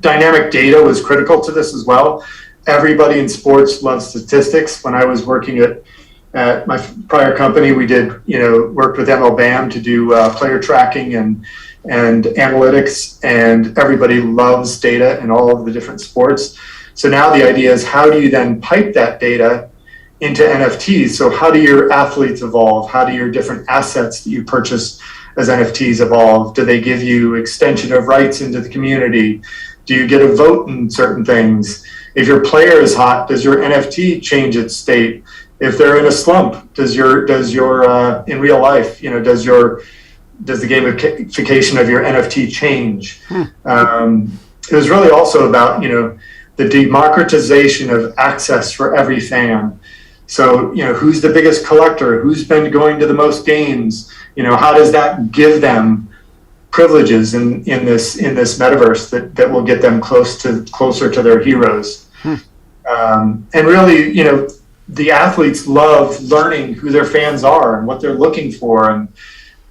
[SPEAKER 2] Dynamic data was critical to this as well. Everybody in sports loves statistics. When I was working at my prior company, we worked with MLBAM to do player tracking and analytics, and everybody loves data in all of the different sports. So now the idea is, how do you then pipe that data into NFTs? So how do your athletes evolve? How do your different assets that you purchase as NFTs evolve? Do they give you extension of rights into the community? Do you get a vote in certain things? If your player is hot, does your NFT change its state? If they're in a slump, does your in real life, does the gamification of your NFT change? It was really also about, the democratization of access for every fan. So, who's the biggest collector? Who's been going to the most games? How does that give them privileges in this metaverse that will get them closer to their heroes? And really, the athletes love learning who their fans are and what they're looking for,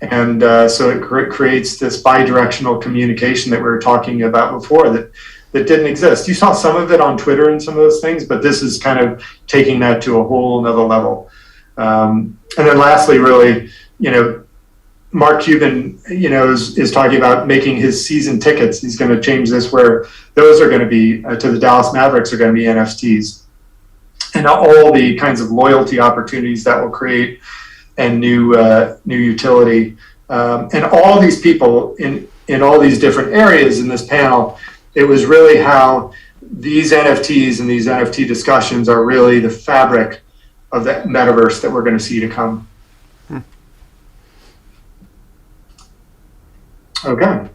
[SPEAKER 2] and so it creates this bi-directional communication that we were talking about before that didn't exist. You saw some of it on Twitter and some of those things, but this is kind of taking that to a whole nother level. And then lastly, really, Mark Cuban, is talking about making his season tickets. He's going to change this where those are going to be to the Dallas Mavericks are going to be NFTs, and all the kinds of loyalty opportunities that will create and new utility. And all these people in all these different areas in this panel, it was really how these NFTs and these NFT discussions are really the fabric of the metaverse that we're going to see to come. Okay.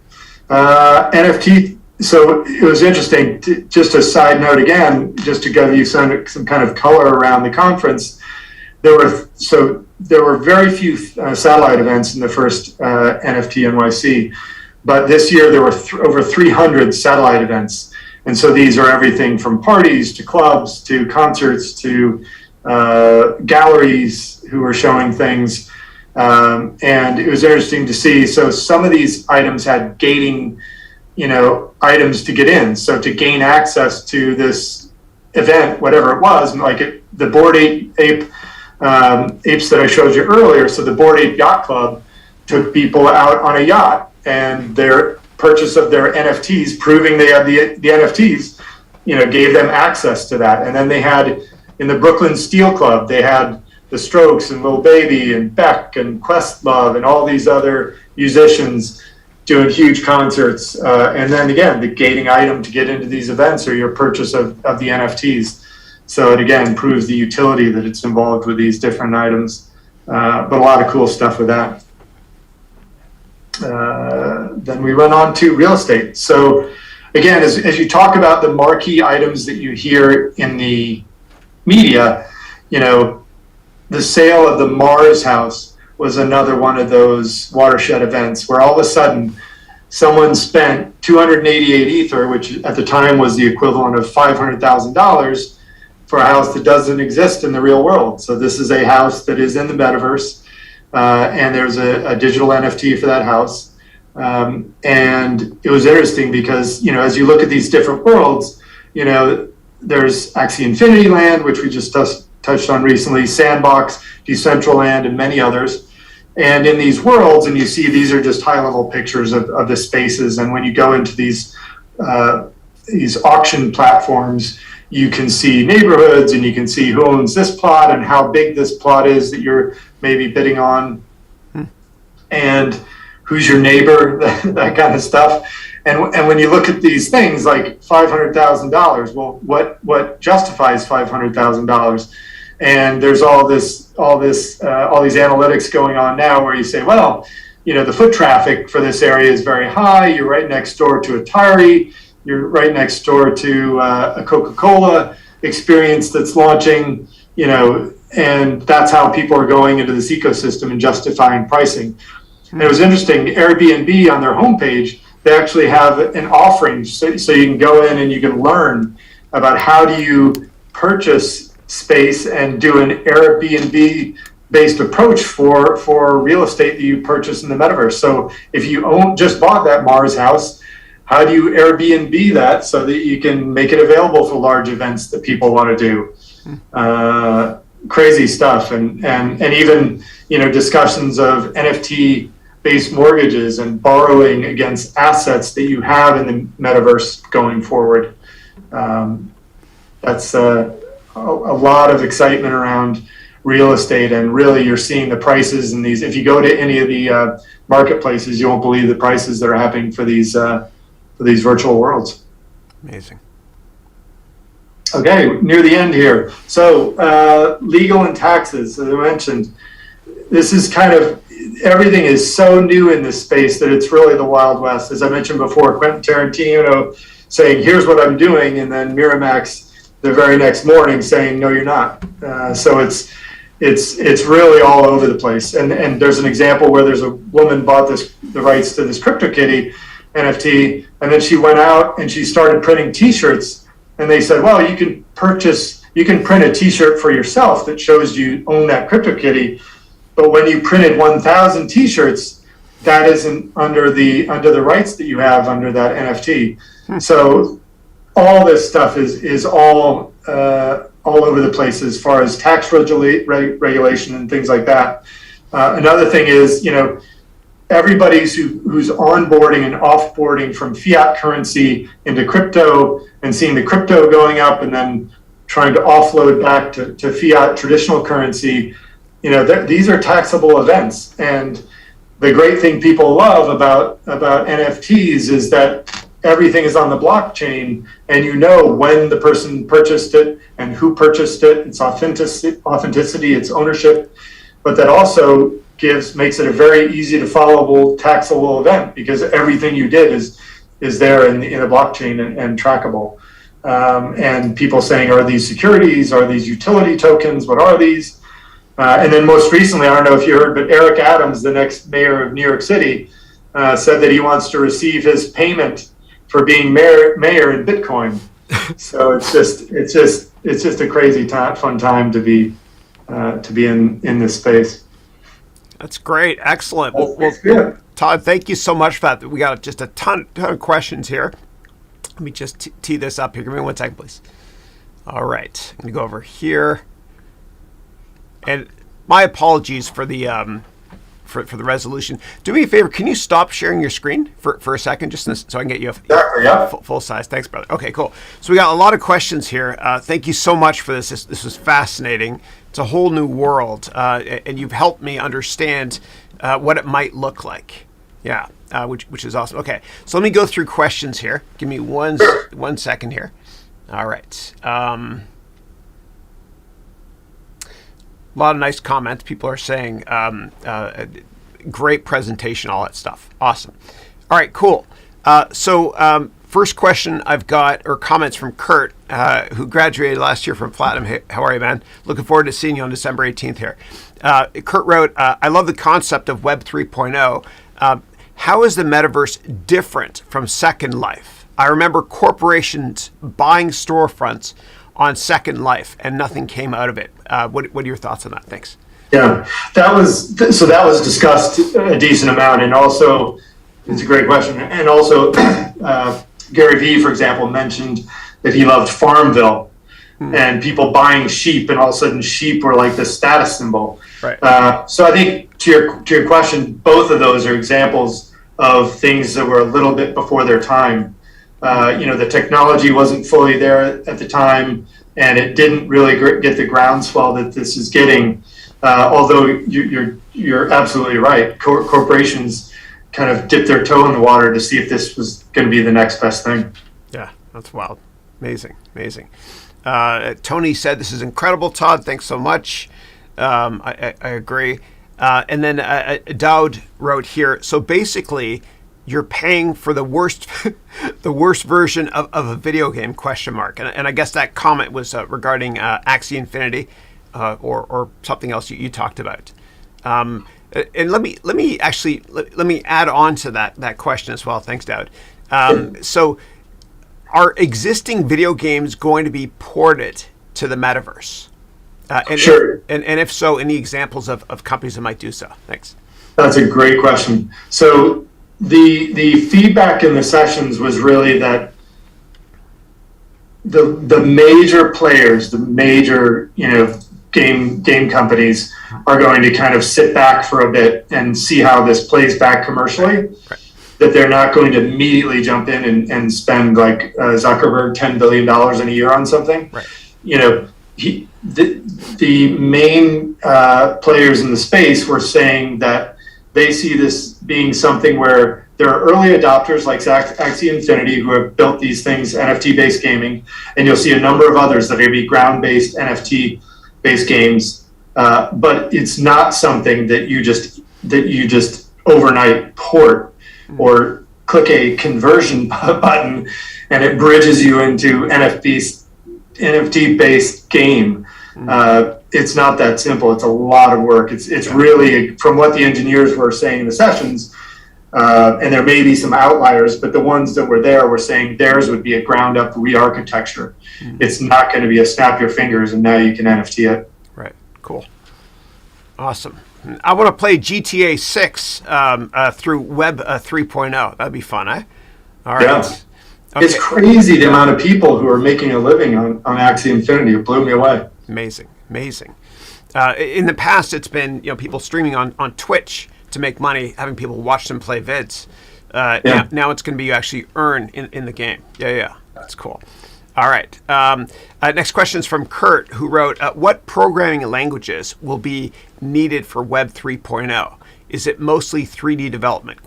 [SPEAKER 2] NFT. So it was interesting. Just a side note again, just to give you some kind of color around the conference. There were very few satellite events in the first NFT NYC, but this year there were over 300 satellite events, and so these are everything from parties to clubs to concerts to galleries who were showing things. And it was interesting to see. So some of these items had gating, items to get in. So to gain access to this event, whatever it was, like the Bored Ape apes that I showed you earlier. So the Bored Ape Yacht Club took people out on a yacht, and their purchase of their NFTs, proving they had the NFTs, gave them access to that. And then they had, in the Brooklyn Steel Club, they had the Strokes and Lil Baby and Beck and Questlove and all these other musicians doing huge concerts. And then again, the gating item to get into these events are your purchase of the NFTs. So it again proves the utility that it's involved with these different items. But a lot of cool stuff with that. Then we run on to real estate. So again, as you talk about the marquee items that you hear in the media, the sale of the Mars house was another one of those watershed events where all of a sudden someone spent 288 Ether, which at the time was the equivalent of $500,000 for a house that doesn't exist in the real world. So this is a house that is in the Metaverse, and there's a digital NFT for that house. And it was interesting because, as you look at these different worlds, there's Axie Infinity Land, which we just touched on recently, Sandbox, Decentraland, and many others. And in these worlds, and you see these are just high-level pictures of the spaces. And when you go into these auction platforms, you can see neighborhoods, and you can see who owns this plot and how big this plot is that you're maybe bidding on, and who's your neighbor, that kind of stuff. And when you look at these things like $500,000, well, what justifies $500,000? And there's all these analytics going on now where you say, well, the foot traffic for this area is very high. You're right next door to Atari. You're right next door to a Coca-Cola experience that's launching, and that's how people are going into this ecosystem and justifying pricing. And it was interesting, Airbnb on their homepage, they actually have an offering so you can go in and you can learn about how do you purchase space and do an Airbnb based approach for real estate that you purchase in the metaverse. So if you just bought that Mars house, how do you Airbnb that so that you can make it available for large events that people want to do? Crazy stuff. And even, discussions of NFT based mortgages and borrowing against assets that you have in the metaverse going forward. That's a lot of excitement around real estate, and really you're seeing the prices in these. If you go to any of the marketplaces, you won't believe the prices that are happening for these virtual worlds.
[SPEAKER 1] Amazing.
[SPEAKER 2] Okay, near the end here. So legal and taxes, as I mentioned, this is kind of, everything is so new in this space that it's really the Wild West. As I mentioned before, Quentin Tarantino saying, here's what I'm doing, and then Miramax the very next morning saying, no, you're not. So it's really all over the place. And there's an example where there's a woman bought the rights to this CryptoKitty NFT, and then she went out and she started printing T-shirts, and they said, well, you can print a T-shirt for yourself that shows you own that CryptoKitty, but when you printed 1,000 T-shirts, that isn't under the rights that you have under that NFT. So all this stuff is all over the place as far as tax regulation and things like that. Another thing is, everybody who's onboarding and offboarding from fiat currency into crypto and seeing the crypto going up and then trying to offload back to fiat traditional currency, these are taxable events. And the great thing people love about NFTs is that everything is on the blockchain, and when the person purchased it and who purchased it, its authenticity, its ownership, but that also makes it a very easy to followable taxable event because everything you did is there in the blockchain and trackable. And people saying, are these securities? Are these utility tokens? What are these? And then most recently, I don't know if you heard, but Eric Adams, the next mayor of New York City, said that he wants to receive his payment for being mayor in Bitcoin. So it's just a crazy time, fun time to be in this space.
[SPEAKER 1] That's great. Excellent. Well,
[SPEAKER 2] Yeah.
[SPEAKER 1] Todd, thank you so much for that. We got just a ton of questions here. Let me just tee this up here. Give me 1 second, please. All right. I'm going to go over here. And my apologies for the for the resolution. Do me a favor. Can you stop sharing your screen for a second, just so I can get you full size? Thanks, brother. Okay, cool. So we got a lot of questions here. Thank you so much for this. This was fascinating. It's a whole new world, and you've helped me understand what it might look like. Yeah, which is awesome. Okay, so let me go through questions here. Give me one second here. All right. A lot of nice comments. People are saying, great presentation, all that stuff. Awesome. All right, cool. So first question I've got, or comments from Kurt, who graduated last year from Platinum. Hey, how are you, man? Looking forward to seeing you on December 18th here. Kurt wrote, I love the concept of Web 3.0. How is the metaverse different from Second Life? I remember corporations buying storefronts on Second Life, and nothing came out of it. What are your thoughts on that? Thanks.
[SPEAKER 2] Yeah, that was discussed a decent amount, and also it's a great question. And also, Gary Vee, for example, mentioned that he loved Farmville and people buying sheep, and all of a sudden sheep were like the status symbol.
[SPEAKER 1] Right.
[SPEAKER 2] So I think to your question, both of those are examples of things that were a little bit before their time. The technology wasn't fully there at the time, and it didn't really get the groundswell that this is getting. Although you're absolutely right, corporations kind of dipped their toe in the water to see if this was going to be the next best thing.
[SPEAKER 1] Yeah, that's wild. Amazing. Tony said, this is incredible, Todd. Thanks so much. I agree. And then Dowd wrote here, so basically you're paying for the worst the worst version of a video game, ? And I guess that comment was regarding Axie Infinity or something else you talked about. And let me add on to that question as well. Thanks, Dowd. So are existing video games going to be ported to the metaverse?
[SPEAKER 2] Sure.
[SPEAKER 1] And if so, any examples of companies that might do so? Thanks.
[SPEAKER 2] That's a great question. So the feedback in the sessions was really that the major players, the major game companies are going to kind of sit back for a bit and see how this plays back commercially. Right. That they're not going to immediately jump in and spend like Zuckerberg $10 billion in a year on something. Right. The main players in the space were saying that they see this being something where there are early adopters like Axie Infinity who have built these things, NFT-based gaming, and you'll see a number of others that are going to be ground-based, NFT-based games. But it's not something that you just overnight port or click a conversion button and it bridges you into NFT-based game. It's not that simple. It's a lot of work. It's really, from what the engineers were saying in the sessions, and there may be some outliers, but the ones that were there were saying theirs would be a ground-up re-architecture. It's not going to be a snap your fingers and now you can NFT it.
[SPEAKER 1] Right. Cool. Awesome. I want to play GTA 6 through Web 3.0. That'd be fun, eh? All right.
[SPEAKER 2] Yeah. Okay. It's crazy the amount of people who are making a living on Axie Infinity. It blew me away.
[SPEAKER 1] Amazing. In the past, it's been people streaming on Twitch to make money, having people watch them play vids. Now it's going to be you actually earn in the game. Yeah. That's cool. All right. Next question is from Kurt, who wrote, what programming languages will be needed for Web 3.0? Is it mostly 3D development? ?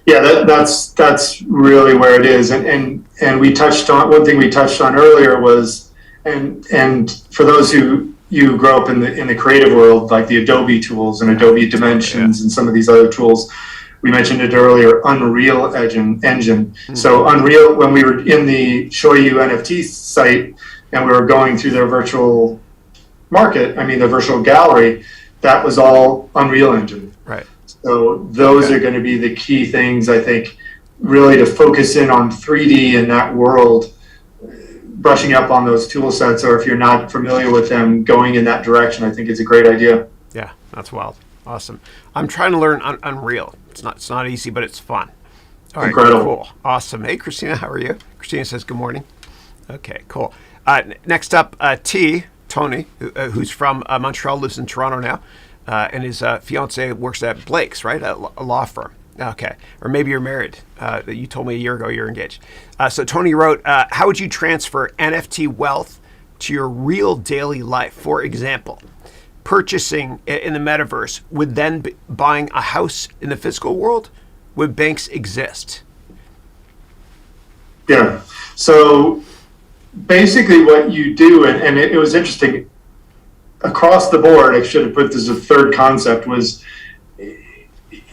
[SPEAKER 2] Yeah, that's really where it is. And we touched on, one thing we touched on earlier was, and for those who you grow up in the creative world, like the Adobe tools and Adobe Dimensions and some of these other tools, we mentioned it earlier, Unreal Engine. So Unreal, when we were in the Show You NFT site and we were going through their virtual market, their virtual gallery, that was all Unreal Engine.
[SPEAKER 1] Right.
[SPEAKER 2] So those are going to be the key things, I think, really to focus in on 3D in that world, brushing up on those tool sets, or if you're not familiar with them, going in that direction, I think is a great idea.
[SPEAKER 1] Yeah, that's wild. Awesome. I'm trying to learn Unreal. It's not easy, but it's fun. All right,
[SPEAKER 2] Incredible.
[SPEAKER 1] cool. Awesome. Hey, Christina, how are you? Christina says good morning. Okay, cool. Next up, Tony, who's from Montreal, lives in Toronto now, and his fiance works at Blake's, right? A law firm. Okay. Or maybe you're married. You told me a year ago you're engaged. So Tony wrote, how would you transfer NFT wealth to your real daily life? For example, purchasing in the metaverse would then be buying a house in the physical world? Would banks exist?
[SPEAKER 2] Yeah. So basically what you do, and it was interesting, across the board, I should have put this as a third concept, was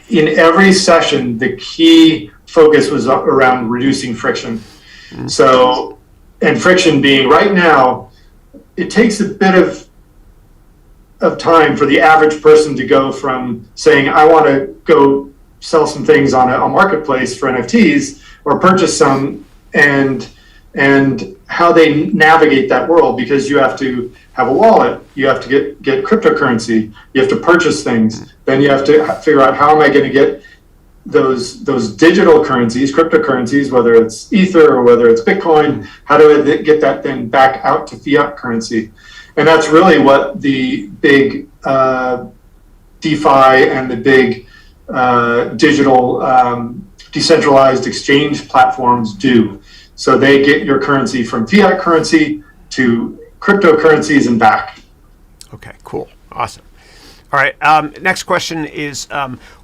[SPEAKER 2] in every session, the key focus was around reducing friction. Mm-hmm. So, and friction being right now, it takes a bit of time for the average person to go from saying, I want to go sell some things on a marketplace for NFTs or purchase some, and how they navigate that world, because you have to have a wallet, you have to get cryptocurrency, you have to purchase things, then you have to figure out how am I going to get those digital currencies, cryptocurrencies, whether it's Ether or whether it's Bitcoin, how do I get that then back out to fiat currency? And that's really what the big DeFi and the big digital decentralized exchange platforms do. So they get your currency from fiat currency to cryptocurrencies and back.
[SPEAKER 1] Okay, cool. Awesome. All right. Next question is,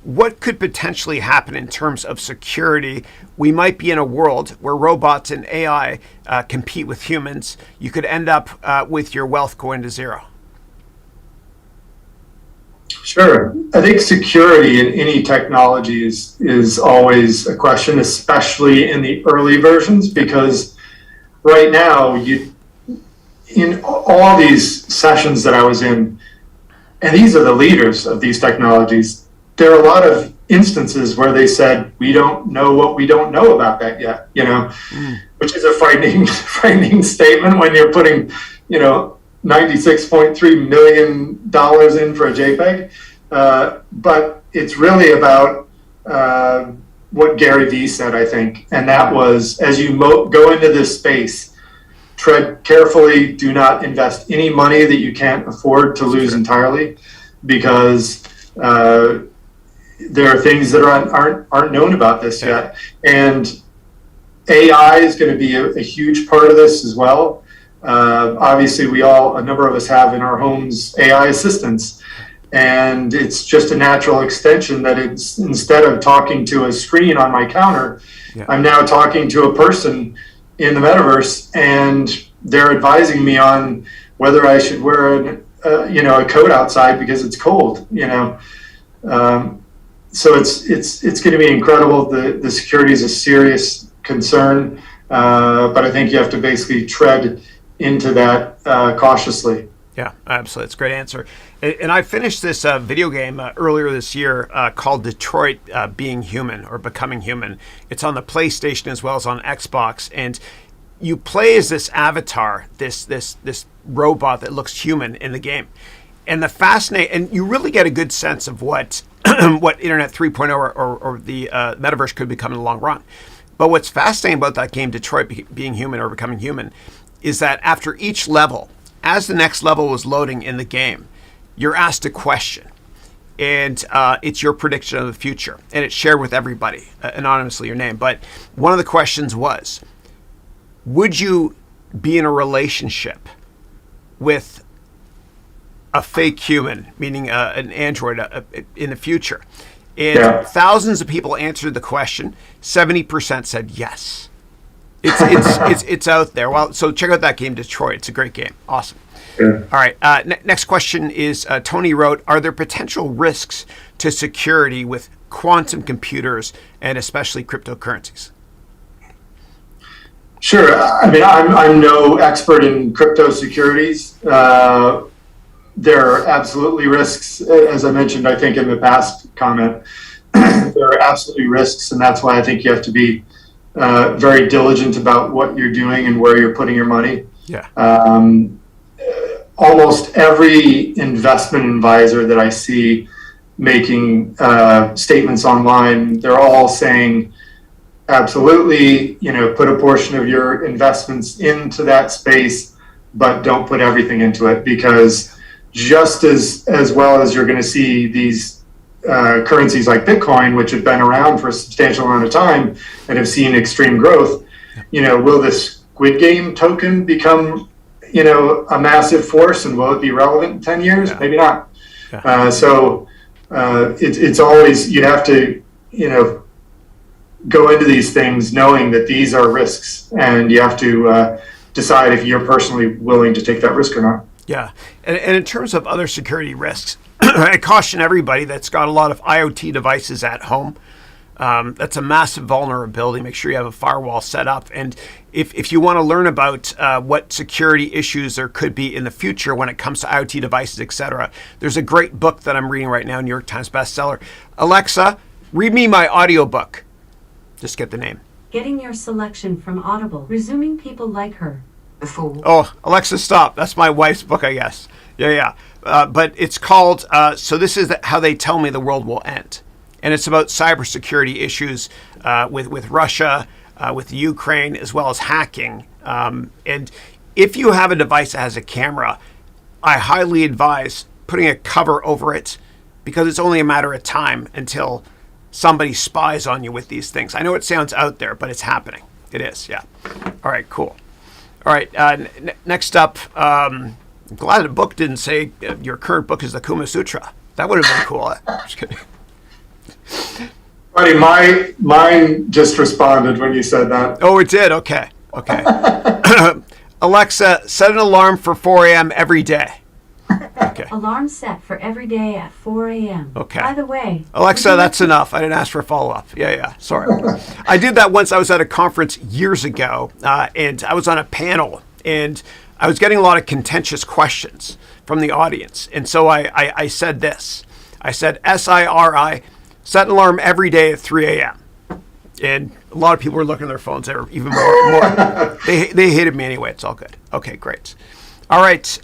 [SPEAKER 1] what could potentially happen in terms of security? We might be in a world where robots and AI compete with humans. You could end up with your wealth going to zero.
[SPEAKER 2] Sure. I think security in any technology is always a question, especially in the early versions, because right now, in all these sessions that I was in, and these are the leaders of these technologies, there are a lot of instances where they said, we don't know what we don't know about that yet, which is a frightening statement when you're putting, $96.3 million in for a JPEG. But it's really about what Gary Vee said, I think. And that was, as you go into this space, tread carefully, do not invest any money that you can't afford to lose entirely, because there are things that aren't known about this yet. And AI is going to be a huge part of this as well. Obviously, a number of us have in our homes AI assistants, and it's just a natural extension that it's, instead of talking to a screen on my counter, I'm now talking to a person in the metaverse, and they're advising me on whether I should wear a coat outside because it's cold. So it's going to be incredible. The security is a serious concern, but I think you have to basically tread into that cautiously.
[SPEAKER 1] Yeah, absolutely. It's a great answer. And I finished this video game earlier this year called Detroit Being Human or Becoming Human. It's on the PlayStation as well as on Xbox. And you play as this avatar, this robot that looks human in the game. And and you really get a good sense of what what Internet 3.0 or the Metaverse could become in the long run. But what's fascinating about that game, Detroit Being Human or Becoming Human, is that after each level, as the next level was loading in the game, you're asked a question, and it's your prediction of the future, and it's shared with everybody, anonymously, your name. But one of the questions was, would you be in a relationship with a fake human, meaning an android in the future? And thousands of people answered the question. 70% said yes. It's out there. Well, so check out that game, Detroit. It's a great game. Awesome. Yeah. All right. Next question is, Tony wrote, are there potential risks to security with quantum computers and especially cryptocurrencies?
[SPEAKER 2] Sure. I mean, I'm no expert in crypto securities. There are absolutely risks, as I mentioned, I think in the past comment. There there are absolutely risks, and that's why I think you have to be very diligent about what you're doing and where you're putting your money.
[SPEAKER 1] Yeah.
[SPEAKER 2] Almost every investment advisor that I see making statements online, they're all saying, absolutely, put a portion of your investments into that space, but don't put everything into it, because just as well as you're going to see these currencies like Bitcoin, which have been around for a substantial amount of time and have seen extreme growth, will this Squid Game token become, a massive force, and will it be relevant in 10 years?
[SPEAKER 1] Yeah.
[SPEAKER 2] Maybe not.
[SPEAKER 1] Yeah.
[SPEAKER 2] It's always, you have to, go into these things knowing that these are risks, and you have to decide if you're personally willing to take that risk or not.
[SPEAKER 1] Yeah. And in terms of other security risks, I caution everybody that's got a lot of IoT devices at home. That's a massive vulnerability. Make sure you have a firewall set up. And if you want to learn about what security issues there could be in the future when it comes to IoT devices, etc., there's a great book that I'm reading right now, New York Times bestseller. Alexa, read me my audiobook. Just get the name.
[SPEAKER 3] Getting your selection from Audible. Resuming people like her. The Fool.
[SPEAKER 1] Oh, Alexa, stop. That's my wife's book, I guess. Yeah. But it's called, So This Is How They Tell Me the World Will End. And it's about cybersecurity issues with Russia, with Ukraine, as well as hacking. And if you have a device that has a camera, I highly advise putting a cover over it, because it's only a matter of time until somebody spies on you with these things. I know it sounds out there, but it's happening. It is, yeah. All right, cool. All right, next up, I'm glad the book didn't say your current book is the Kuma Sutra. That would have been cool. Just kidding.
[SPEAKER 2] Buddy, mine just responded when you said that.
[SPEAKER 1] Oh, it did? Okay. Alexa, set an alarm for 4 a.m. every day. Okay.
[SPEAKER 3] Alarm set for every day at 4 a.m.
[SPEAKER 1] Okay.
[SPEAKER 3] By the way,
[SPEAKER 1] Alexa, that's enough. I didn't ask for a follow-up. Yeah. Sorry. I did that once. I was at a conference years ago, and I was on a panel, and I was getting a lot of contentious questions from the audience. And so I said this. I said, SIRI, set an alarm every day at 3 a.m. And a lot of people were looking at their phones. They were even more. They hated me anyway. It's all good. Okay, great. All right.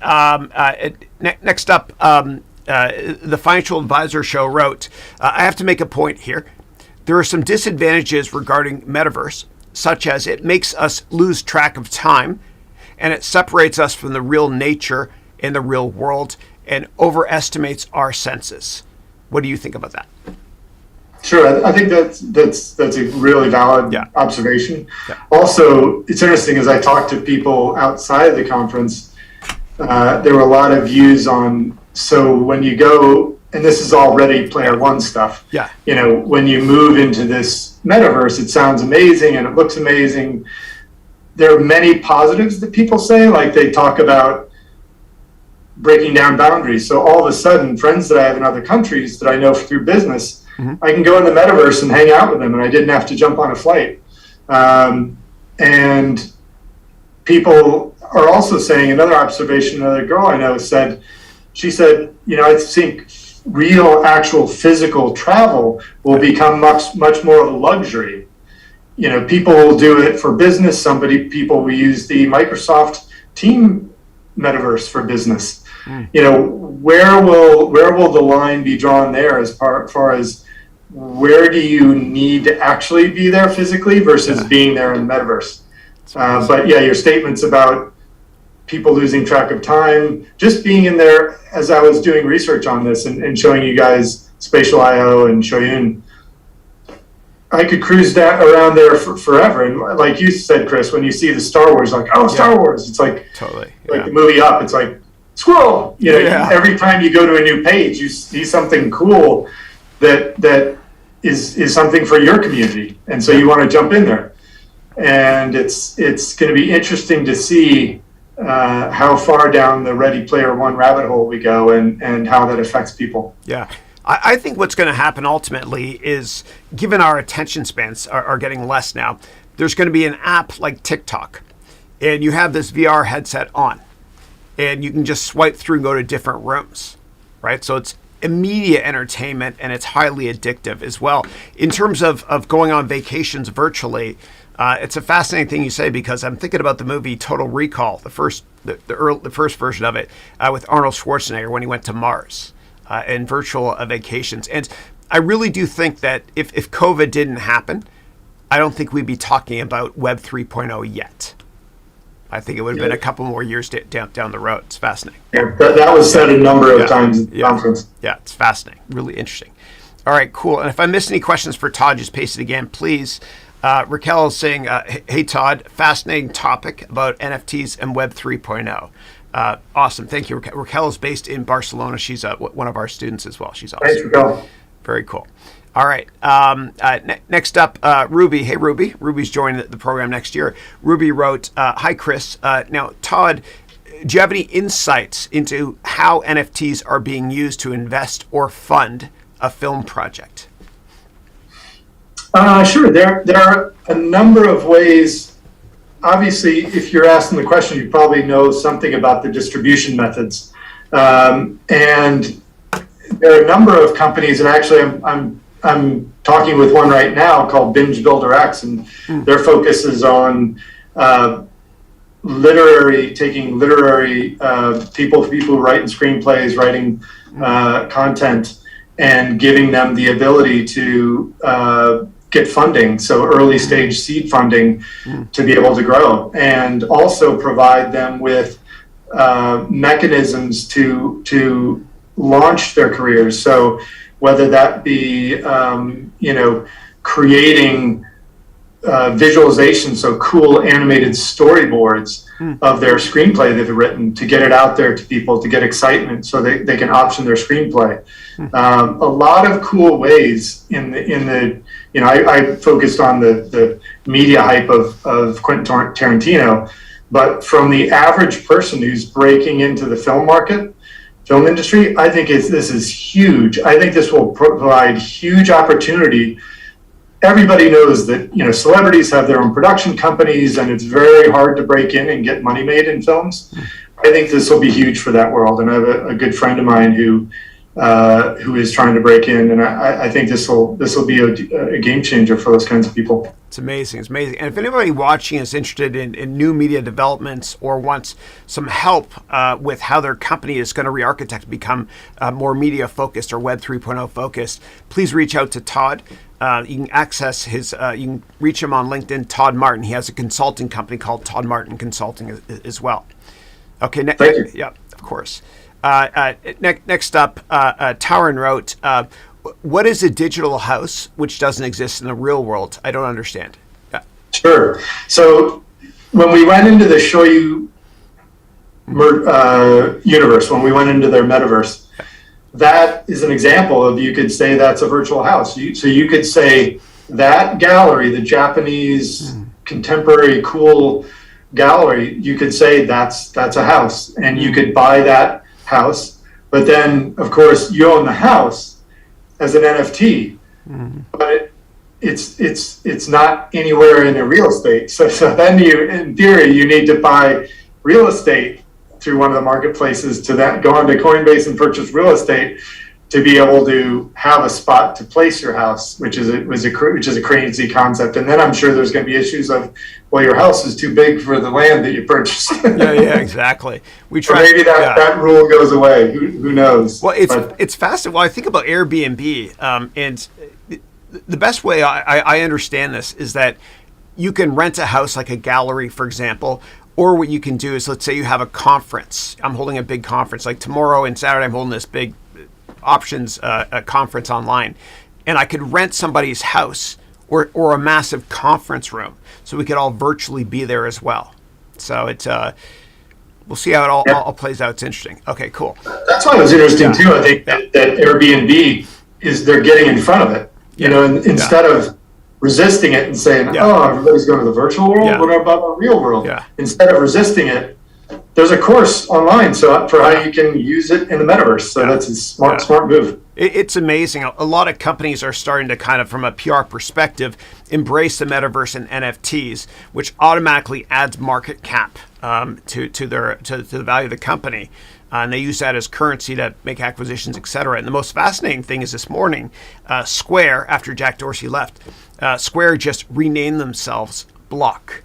[SPEAKER 1] Next up, the Financial Advisor Show wrote, I have to make a point here. There are some disadvantages regarding Metaverse, such as it makes us lose track of time, and it separates us from the real nature in the real world and overestimates our senses. What do you think about that?
[SPEAKER 2] Sure, I think that's a really valid observation.
[SPEAKER 1] Yeah.
[SPEAKER 2] Also, it's interesting, as I talked to people outside of the conference, there were a lot of views on, so when you go, and this is all Ready Player One stuff, when you move into this metaverse, it sounds amazing and it looks amazing. There are many positives that people say, like they talk about breaking down boundaries. So all of a sudden, friends that I have in other countries that I know through business, I can go in the metaverse and hang out with them, and I didn't have to jump on a flight. And people are also saying, another observation, another girl I know said, I think real, actual physical travel will become much more of a luxury. People will do it for business. People will use the Microsoft Team metaverse for business. Where will the line be drawn there as far as where do you need to actually be there physically versus being there in the metaverse? But your statements about people losing track of time, just being in there as I was doing research on this and showing you guys Spatial IO and Shoyun, I could cruise that around there forever. And like you said, Chris, when you see the Star Wars, Star Wars, it's like totally like the movie Up. It's like squirrel. Every time you go to a new page, you see something cool that is something for your community, and so you want to jump in there. And it's going to be interesting to see how far down the Ready Player One rabbit hole we go, and how that affects people.
[SPEAKER 1] Yeah. I think what's going to happen ultimately is, given our attention spans are getting less now, there's going to be an app like TikTok, and you have this VR headset on, and you can just swipe through and go to different rooms, right? So it's immediate entertainment, and it's highly addictive as well. In terms of going on vacations virtually, it's a fascinating thing you say, because I'm thinking about the movie Total Recall, the first version of it, with Arnold Schwarzenegger when he went to Mars, and virtual vacations. And I really do think that if COVID didn't happen, I don't think we'd be talking about Web 3.0 yet. I think it would have been a couple more years down the road. It's fascinating.
[SPEAKER 2] Yeah, that was said a number of times at the conference.
[SPEAKER 1] Yeah, it's fascinating. Really interesting. All right, cool. And if I missed any questions for Todd, just paste it again, please. Raquel is saying, hey, Todd, fascinating topic about NFTs and Web 3.0. Awesome. Thank you. Raquel is based in Barcelona. She's one of our students as well. She's awesome.
[SPEAKER 2] Thanks, Raquel.
[SPEAKER 1] Very cool. All right. Next up, Ruby. Hey, Ruby. Ruby's joining the program next year. Ruby wrote, hi, Chris. Now, Todd, do you have any insights into how NFTs are being used to invest or fund a film project?
[SPEAKER 2] Sure. There are a number of ways. Obviously, if you're asking the question, you probably know something about the distribution methods. And there are a number of companies, and actually I'm talking with one right now called Binge Builder X, and their focus is on taking literary people who write in screenplays, writing content, and giving them the ability to get funding, so early stage seed funding, to be able to grow, and also provide them with mechanisms to launch their careers. So whether that be creating visualization, so cool animated storyboards of their screenplay they've written, to get it out there to people, to get excitement so they can option their screenplay. A lot of cool ways I focused on the media hype of Quentin Tarantino, but from the average person who's breaking into the film industry, I think this is huge. I think this will provide huge opportunity. Everybody knows that celebrities have their own production companies, and it's very hard to break in and get money made in films. I think this will be huge for that world, and I have a good friend of mine who is trying to break in, and I think this will be a game changer for those kinds of people.
[SPEAKER 1] It's amazing. It's amazing. And if anybody watching is interested in new media developments or wants some help with how their company is going to re-architect to become more media focused or Web 3.0 focused, please reach out to Todd. You can access you can reach him on LinkedIn, Todd Martin. He has a consulting company called Todd Martin Consulting as well. Okay.
[SPEAKER 2] Thank you.
[SPEAKER 1] Yeah, of course. Next up, Taran wrote, what is a digital house which doesn't exist in the real world? I don't understand. Yeah.
[SPEAKER 2] Sure. So when we went into the Shoyu universe, when we went into their metaverse, that is an example of, you could say that's a virtual house. So you could say that gallery, the Japanese contemporary cool gallery, you could say that's a house, and you could buy that house, but then of course you own the house as an NFT, but it's not anywhere in the real estate. So then in theory, you need to buy real estate through one of the marketplaces to go onto Coinbase and purchase real estate to be able to have a spot to place your house, which is a crazy concept. And then I'm sure there's going to be issues of, well, your house is too big for the land that you purchased.
[SPEAKER 1] Yeah, exactly.
[SPEAKER 2] Maybe that rule goes away. Who knows?
[SPEAKER 1] Well, it's fascinating. Well, I think about Airbnb, and the best way I understand this is that you can rent a house, like a gallery, for example. Or what you can do is, let's say you have a conference. I'm holding a big conference. Like tomorrow and Saturday, I'm holding this big options a conference online, and I could rent somebody's house or a massive conference room, so we could all virtually be there as well. So it's we'll see how it all plays out. It's interesting. Okay, cool.
[SPEAKER 2] That's why it was interesting too. I think that Airbnb they're getting in front of it. Instead of resisting it and saying, "Oh, everybody's going to the virtual world. What about the real world?" Instead of resisting it, there's a course online for how you can use it in the metaverse. So that's a smart move.
[SPEAKER 1] It's amazing. A lot of companies are starting to kind of, from a PR perspective, embrace the metaverse and NFTs, which automatically adds market cap to the value of the company. And they use that as currency to make acquisitions, et cetera. And the most fascinating thing is this morning, Square, after Jack Dorsey left, Square just renamed themselves Block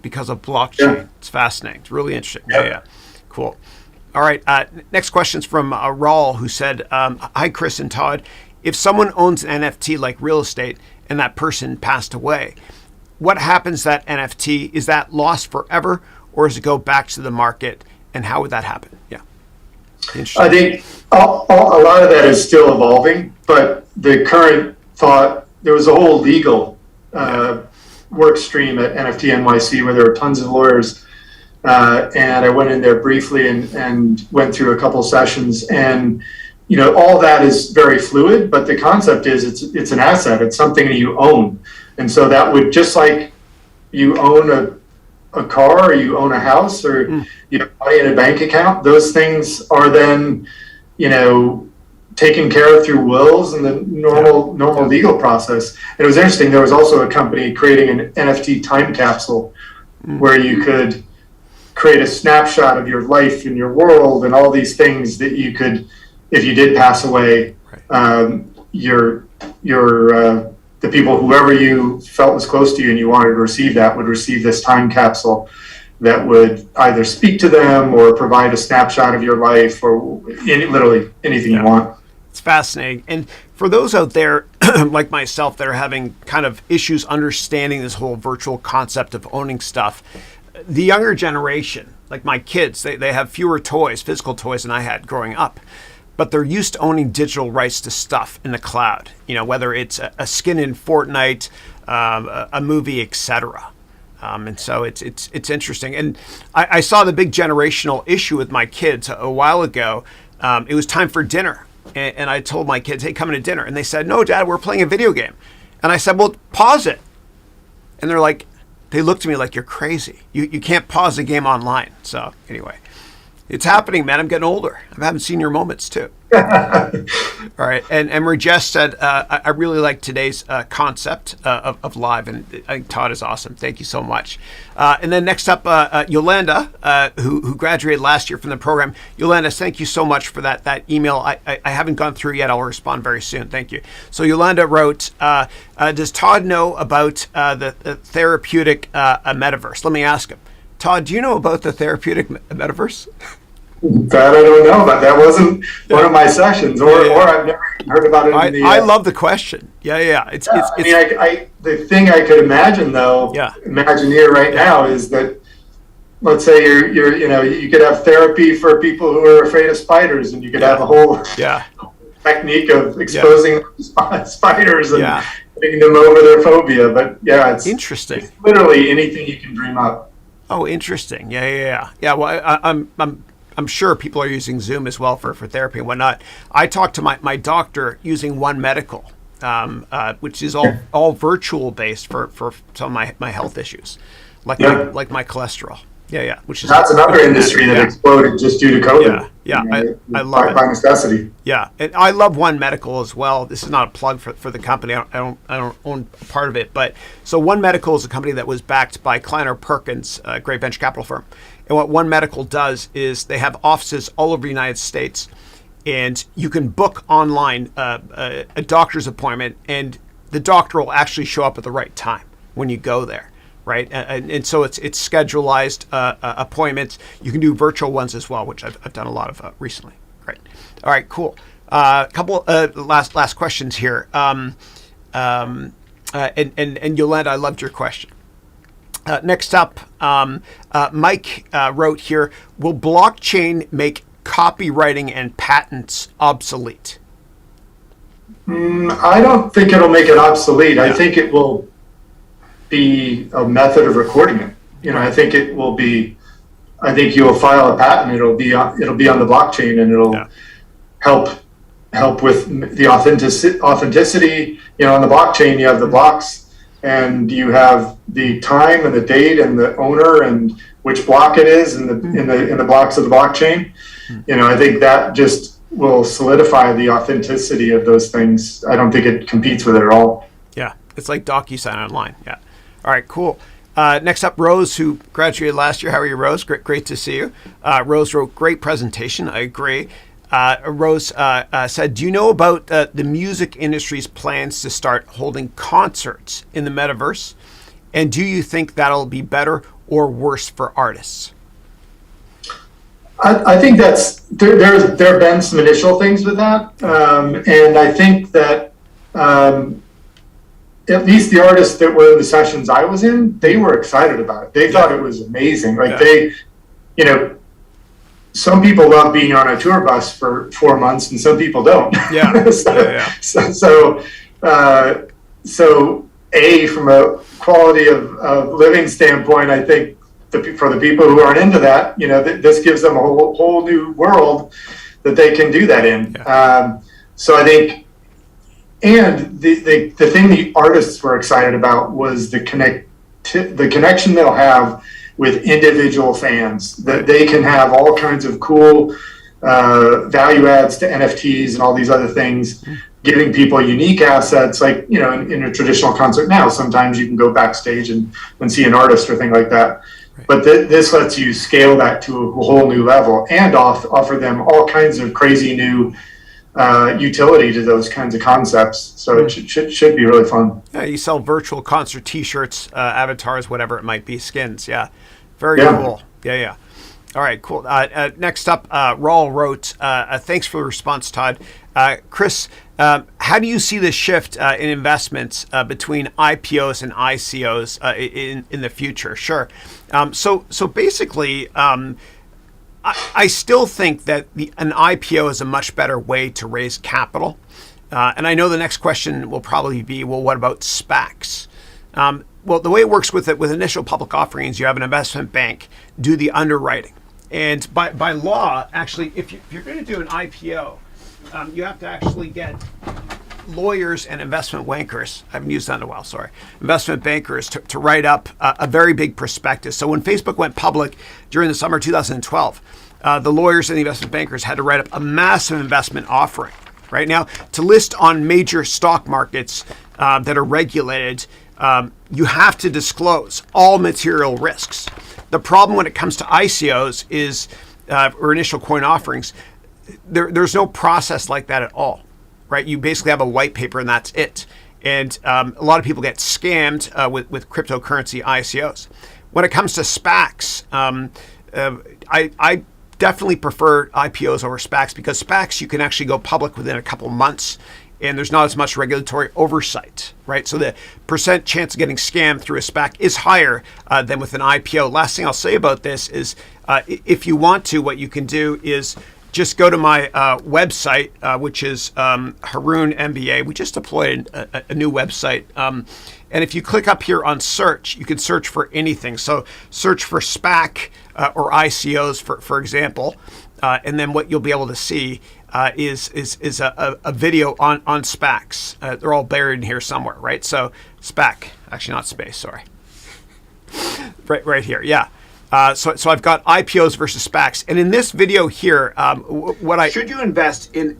[SPEAKER 1] because of blockchain. Yeah. It's fascinating. It's really interesting. Yeah. Cool. All right. Next question's from Raul, who said, hi, Chris and Todd. If someone owns an NFT like real estate and that person passed away, what happens to that NFT? Is that lost forever, or does it go back to the market? And how would that happen? Yeah.
[SPEAKER 2] I think a lot of that is still evolving, but the current thought, there was a whole legal work stream at NFT NYC where there were tons of lawyers, and I went in there briefly and went through a couple sessions, and all that is very fluid, but the concept is it's an asset, it's something that you own, and so that would, just like you own a car, or you own a house, or money in a bank account, those things are then taken care of through wills and the normal legal process. And it was interesting, there was also a company creating an NFT time capsule where you could create a snapshot of your life and your world and all these things that you could, if you did pass away, the people, whoever you felt was close to you and you wanted to receive that, would receive this time capsule that would either speak to them or provide a snapshot of your life, or literally anything you want.
[SPEAKER 1] It's fascinating. And for those out there like myself that are having kind of issues understanding this whole virtual concept of owning stuff, the younger generation, like my kids, they have fewer toys, physical toys, than I had growing up. But they're used to owning digital rights to stuff in the cloud, whether it's a skin in Fortnite, a movie, etc. And so it's interesting. And I saw the big generational issue with my kids a while ago. It was time for dinner. And I told my kids, hey, come to dinner. And they said, no, Dad, we're playing a video game. And I said, well, pause it. And they looked at me like, you're crazy. You can't pause a game online. So anyway. It's happening, man. I'm getting older. I'm having senior moments too. All right. And Rajesh said, I really like today's concept of live, and I think Todd is awesome. Thank you so much. And then next up, Yolanda, who graduated last year from the program. Yolanda, thank you so much for that email. I haven't gone through yet. I'll respond very soon. Thank you. So Yolanda wrote, does Todd know about the therapeutic metaverse? Let me ask him. Todd, do you know about the therapeutic metaverse?
[SPEAKER 2] That I don't know about. That wasn't one of my sessions, or I've never heard about it.
[SPEAKER 1] I love the question. It's
[SPEAKER 2] the thing I could imagine though. Imagine here right now is that, let's say you could have therapy for people who are afraid of spiders, and you could have a whole technique of exposing spiders and getting them over their phobia. But it's
[SPEAKER 1] interesting.
[SPEAKER 2] It's literally anything you can dream up.
[SPEAKER 1] Oh, interesting. Yeah. Well, I'm sure people are using Zoom as well for therapy and whatnot. I talked to my doctor using One Medical, which is all virtual based for some of my health issues, like my cholesterol. Which is
[SPEAKER 2] that's another industry that exploded just due to COVID.
[SPEAKER 1] I love it
[SPEAKER 2] by necessity.
[SPEAKER 1] Yeah, and I love One Medical as well. This is not a plug for the company. I don't own part of it, but so One Medical is a company that was backed by Kleiner Perkins, a great venture capital firm. And what One Medical does is they have offices all over the United States, and you can book online a doctor's appointment, and the doctor will actually show up at the right time when you go there. Right, and so it's schedulized appointments. You can do virtual ones as well, which I've done a lot of recently. Great. All right, cool. Couple last questions here. And Yolanda, I loved your question. Next up, Mike wrote here: will blockchain make copywriting and patents obsolete?
[SPEAKER 2] I don't think it'll make it obsolete. I think it will be a method of recording it. I think it will be. I think you will file a patent. It'll be on the blockchain, and it'll help with the authenticity. On the blockchain, you have the blocks, and you have the time and the date and the owner and which block it is in the blocks of the blockchain. I think that just will solidify the authenticity of those things. I don't think it competes with it at all.
[SPEAKER 1] Yeah, it's like DocuSign online. Yeah. All right, cool. Next up, Rose, who graduated last year. How are you, Rose? Great to see you. Rose wrote, great presentation. I agree. Rose said, do you know about the music industry's plans to start holding concerts in the metaverse? And do you think that'll be better or worse for artists?
[SPEAKER 2] I think there have been some initial things with that. And I think that at least the artists that were in the sessions I was in, they were excited about it. They thought it was amazing. Like some people love being on a tour bus for 4 months and some people don't.
[SPEAKER 1] Yeah.
[SPEAKER 2] So from a quality of living standpoint, I think for the people who aren't into that, this gives them a whole new world that they can do that in. Yeah. So I think, and the thing the artists were excited about was the connection they'll have with individual fans, that they can have all kinds of cool value adds to NFTs and all these other things, giving people unique assets. Like, in a traditional concert now, sometimes you can go backstage and see an artist or thing like that. Right. But this lets you scale that to a whole new level and offer them all kinds of crazy new utility to those kinds of concepts. So it should be really fun.
[SPEAKER 1] Yeah, you sell virtual concert T-shirts, avatars, whatever it might be, skins. Yeah, very cool. Yeah. All right, cool. Next up, Raul wrote, thanks for the response, Todd. Chris, how do you see the shift in investments between IPOs and ICOs in the future? Sure. So basically, I still think that an IPO is a much better way to raise capital. And I know the next question will probably be, well, what about SPACs? Well, the way it works with initial public offerings, you have an investment bank do the underwriting. And by law, actually, if you're going to do an IPO, you have to actually get lawyers and investment bankers, I haven't used that in a while, sorry, investment bankers to write up a very big prospectus. So when Facebook went public during the summer of 2012, the lawyers and the investment bankers had to write up a massive investment offering. Right now, to list on major stock markets that are regulated, you have to disclose all material risks. The problem when it comes to ICOs is, or initial coin offerings, there's no process like that at all, right? You basically have a white paper and that's it. And a lot of people get scammed with cryptocurrency ICOs. When it comes to SPACs, I definitely prefer IPOs over SPACs because SPACs, you can actually go public within a couple months and there's not as much regulatory oversight, right? So the percent chance of getting scammed through a SPAC is higher than with an IPO. Last thing I'll say about this is if you want to, what you can do is just go to my website, which is Haroun MBA. We just deployed a new website. And if you click up here on search, you can search for anything. So search for SPAC or ICOs, for example. And then what you'll be able to see is a video on SPACs. They're all buried in here somewhere, right? So SPAC, actually not space, sorry. right here, yeah. So I've got IPOs versus SPACs, and in this video here, should you invest in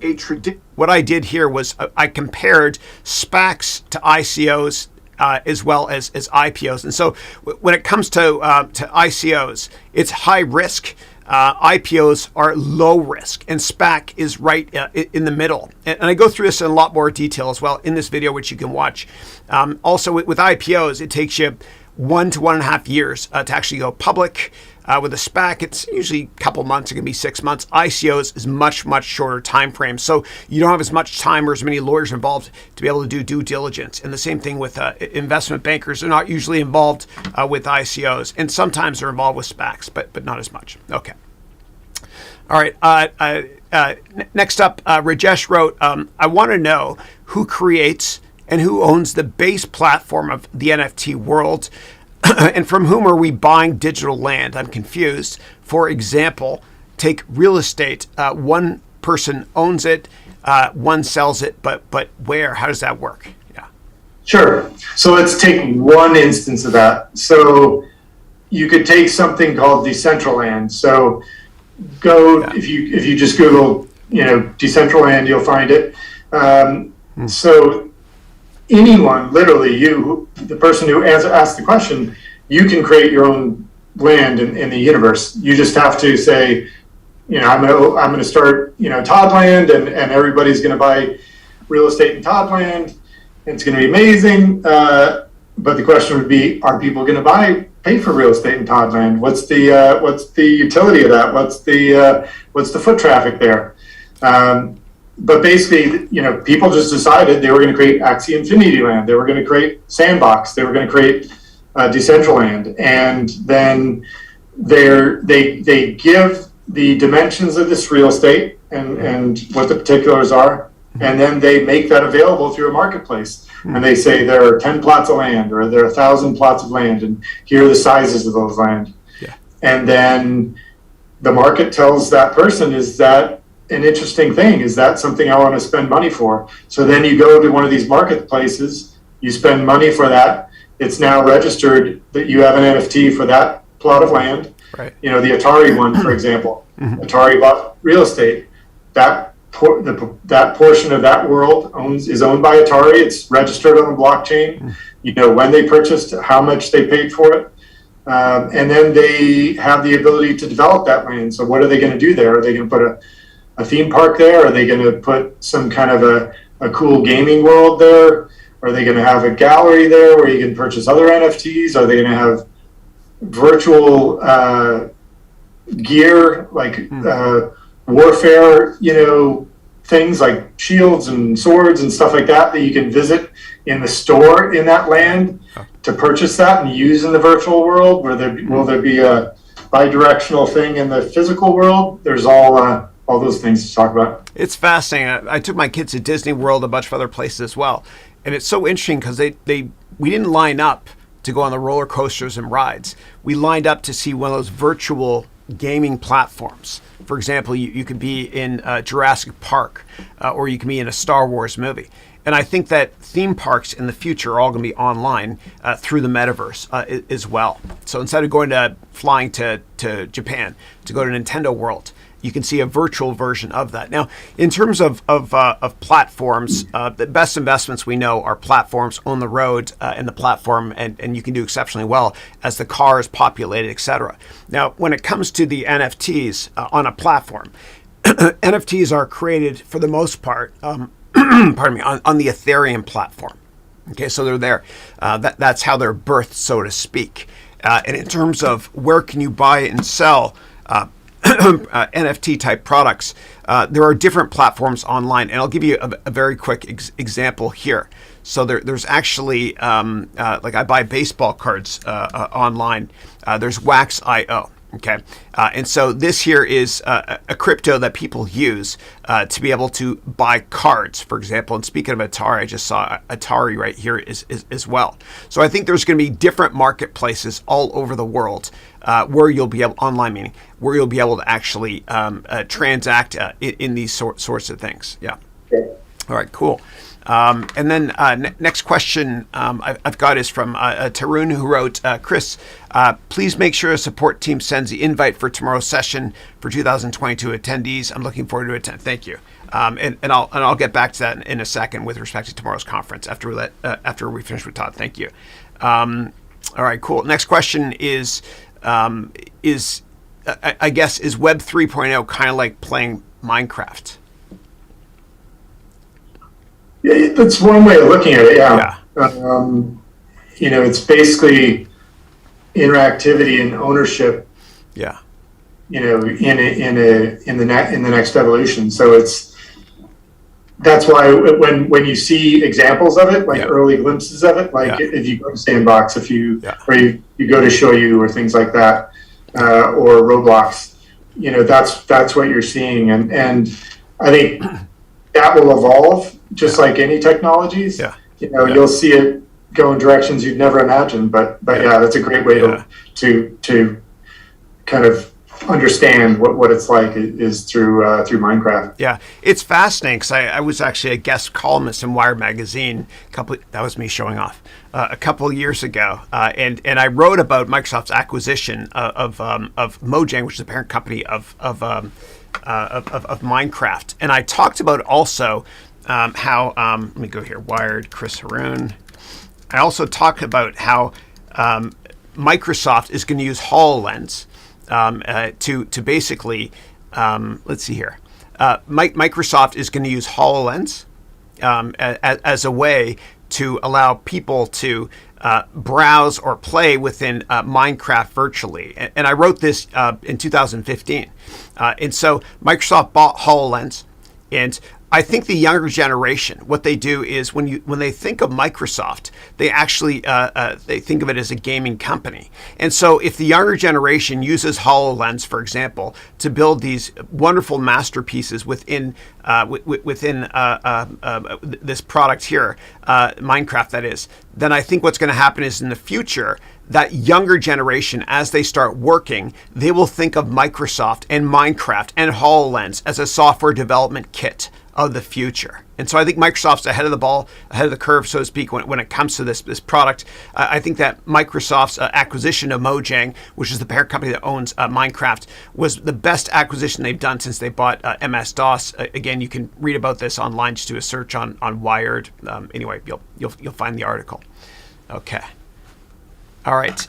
[SPEAKER 1] what I did here was I compared SPACs to ICOs as well as IPOs, and so when it comes to ICOs, it's high risk. IPOs are low risk, and SPAC is right in the middle. And I go through this in a lot more detail as well in this video, which you can watch. Also, with IPOs, it takes you 1 to 1.5 years to actually go public. With a SPAC, it's usually a couple months. It can be 6 months. ICOs is much shorter time frame. So you don't have as much time or as many lawyers involved to be able to do due diligence. And the same thing with investment bankers. They're not usually involved with ICOs. And sometimes they're involved with SPACs, but not as much. Okay. All right. Next up, Rajesh wrote, I want to know who creates and who owns the base platform of the NFT world, and from whom are we buying digital land? I'm confused. For example, take real estate. One person owns it, one sells it, but where? How does that work? Yeah.
[SPEAKER 2] Sure. So let's take one instance of that. So, you could take something called Decentraland. So if you just Google, Decentraland, you'll find it. So anyone, literally the person who asked the question, you can create your own land in the universe. You just have to say, I'm going to start, Toddland, and everybody's going to buy real estate in Toddland. It's going to be amazing. But the question would be, are people going to pay for real estate in Toddland? What's the utility of that? What's the foot traffic there? But basically, people just decided they were going to create Axie Infinity Land. They were going to create Sandbox. They were going to create Decentraland, and then they give the dimensions of this real estate and what the particulars are, and then they make that available through a marketplace. And they say there are 10 plots of land, or there are 1,000 plots of land, and here are the sizes of those land.
[SPEAKER 1] Yeah.
[SPEAKER 2] And then the market tells that person, is that an interesting thing? Is that something I want to spend money for? So then you go to one of these marketplaces, you spend money for that. It's now registered that you have an NFT for that plot of land.
[SPEAKER 1] Right.
[SPEAKER 2] The Atari one, for example. Atari bought real estate. That portion of that world is owned by Atari. It's registered on the blockchain. When they purchased, how much they paid for it. And then they have the ability to develop that land. So what are they going to do there? Are they going to put a theme park there? Are they going to put some kind of a cool gaming world there? Are they going to have a gallery there where you can purchase other NFTs? Are they going to have virtual gear, like warfare, things like shields and swords and stuff like that you can visit in the store in that land to purchase that and use in the virtual world? Will there be a bi-directional thing in the physical world? There's all those things to talk about.
[SPEAKER 1] It's fascinating. I took my kids to Disney World, a bunch of other places as well. And it's so interesting because we didn't line up to go on the roller coasters and rides. We lined up to see one of those virtual gaming platforms. For example, you could be in Jurassic Park, or you can be in a Star Wars movie. And I think that theme parks in the future are all going to be online through the Metaverse as well. So instead of flying to Japan to go to Nintendo World, you can see a virtual version of that. Now, in terms of platforms, the best investments we know are platforms on the road and the platform, and you can do exceptionally well as the car is populated, etc. Now, when it comes to the NFTs on a platform, NFTs are created for the most part, on the Ethereum platform. Okay, so they're there. That's how they're birthed, so to speak. And in terms of where can you buy and sell NFT type products, there are different platforms online, and I'll give you a very quick example here. So there's actually like I buy baseball cards online. There's Wax.io. Okay, and so this here is a crypto that people use to be able to buy cards, for example. And speaking of Atari, I just saw Atari right here as well. So I think there's going to be different marketplaces all over the world where you'll be able, online meaning, where you'll be able to actually transact in these sorts of things. Yeah. All right, cool. And then next question I've got is from Haroun, who wrote, Chris, please make sure a support team sends the invite for tomorrow's session for 2022 attendees. I'm looking forward to attend. Thank you. And I'll get back to that in a second with respect to tomorrow's conference after we finish with Todd. Thank you. All right, cool. Next question is I guess, is Web 3.0 kind of like playing Minecraft?
[SPEAKER 2] Yeah, that's one way of looking at it. Yeah. It's basically interactivity and ownership.
[SPEAKER 1] Yeah.
[SPEAKER 2] In the next evolution. So that's why when you see examples of it, like early glimpses of it, like if you go to Sandbox, or you go to Show You or things like that, or Roblox, that's what you're seeing, and I think that will evolve just like any technologies. You'll see it go in directions you'd never imagined, but that's a great way to kind of understand what it's like is through Minecraft.
[SPEAKER 1] Yeah, it's fascinating because I was actually a guest columnist in Wired magazine. That was me showing off a couple of years ago, and I wrote about Microsoft's acquisition of Mojang, which is the parent company of Minecraft, and I talked about also how let me go here. Wired, Chris Haroun. I also talk about how Microsoft is going to use HoloLens to basically, let's see here. Microsoft is going to use HoloLens as a way to allow people to browse or play within Minecraft virtually. And I wrote this in 2015. And so Microsoft bought HoloLens, and I think the younger generation, what they do is when they think of Microsoft, they actually they think of it as a gaming company. And so if the younger generation uses HoloLens, for example, to build these wonderful masterpieces within this product here, Minecraft that is, then I think what's going to happen is in the future, that younger generation, as they start working, they will think of Microsoft and Minecraft and HoloLens as a software development kit of the future. And so I think Microsoft's ahead of the ball, ahead of the curve, so to speak, when it comes to this product. I think that Microsoft's acquisition of Mojang, which is the parent company that owns Minecraft, was the best acquisition they've done since they bought MS-DOS. Again, you can read about this online. Just do a search on Wired. Anyway, you'll find the article. Okay. All right.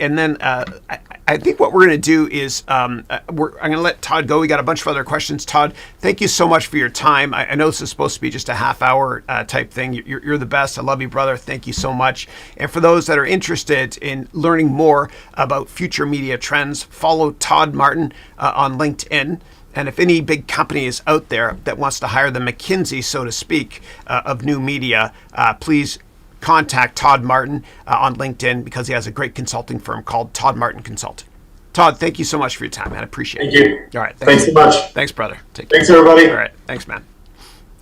[SPEAKER 1] And then I think what we're going to do is I'm going to let Todd go. We got a bunch of other questions. Todd, thank you so much for your time. I know this is supposed to be just a half-hour type thing. You're the best. I love you, brother. Thank you so much. And for those that are interested in learning more about future media trends, follow Todd Martin on LinkedIn. And if any big company is out there that wants to hire the McKinsey, so to speak, of new media, please contact Todd Martin on LinkedIn, because he has a great consulting firm called Todd Martin Consulting. Todd, thank you so much for your time, man. I appreciate it.
[SPEAKER 2] Thank you.
[SPEAKER 1] All right.
[SPEAKER 2] Thanks so much.
[SPEAKER 1] Thanks, brother. Take care.
[SPEAKER 2] Thanks, everybody.
[SPEAKER 1] All right. Thanks, man.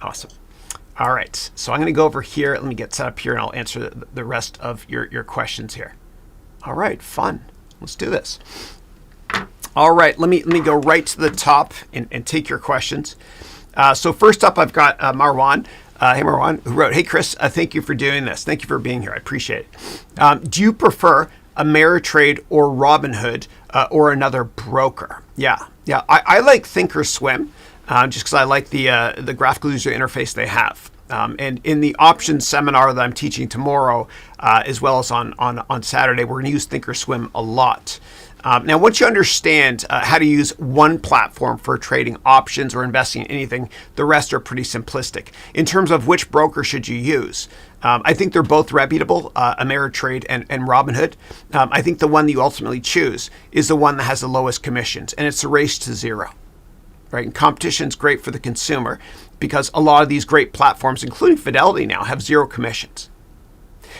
[SPEAKER 1] Awesome. All right. So I'm going to go over here. Let me get set up here, and I'll answer the rest of your questions here. All right. Fun. Let's do this. All right. Let me go right to the top and take your questions. So first up, I've got Marwan. Hey, Marwan, who wrote, "Hey, Chris, thank you for doing this. Thank you for being here. I appreciate it. Do you prefer Ameritrade or Robinhood or another broker?" Yeah. I like Thinkorswim just because I like the graphical user interface they have. And in the options seminar that I'm teaching tomorrow, as well as on Saturday, we're going to use Thinkorswim a lot. Now, once you understand how to use one platform for trading options or investing in anything, the rest are pretty simplistic. In terms of which broker should you use, I think they're both reputable, Ameritrade and Robinhood. I think the one that you ultimately choose is the one that has the lowest commissions, and it's a race to zero. Right? And competition's great for the consumer because a lot of these great platforms, including Fidelity now, have zero commissions.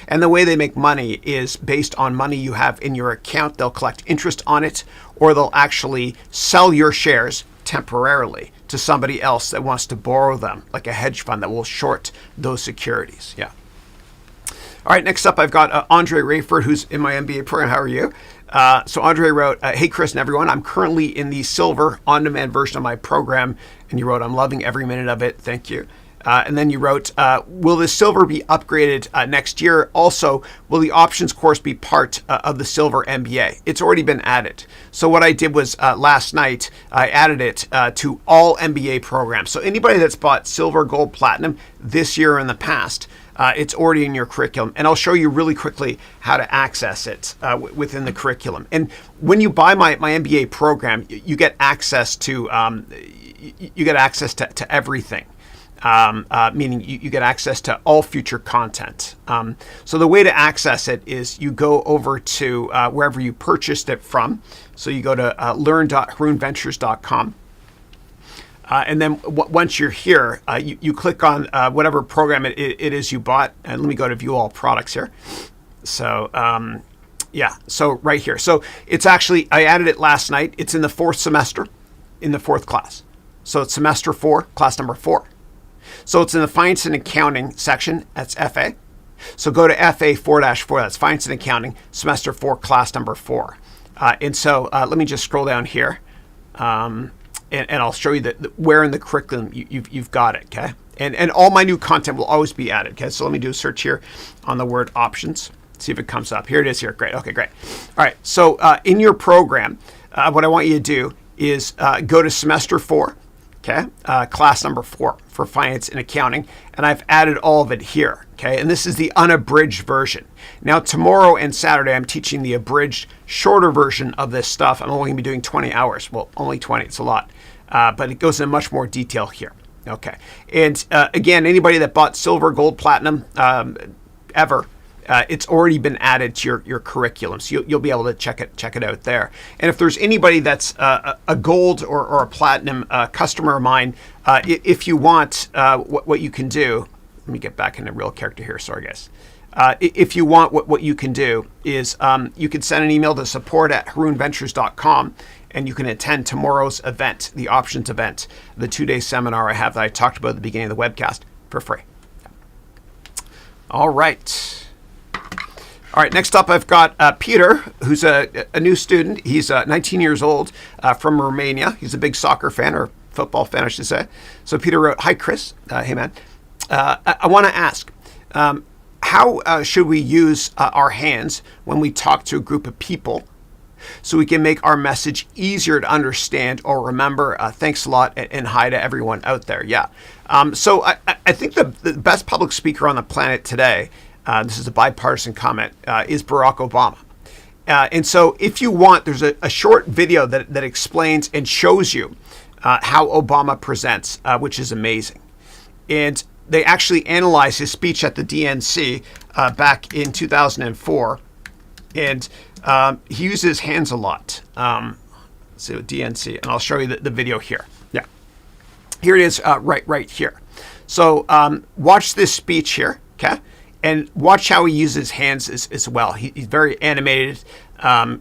[SPEAKER 1] And the way they make money is based on money you have in your account. They'll collect interest on it, or they'll actually sell your shares temporarily to somebody else that wants to borrow them, like a hedge fund that will short those securities. Yeah. All right, next up, I've got Andre Rayford, who's in my MBA program. How are you? So Andre wrote, "Hey, Chris and everyone, I'm currently in the silver on-demand version of my program." And you wrote, "I'm loving every minute of it. Thank you." And then you wrote, "Will the silver be upgraded next year? Also, will the options course be part of the silver MBA?" It's already been added. So what I did was last night, I added it to all MBA programs. So anybody that's bought silver, gold, platinum this year or in the past, it's already in your curriculum. And I'll show you really quickly how to access it within the curriculum. And when you buy my MBA program, you get access to everything. Meaning you get access to all future content. So the way to access it is you go over to wherever you purchased it from. So you go to learn.harounventures.com. And then once you're here, you click on whatever program it is you bought. And let me go to view all products here. So so right here. So it's actually, I added it last night. It's in the fourth semester, in the fourth class. So it's semester 4, class number 4. So it's in the Finance and Accounting section. That's FA. So go to FA 4-4. That's Finance and Accounting, semester 4, class number 4. And so let me just scroll down here, and I'll show you where in the curriculum you've got it, okay? And all my new content will always be added, okay? So let me do a search here on the word options, see if it comes up. Here it is here. Great. Okay, great. All right. So in your program, what I want you to do is go to semester 4, okay? Class number 4 for finance and accounting. And I've added all of it here, okay? And this is the unabridged version. Now, tomorrow and Saturday, I'm teaching the abridged, shorter version of this stuff. I'm only going to be doing 20 hours. Well, only 20. It's a lot. But it goes into much more detail here. Okay. And again, anybody that bought silver, gold, platinum, ever, it's already been added to your curriculum. So you'll be able to check it out there. And if there's anybody that's a gold or a platinum customer of mine, if you want, what you can do, let me get back into real character here. Sorry, guys. If you want, what you can do is you can send an email to support@harounventures.com, and you can attend tomorrow's event, the options event, the 2-day seminar I have that I talked about at the beginning of the webcast for free. All right. All right, next up I've got Peter, who's a new student. He's 19 years old from Romania. He's a big soccer fan, or football fan, I should say. So Peter wrote, "Hi, Chris. Hey, man. I want to ask, how should we use our hands when we talk to a group of people so we can make our message easier to understand or remember? Thanks a lot, and hi to everyone out there." Yeah. So I think the best public speaker on the planet today, this is a bipartisan comment, is Barack Obama. And so if you want, there's a short video that explains and shows you how Obama presents, which is amazing. And they actually analyzed his speech at the DNC back in 2004. And he uses his hands a lot. Let's see, DNC, and I'll show you the video here. Yeah. Here it is right here. So watch this speech here, okay? And watch how he uses his hands as well. He's very animated.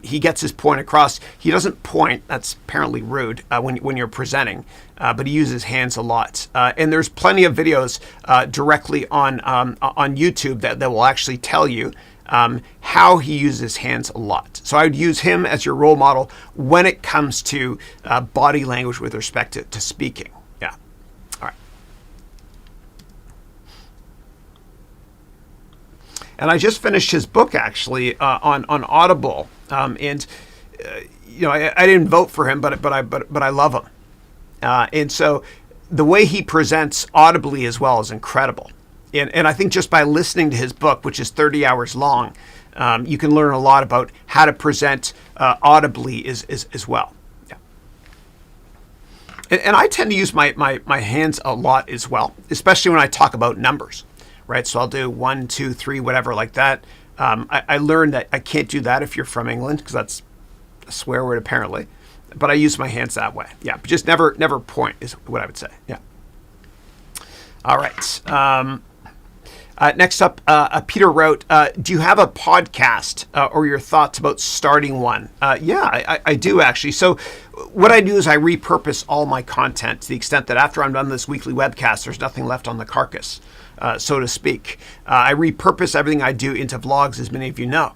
[SPEAKER 1] He gets his point across. He doesn't point. That's apparently rude when you're presenting. But he uses his hands a lot. And there's plenty of videos directly on YouTube that will actually tell you how he uses his hands a lot. So I would use him as your role model when it comes to body language with respect to speaking. Yeah. All right. And I just finished his book, actually, on Audible. And you know, I didn't vote for him, but I love him. And so the way he presents audibly as well is incredible. And I think just by listening to his book, which is 30 hours long, you can learn a lot about how to present audibly as well. Yeah. And I tend to use my hands a lot as well, especially when I talk about numbers, right? So I'll do 1, 2, 3, whatever like that. I learned that I can't do that if you're from England, because that's a swear word apparently. But I use my hands that way. Yeah, but just never point is what I would say. Yeah. All right. Next up, Peter wrote, do you have a podcast or your thoughts about starting one? Yeah, I do actually. So what I do is I repurpose all my content to the extent that after I'm done this weekly webcast, there's nothing left on the carcass, so to speak. I repurpose everything I do into vlogs, as many of you know.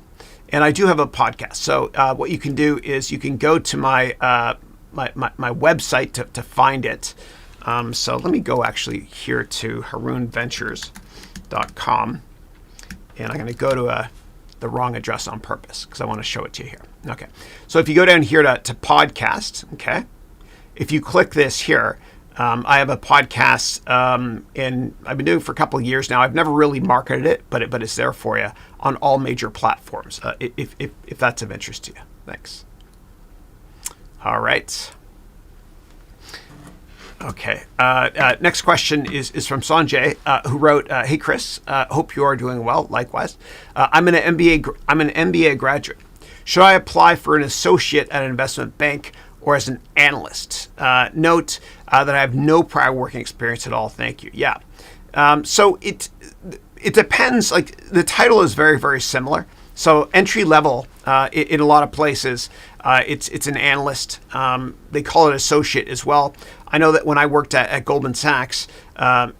[SPEAKER 1] And I do have a podcast. So what you can do is you can go to my website to find it. So let me go actually here to harounventures.com, and I'm going to go to the wrong address on purpose because I want to show it to you here. Okay, so if you go down here to podcast, okay, if you click this here, I have a podcast, and I've been doing it for a couple of years now. I've never really marketed it, but it's there for you on all major platforms, if that's of interest to you. Thanks. All right. Okay. Next question is from Sanjay, who wrote, "Hey Chris, hope you are doing well. Likewise, I'm an MBA graduate. Should I apply for an associate at an investment bank or as an analyst? Note that I have no prior working experience at all. Thank you." Yeah. So it depends. Like the title is very, very similar. So entry level in a lot of places, it's an analyst. They call it associate as well. I know that when I worked at Goldman Sachs,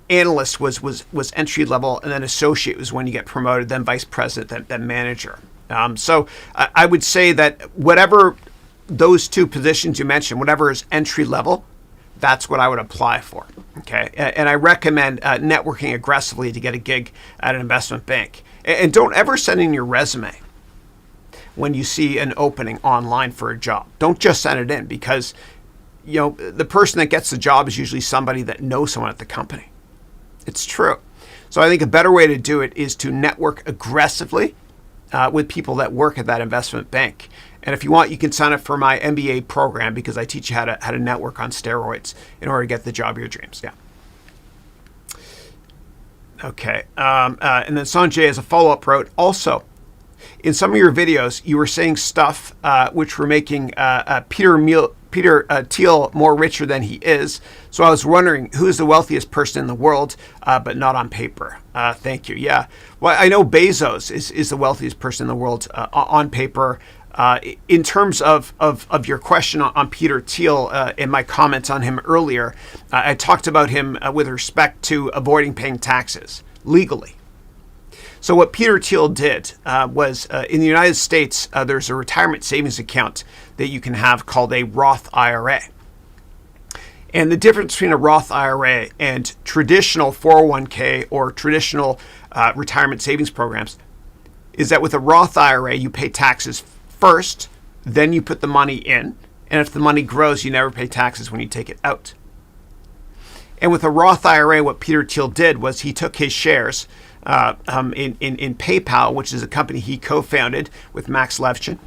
[SPEAKER 1] analyst was entry level, and then associate was when you get promoted, then vice president, then manager. So I would say that whatever those two positions you mentioned, whatever is entry level, that's what I would apply for. Okay. And I recommend networking aggressively to get a gig at an investment bank. And don't ever send in your resume when you see an opening online for a job. Don't just send it in, because the person that gets the job is usually somebody that knows someone at the company. It's true. So I think a better way to do it is to network aggressively with people that work at that investment bank. And if you want, you can sign up for my MBA program, because I teach you how to network on steroids in order to get the job of your dreams. Yeah. Okay. And then Sanjay, as a follow-up, wrote, also, in some of your videos, you were saying stuff which were making Peter Thiel more richer than he is. So I was wondering, who is the wealthiest person in the world, but not on paper? Thank you. Yeah. Well, I know Bezos is the wealthiest person in the world on paper. In terms of your question on Peter Thiel, in my comments on him earlier, I talked about him with respect to avoiding paying taxes legally. So what Peter Thiel did was, in the United States, there's a retirement savings account that you can have called a Roth IRA. And the difference between a Roth IRA and traditional 401k or traditional retirement savings programs is that with a Roth IRA, you pay taxes first, then you put the money in. And if the money grows, you never pay taxes when you take it out. And with a Roth IRA, what Peter Thiel did was he took his shares in PayPal, which is a company he co-founded with Max Levchin.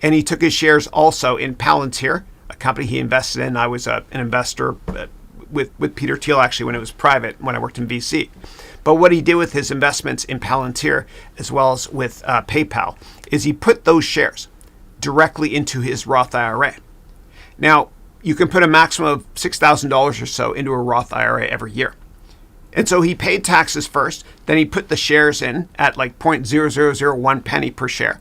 [SPEAKER 1] And he took his shares also in Palantir, a company he invested in. I was an investor with Peter Thiel, actually, when it was private, when I worked in VC. But what he did with his investments in Palantir, as well as with PayPal, is he put those shares directly into his Roth IRA. Now, you can put a maximum of $6,000 or so into a Roth IRA every year. And so he paid taxes first, then he put the shares in at like 0.0001 penny per share.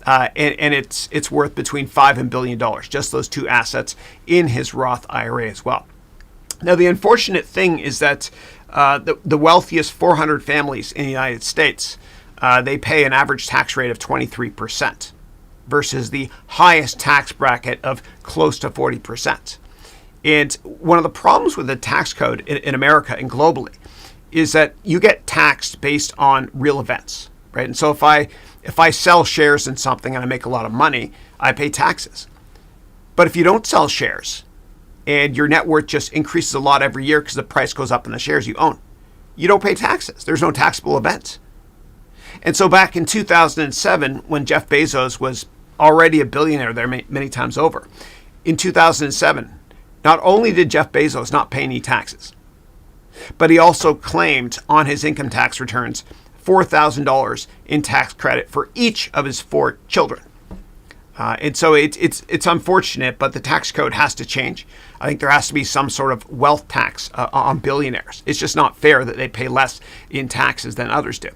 [SPEAKER 1] And it's worth between $5 and $1 billion, just those two assets in his Roth IRA as well. Now, the unfortunate thing is that the wealthiest 400 families in the United States, they pay an average tax rate of 23% versus the highest tax bracket of close to 40%. And one of the problems with the tax code in America and globally is that you get taxed based on real events, right? And so if I sell shares in something and I make a lot of money, I pay taxes. But if you don't sell shares and your net worth just increases a lot every year because the price goes up in the shares you own, you don't pay taxes. There's no taxable event. And so back in 2007, when Jeff Bezos was already a billionaire there many times over, in 2007, not only did Jeff Bezos not pay any taxes, but he also claimed on his income tax returns $4,000 in tax credit for each of his 4 children. And so it's unfortunate, but the tax code has to change. I think there has to be some sort of wealth tax on billionaires. It's just not fair that they pay less in taxes than others do.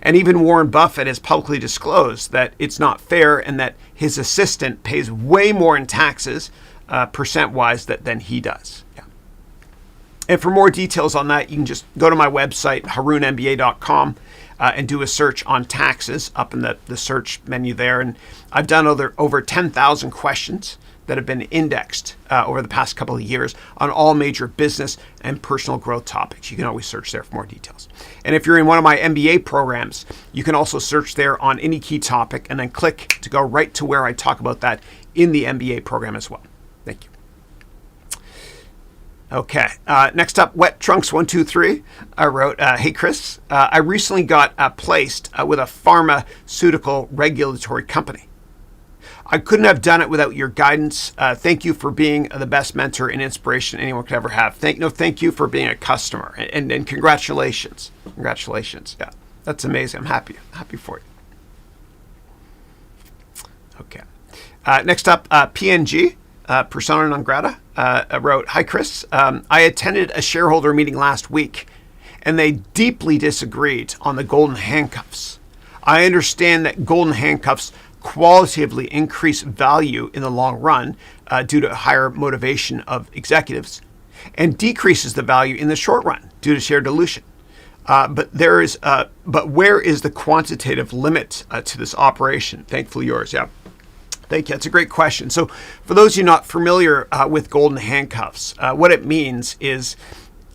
[SPEAKER 1] And even Warren Buffett has publicly disclosed that it's not fair and that his assistant pays way more in taxes percent-wise than he does. Yeah. And for more details on that, you can just go to my website, harounmba.com, and do a search on taxes up in the search menu there. And I've done over 10,000 questions that have been indexed over the past couple of years on all major business and personal growth topics. You can always search there for more details. And if you're in one of my MBA programs, you can also search there on any key topic and then click to go right to where I talk about that in the MBA program as well. Thank you. Okay, next up, Wet Trunks 123 wrote, hey Chris, I recently got placed with a pharmaceutical regulatory company. I couldn't have done it without your guidance. Thank you for being the best mentor and inspiration anyone could ever have. Thank you for being a customer, and congratulations. Congratulations. Yeah, that's amazing. I'm happy for you. Okay. Next up, PNG, persona non grata, wrote, hi Chris, I attended a shareholder meeting last week and they deeply disagreed on the golden handcuffs. I understand that golden handcuffs qualitatively increase value in the long run due to higher motivation of executives and decreases the value in the short run due to share dilution. But where is the quantitative limit to this operation? Thankfully yours. Yeah. Thank you. That's a great question. So for those of you not familiar with golden handcuffs, what it means is,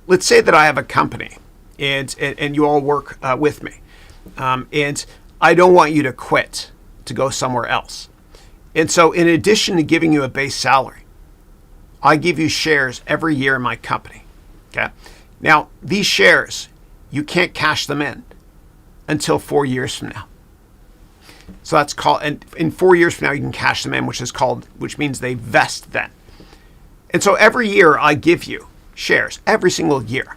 [SPEAKER 1] let's say that I have a company and you all work with me. And I don't want you to quit to go somewhere else. And so in addition to giving you a base salary, I give you shares every year in my company. Okay. Now, these shares, you can't cash them in until 4 years from now. So that's called, and in 4 years from now, you can cash them in, which means they vest then. And so every year I give you shares every single year.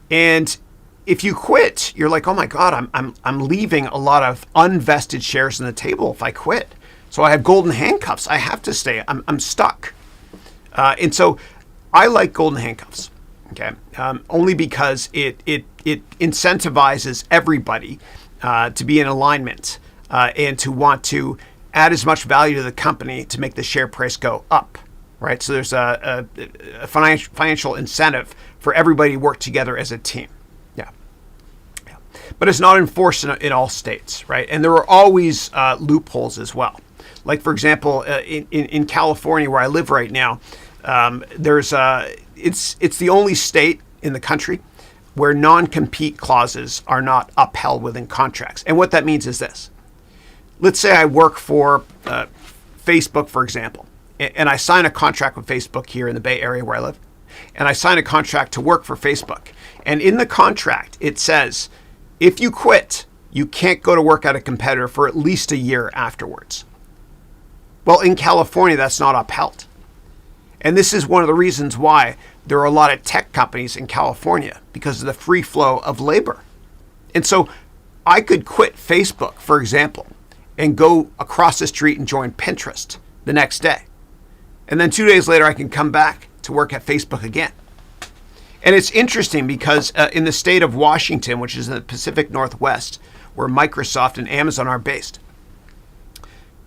[SPEAKER 1] And if you quit, you're like, oh my God, I'm leaving a lot of unvested shares on the table if I quit. So I have golden handcuffs. I have to stay. I'm stuck. And so I like golden handcuffs. Okay, only because it incentivizes everybody to be in alignment and to want to add as much value to the company to make the share price go up, right? So there's a financial incentive for everybody to work together as a team. Yeah. But it's not enforced in all states, right? And there are always loopholes as well. Like, for example, in California, where I live right now, it's the only state in the country where non-compete clauses are not upheld within contracts. And what that means is this. Let's say I work for Facebook, for example, and I sign a contract with Facebook here in the Bay Area where I live, and I sign a contract to work for Facebook. And in the contract, it says, if you quit, you can't go to work at a competitor for at least a year afterwards. Well, in California, that's not upheld. And this is one of the reasons why there are a lot of tech companies in California, because of the free flow of labor. And so I could quit Facebook, for example, and go across the street and join Pinterest the next day. And then 2 days later, I can come back to work at Facebook again. And it's interesting because in the state of Washington, which is in the Pacific Northwest, where Microsoft and Amazon are based,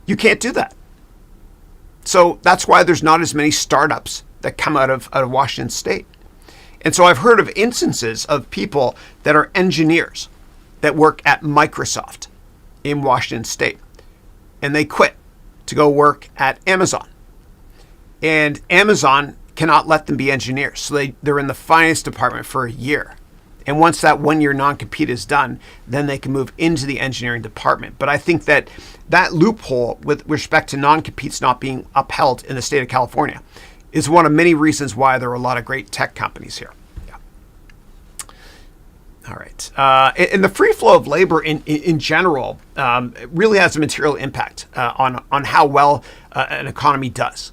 [SPEAKER 1] you can't do that. So that's why there's not as many startups that come out of Washington State. And so I've heard of instances of people that are engineers that work at Microsoft in Washington State, and they quit to go work at Amazon. And Amazon cannot let them be engineers. So they're in the finance department for a year. And once that 1 year non-compete is done, then they can move into the engineering department. But I think that loophole with respect to non-competes not being upheld in the state of California is one of many reasons why there are a lot of great tech companies here. Yeah. All right. And the free flow of labor in general really has a material impact on how well an economy does.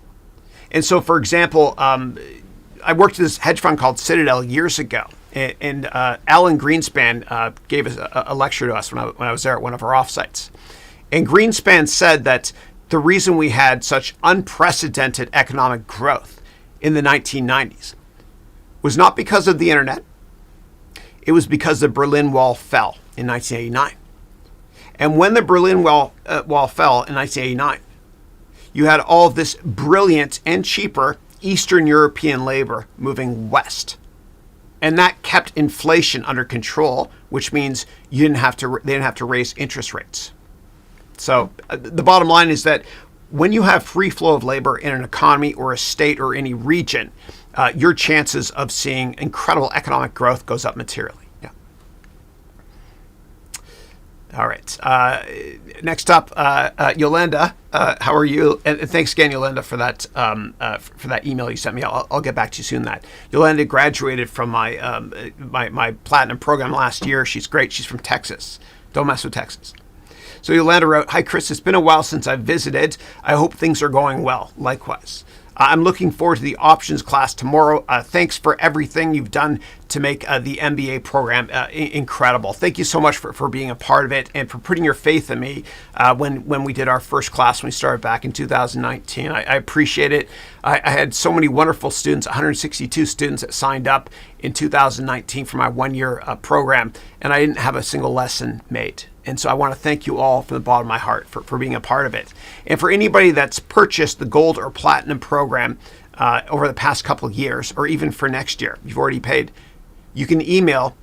[SPEAKER 1] And so, for example, I worked at this hedge fund called Citadel years ago. And Alan Greenspan gave us a lecture to us when I was there at one of our offsites. And Greenspan said that the reason we had such unprecedented economic growth in the 1990s was not because of the internet. It was because the Berlin Wall fell in 1989. And when the Berlin Wall fell in 1989, you had all of this brilliant and cheaper Eastern European labor moving west. And that kept inflation under control, which means they didn't have to raise interest rates. So the bottom line is that when you have free flow of labor in an economy or a state or any region, your chances of seeing incredible economic growth goes up materially. Yeah. All right. Next up, Yolanda. How are you? And thanks again, Yolanda, for that email you sent me. I'll get back to you soon. That Yolanda graduated from my platinum program last year. She's great. She's from Texas. Don't mess with Texas. So Yolanda wrote, "Hi Chris, it's been a while since I've visited. I hope things are going well. Likewise. I'm looking forward to the options class tomorrow. Thanks for everything you've done to make the MBA program incredible. Thank you so much for being a part of it and for putting your faith in me when we did our first class when we started back in 2019. I appreciate it. I had so many wonderful students, 162 students that signed up in 2019 for my 1 year program, and I didn't have a single lesson made. And so I want to thank you all from the bottom of my heart for being a part of it. And for anybody that's purchased the gold or platinum program over the past couple of years, or even for next year, you've already paid, you can email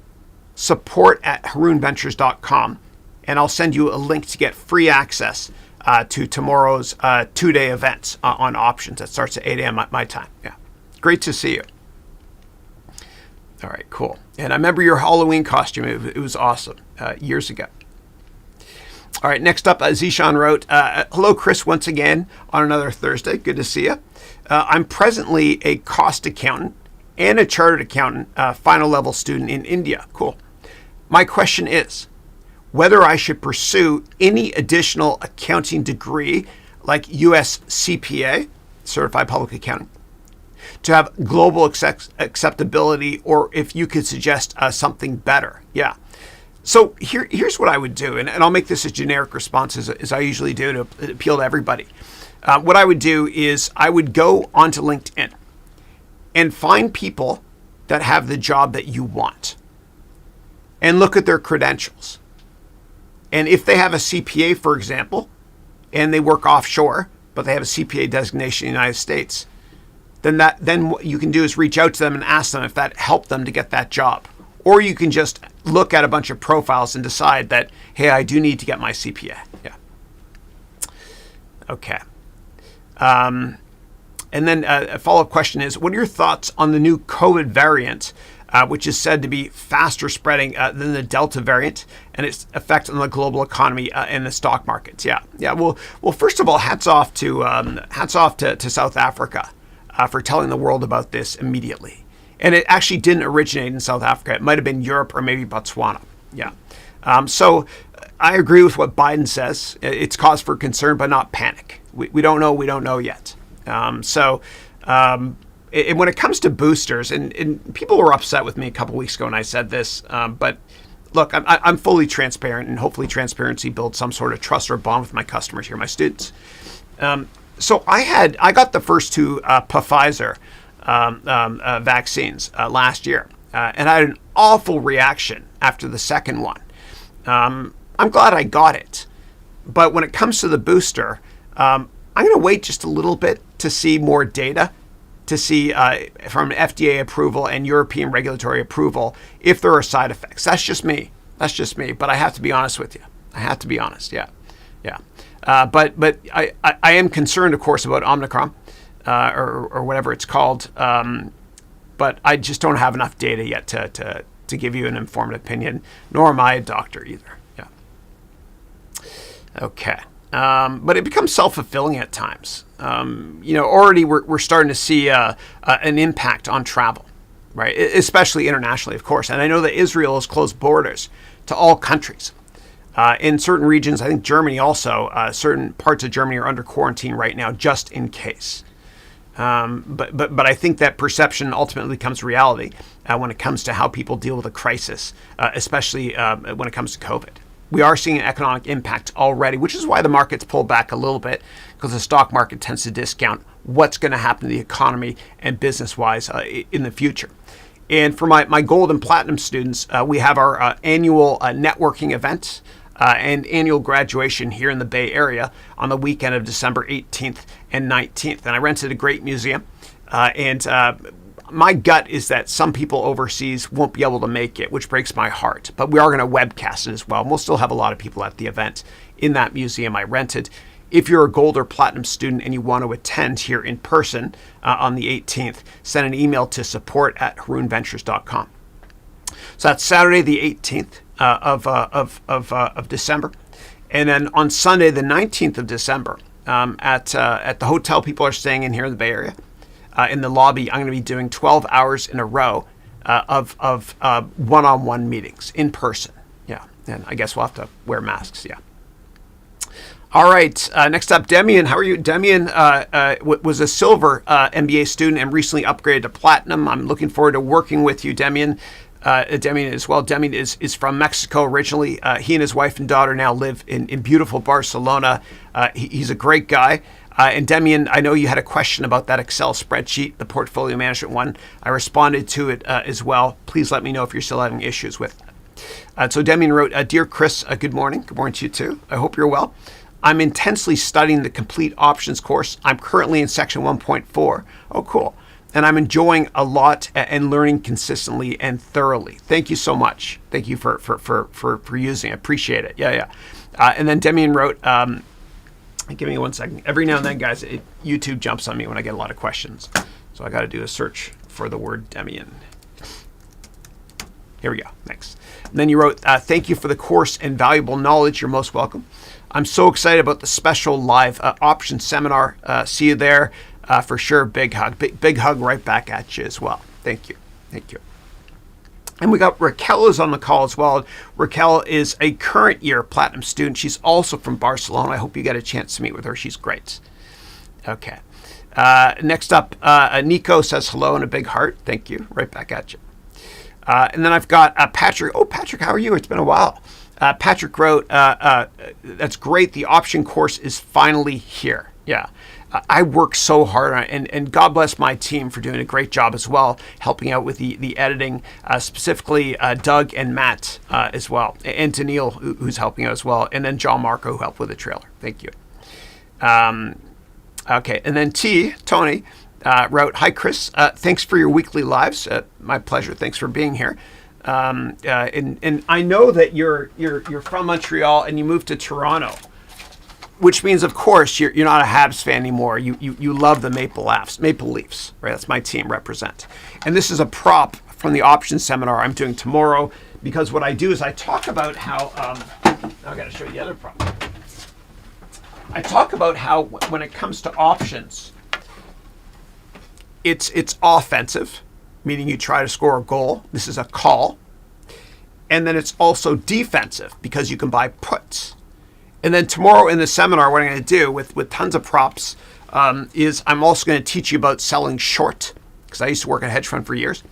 [SPEAKER 1] support@harounventures.com, and I'll send you a link to get free access to tomorrow's 2-day event on options that starts at 8 a.m. my time. Yeah, great to see you. All right, cool. And I remember your Halloween costume. It was awesome years ago. All right, next up, Zishan wrote, hello, Chris, once again on another Thursday. Good to see you. I'm presently a cost accountant and a chartered accountant, final level student in India. Cool. My question is whether I should pursue any additional accounting degree like US CPA, Certified Public Accounting, to have global acceptability, or if you could suggest something better. Yeah. So here's what I would do, and I'll make this a generic response as I usually do to appeal to everybody. What I would do is I would go onto LinkedIn and find people that have the job that you want and look at their credentials. And if they have a CPA, for example, and they work offshore, but they have a CPA designation in the United States, then what you can do is reach out to them and ask them if that helped them to get that job. Or you can just look at a bunch of profiles and decide that, hey, I do need to get my CPA. Yeah. Okay. And then a follow-up question is, what are your thoughts on the new COVID variant, which is said to be faster spreading than the Delta variant, and its effect on the global economy and the stock markets? Yeah. Well, first of all, hats off to South Africa for telling the world about this immediately. And it actually didn't originate in South Africa. It might have been Europe or maybe Botswana. Yeah. So I agree with what Biden says. It's cause for concern, but not panic. We don't know. We don't know yet. And when it comes to boosters, and people were upset with me a couple weeks ago when I said this, but look, I'm fully transparent, and hopefully transparency builds some sort of trust or bond with my customers here, my students. So I got the first two Pfizer vaccines last year, and I had an awful reaction after the second one. I'm glad I got it, but when it comes to the booster, I'm going to wait just a little bit to see more data, to see from FDA approval and European regulatory approval if there are side effects. That's just me. But I have to be honest with you. I have to be honest. Yeah. But I am concerned, of course, about Omicron. Or whatever it's called, but I just don't have enough data yet to give you an informed opinion, nor am I a doctor either. Yeah. Okay. But it becomes self-fulfilling at times. Already we're starting to see an impact on travel, right? Especially internationally, of course. And I know that Israel has closed borders to all countries. In certain regions, I think Germany also, certain parts of Germany are under quarantine right now, just in case. But I think that perception ultimately becomes reality when it comes to how people deal with a crisis, especially when it comes to COVID. We are seeing an economic impact already, which is why the markets pull back a little bit, because the stock market tends to discount what's going to happen to the economy and business-wise in the future. And for my gold and platinum students, we have our annual networking event and annual graduation here in the Bay Area on the weekend of December 18th and 19th. And I rented a great museum. And my gut is that some people overseas won't be able to make it, which breaks my heart. But we are going to webcast it as well. And we'll still have a lot of people at the event in that museum I rented. If you're a gold or platinum student and you want to attend here in person on the 18th, send an email to support@harounventures.com. So that's Saturday the 18th of December. And then on Sunday the 19th of December at the hotel people are staying in here in the Bay Area, in the lobby, I'm going to be doing 12 hours in a row of one-on-one meetings in person. Yeah, and I guess we'll have to wear masks, yeah. All right, next up, Demian. How are you? Demian was a silver MBA student and recently upgraded to platinum. I'm looking forward to working with you, Demian. Demian as well. Demian is from Mexico originally. He and his wife and daughter now live in beautiful Barcelona. He's a great guy. And Demian, I know you had a question about that Excel spreadsheet, the portfolio management one. I responded to it as well. Please let me know if you're still having issues with it. So Demian wrote, Dear Chris, good morning. Good morning to you too. I hope you're well. I'm intensely studying the complete options course. I'm currently in section 1.4. Oh, cool. and I'm enjoying a lot and learning consistently and thoroughly. Thank you so much. Thank you for using it. Appreciate it. Yeah. And then Demian wrote, give me 1 second. Every now and then, guys, YouTube jumps on me when I get a lot of questions. So I got to do a search for the word Demian. Here we go. Thanks. And then you wrote, thank you for the course and valuable knowledge. You're most welcome. I'm so excited about the special live option seminar. See you there for sure. Big hug. Big hug right back at you as well. Thank you. Thank you. And we got Raquel is on the call as well. Raquel is a current year Platinum student. She's also from Barcelona. I hope you get a chance to meet with her. She's great. Okay. Next up, Nico says hello and a big heart. Thank you. Right back at you. And then I've got Patrick. Oh, Patrick, how are you? It's been a while. Patrick wrote, that's great. The option course is finally here. Yeah. I work so hard on it, and God bless my team for doing a great job as well, helping out with the editing, specifically Doug and Matt as well, and Daniil, who's helping out as well, and then John Marco, who helped with the trailer. Thank you. Okay, and then Tony, wrote, hi, Chris. Thanks for your weekly lives. My pleasure. Thanks for being here. And I know that you're from Montreal and you moved to Toronto, which means, of course, you're not a Habs fan anymore. You love the Maple Leafs, right? That's my team represent. And this is a prop from the option seminar I'm doing tomorrow, because what I do is I talk about how I got to show you the other prop. I talk about how when it comes to options, it's offensive, meaning you try to score a goal. This is a call. And then it's also defensive because you can buy puts. And then tomorrow in the seminar, what I'm going to do with tons of props is I'm also going to teach you about selling short, because I used to work at a hedge fund for years.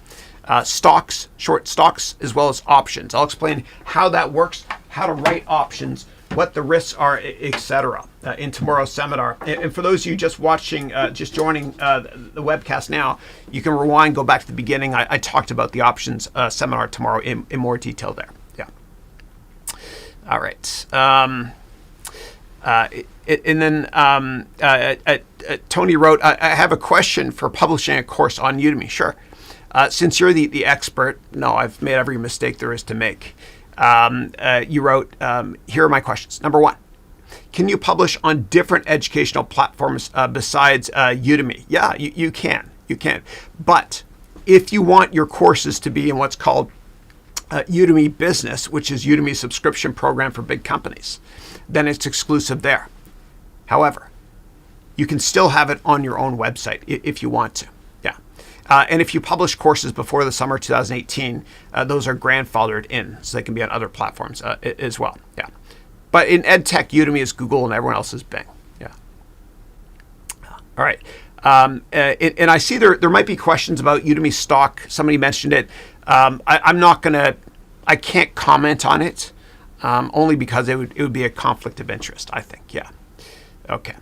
[SPEAKER 1] Stocks, short stocks, as well as options. I'll explain how that works, how to write options, what the risks are, etc. In tomorrow's seminar. And for those of you just watching, just joining the webcast now, you can rewind, go back to the beginning. I talked about the options seminar tomorrow in more detail there. Yeah. All right. And then Tony wrote, I have a question for publishing a course on Udemy. Sure. Since you're the expert, no, I've made every mistake there is to make. You wrote, here are my questions. Number one, can you publish on different educational platforms besides Udemy? Yeah, you can. You can. But if you want your courses to be in what's called Udemy Business, which is Udemy's subscription program for big companies, then it's exclusive there. However, you can still have it on your own website if you want to. Yeah. And if you publish courses before the summer 2018, those are grandfathered in, so they can be on other platforms as well. Yeah. But in EdTech, Udemy is Google and everyone else is Bing. Yeah. All right. And I see there might be questions about Udemy stock. Somebody mentioned it. I can't comment on it. Only because it would be a conflict of interest, I think. Yeah. Okay.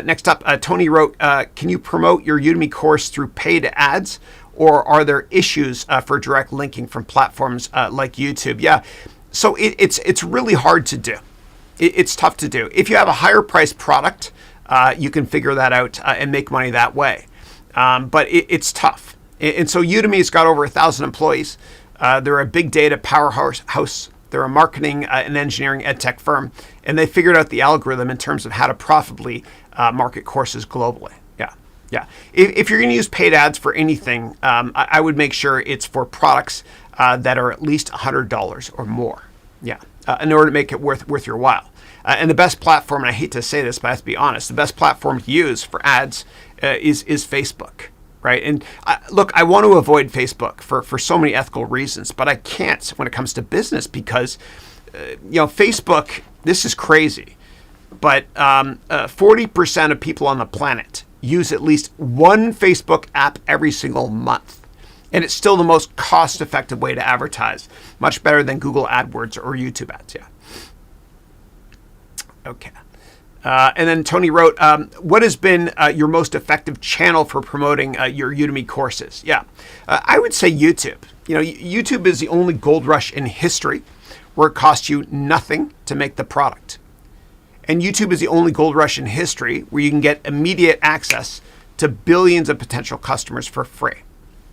[SPEAKER 1] Next up, Tony wrote, can you promote your Udemy course through paid ads, or are there issues for direct linking from platforms like YouTube? Yeah. So it's really hard to do. It's tough to do. If you have a higher priced product, you can figure that out and make money that way. But it's tough. And so Udemy's got over 1,000 employees. They're a big data powerhouse. They're a marketing and engineering edtech firm, and they figured out the algorithm in terms of how to profitably market courses globally. Yeah. If you're going to use paid ads for anything, I would make sure it's for products that are at least $100 or more. Yeah, in order to make it worth your while. And the best platform, and I hate to say this, but I have to be honest, the best platform to use for ads is Facebook. Right. And look, I want to avoid Facebook for so many ethical reasons, but I can't when it comes to business because, Facebook, this is crazy. But 40% of people on the planet use at least one Facebook app every single month. And it's still the most cost-effective way to advertise, much better than Google AdWords or YouTube ads. Yeah. Okay. And then Tony wrote, what has been your most effective channel for promoting your Udemy courses? Yeah, I would say YouTube. YouTube is the only gold rush in history where it costs you nothing to make the product. And YouTube is the only gold rush in history where you can get immediate access to billions of potential customers for free.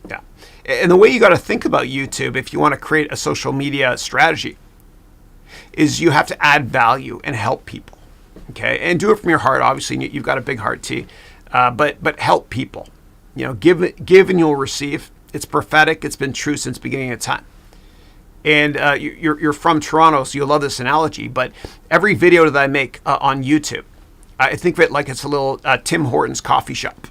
[SPEAKER 1] Yeah. And the way you got to think about YouTube if you want to create a social media strategy is you have to add value and help people. Okay, and do it from your heart. Obviously, you've got a big heart, T. But help people. Give and you'll receive. It's prophetic. It's been true since the beginning of time. And you're from Toronto, so you'll love this analogy. But every video that I make on YouTube, I think of it like it's a little Tim Hortons coffee shop.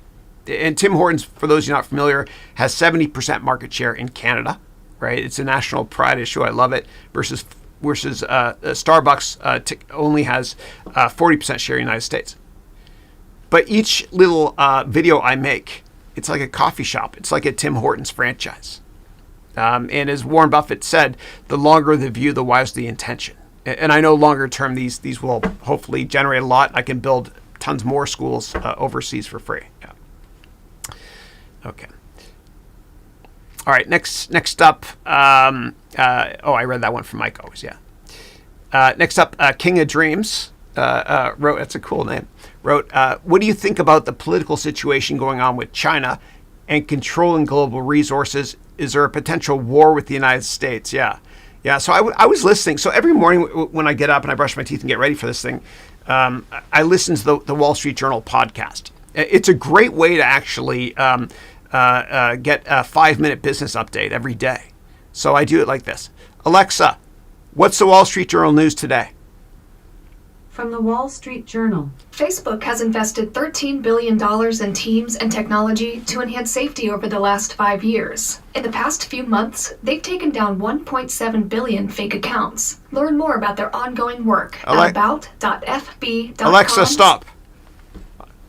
[SPEAKER 1] And Tim Hortons, for those of you not familiar, has 70% market share in Canada. Right? It's a national pride issue. I love it. Versus Starbucks only has 40% share in the United States. But each little video I make, it's like a coffee shop. It's like a Tim Hortons franchise. And as Warren Buffett said, the longer the view, the wiser the intention. And I know longer term, these will hopefully generate a lot. I can build tons more schools overseas for free. Yeah. Okay. All right, next up, I read that one from Mike always, yeah. Next up, King of Dreams wrote, that's a cool name, wrote, what do you think about the political situation going on with China and controlling global resources? Is there a potential war with the United States? Yeah. So I was listening. So every morning when I get up and I brush my teeth and get ready for this thing, I listen to the Wall Street Journal podcast. It's a great way to actually get a 5-minute business update every day. So I do it like this. Alexa, what's the Wall Street Journal news today?
[SPEAKER 3] From the Wall Street Journal.
[SPEAKER 4] Facebook has invested $13 billion in teams and technology to enhance safety over the last 5 years. In the past few months, they've taken down 1.7 billion fake accounts. Learn more about their ongoing work at about.fb.com.
[SPEAKER 1] Alexa, stop.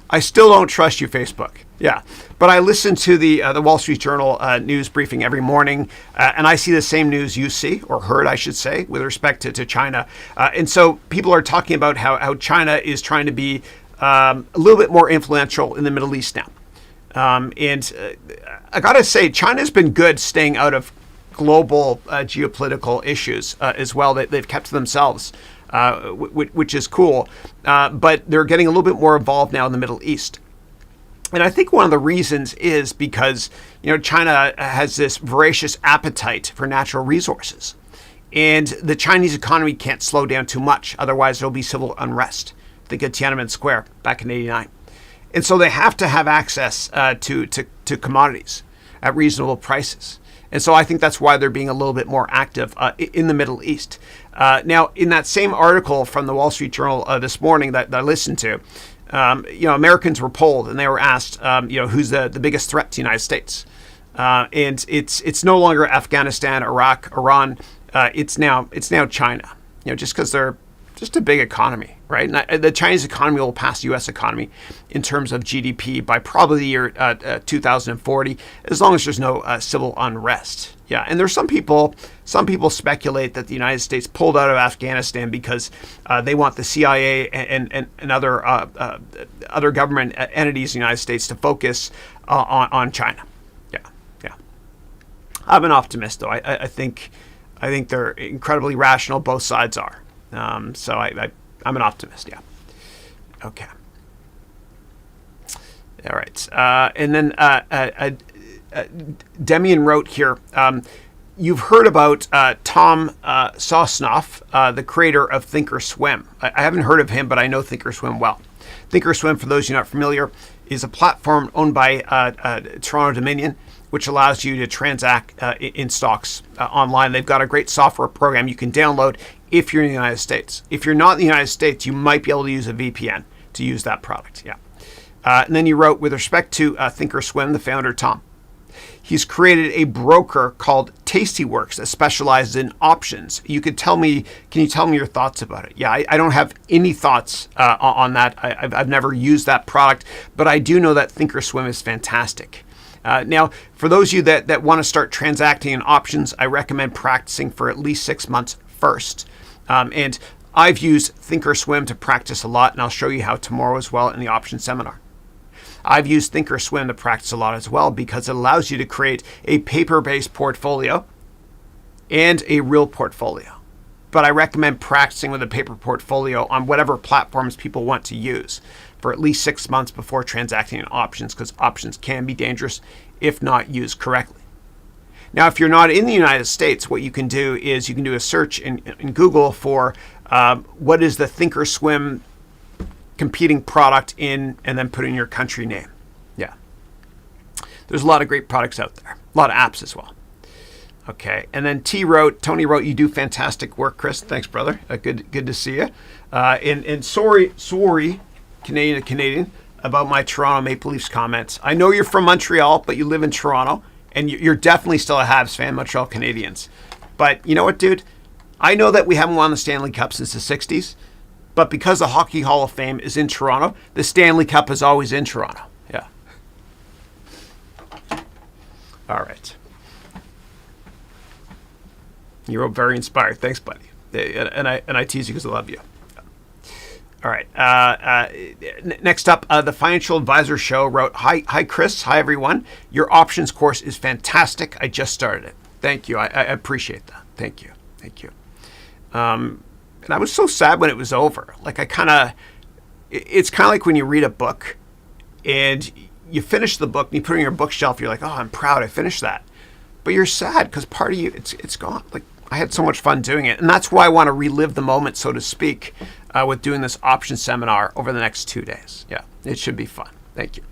[SPEAKER 1] I still don't trust you, Facebook. Yeah, but I listen to the Wall Street Journal news briefing every morning, and I see the same news you see, or heard, I should say, with respect to China. And so people are talking about how China is trying to be a little bit more influential in the Middle East now. And I got to say, China's been good staying out of global geopolitical issues as well. They've kept to themselves, which is cool. But they're getting a little bit more involved now in the Middle East. And I think one of the reasons is because, China has this voracious appetite for natural resources. And the Chinese economy can't slow down too much. Otherwise, there'll be civil unrest. Think of Tiananmen Square back in '89. And so they have to have access to commodities at reasonable prices. And so I think that's why they're being a little bit more active in the Middle East. Now, in that same article from the Wall Street Journal this morning that I listened to, Americans were polled and they were asked, who's the biggest threat to the United States? And it's no longer Afghanistan, Iraq, Iran. It's now China. Just because they're just a big economy, right? And the Chinese economy will pass the U.S. economy in terms of GDP by probably the year 2040, as long as there's no civil unrest. Yeah, and there's some people speculate that the United States pulled out of Afghanistan because they want the CIA and other government entities in the United States to focus on China. Yeah. I'm an optimist, though. I think they're incredibly rational. Both sides are. So I'm an optimist. Yeah. Okay. All right. And then Demian wrote here, you've heard about Tom Sosnoff, the creator of Thinkorswim. I haven't heard of him, but I know Thinkorswim well. Thinkorswim, for those of you not familiar, is a platform owned by Toronto Dominion, which allows you to transact in stocks online. They've got a great software program you can download if you're in the United States. If you're not in the United States, you might be able to use a VPN to use that product. Yeah. And then you wrote, with respect to Thinkorswim, the founder, Tom, he's created a broker called Tastyworks that specializes in options. Can you tell me your thoughts about it? Yeah, I don't have any thoughts on that. I've never used that product, but I do know that Thinkorswim is fantastic. Now, for those of you that want to start transacting in options, I recommend practicing for at least 6 months first. And I've used Thinkorswim to practice a lot, and I'll show you how tomorrow as well in the option seminar. I've used Thinkorswim to practice a lot as well because it allows you to create a paper-based portfolio and a real portfolio. but I recommend practicing with a paper portfolio on whatever platforms people want to use for at least 6 months before transacting in options, because options can be dangerous if not used correctly. Now, if you're not in the United States, what you can do is you can do a search in Google for what is the Thinkorswim competing product in, and then put in your country name. Yeah. There's a lot of great products out there, a lot of apps as well. Okay, and then Tony wrote, you do fantastic work, Chris. Thanks, brother. Good to see you. And sorry, Canadian, about my Toronto Maple Leafs comments. I know you're from Montreal, but you live in Toronto, and you're definitely still a Habs fan, Montreal Canadiens. But you know what, dude? I know that we haven't won the Stanley Cup since the 60s, but because the Hockey Hall of Fame is in Toronto, the Stanley Cup is always in Toronto. Yeah. All right. You wrote very inspired. Thanks, buddy. And I tease you because I love you. All right. Next up, the Financial Advisor Show wrote, Hi, Chris. Hi, everyone. Your options course is fantastic. I just started it. Thank you. I appreciate that. Thank you. And I was so sad when it was over. Like, it's kind of like when you read a book and you finish the book and you put it on your bookshelf. You're like, oh, I'm proud I finished that. But you're sad because part of you, it's gone. Like, I had so much fun doing it. And that's why I want to relive the moment, so to speak, with doing this option seminar over the next 2 days. Yeah, it should be fun. Thank you.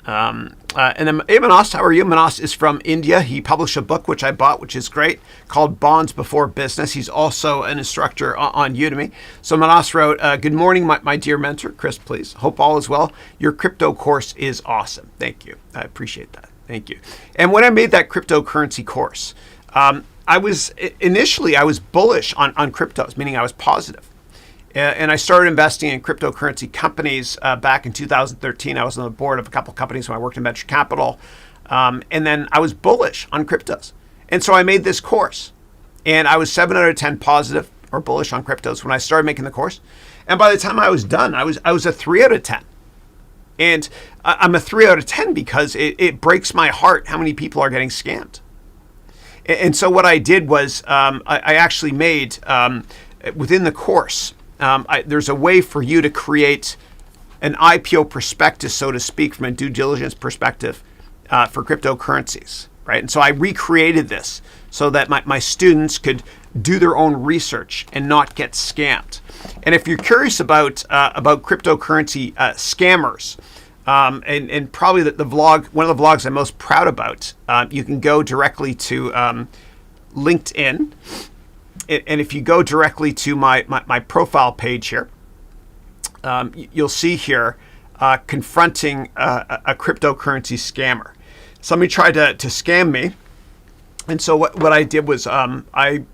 [SPEAKER 1] And then, hey, Manas, how are you? Manas is from India. He published a book, which I bought, which is great, called Bonds Before Business. He's also an instructor on Udemy. So Manas wrote, good morning, my dear mentor. Chris, please. Hope all is well. Your crypto course is awesome. Thank you. I appreciate that. Thank you. And when I made that cryptocurrency course, I was bullish on cryptos, meaning I was positive. And I started investing in cryptocurrency companies back in 2013. I was on the board of a couple companies when I worked in venture capital. And then I was bullish on cryptos. And so I made this course. And I was 7 out of 10 positive or bullish on cryptos when I started making the course. And by the time I was done, I was a 3 out of 10. And I'm a 3 out of 10 because it breaks my heart how many people are getting scammed. And so what I did was I actually made, within the course, there's a way for you to create an IPO prospectus, so to speak, from a due diligence perspective for cryptocurrencies, right? And so I recreated this so that my students could do their own research and not get scammed. And if you're curious about cryptocurrency scammers, and probably the vlog, one of the vlogs I'm most proud about, you can go directly to LinkedIn. And if you go directly to my profile page here, you'll see here confronting a cryptocurrency scammer. Somebody tried to scam me. And so what I did was I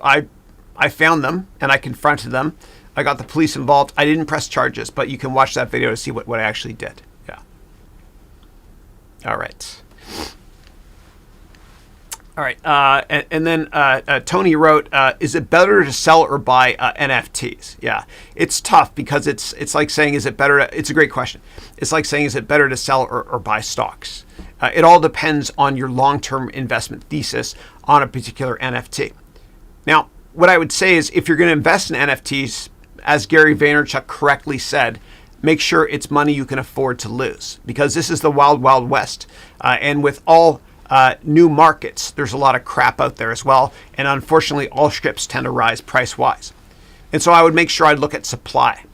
[SPEAKER 1] found them and I confronted them. I got the police involved. I didn't press charges, but you can watch that video to see what I actually did. Yeah. All right. And then Tony wrote, is it better to sell or buy NFTs? Yeah, it's tough because it's like saying, is it better to, it's a great question. It's like saying, is it better to sell or buy stocks? It all depends on your long-term investment thesis on a particular NFT. Now, what I would say is if you're going to invest in NFTs, as Gary Vaynerchuk correctly said, make sure it's money you can afford to lose, because this is the wild, wild west. And with all new markets, there's a lot of crap out there as well. And unfortunately, all ships tend to rise price-wise. And so I would make sure I'd look at supply.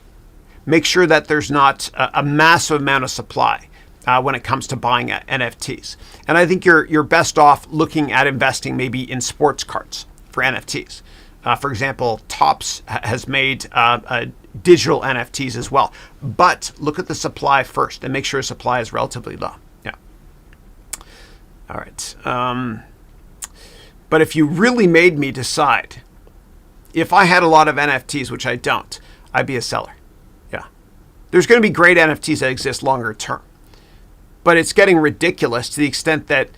[SPEAKER 1] Make sure that there's not a massive amount of supply when it comes to buying NFTs. And I think you're best off looking at investing maybe in sports cards for NFTs. For example, Topps has made digital NFTs as well. But look at the supply first and make sure supply is relatively low. Yeah. All right. But if you really made me decide, if I had a lot of NFTs, which I don't, I'd be a seller. Yeah. There's going to be great NFTs that exist longer term. But it's getting ridiculous to the extent that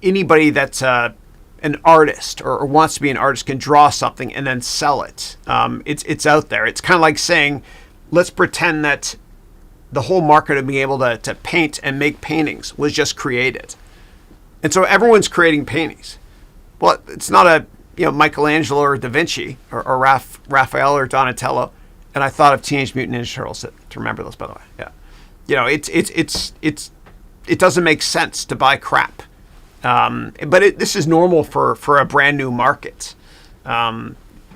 [SPEAKER 1] anybody that's an artist or wants to be an artist can draw something and then sell it. It's out there. It's kind of like saying, let's pretend that the whole market of being able to paint and make paintings was just created. And so everyone's creating paintings. Well, it's not Michelangelo or Da Vinci or Raphael or Donatello, and I thought of Teenage Mutant Ninja Turtles to remember those, by the way. Yeah, it doesn't make sense to buy crap, but this is normal for a brand new market.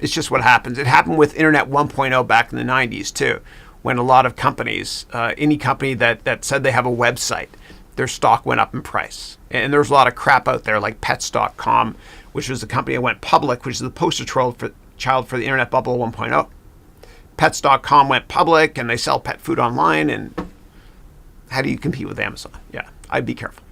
[SPEAKER 1] It's just what happens. It happened with Internet 1.0 back in the 90s too, when a lot of companies, any company that said they have a website, their stock went up in price. And there's a lot of crap out there like Pets.com, which was the company that went public, which is the poster child for the Internet bubble 1.0. Pets.com went public and they sell pet food online. And how do you compete with Amazon? Yeah, I'd be careful.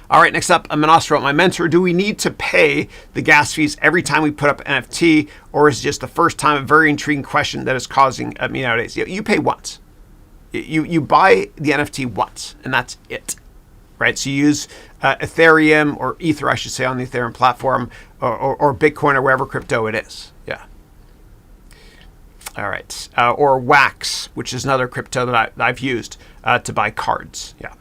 [SPEAKER 1] All right, next up, Manas wrote, my mentor, do we need to pay the gas fees every time we put up an NFT, or is it just the first time? A very intriguing question that is causing me nowadays. You pay once. You buy the NFT once, and that's it, right? So you use Ethereum or Ether, I should say, on the Ethereum platform, or Bitcoin or wherever crypto it is. Yeah. All right. Or Wax, which is another crypto that I've used to buy cards. Yeah.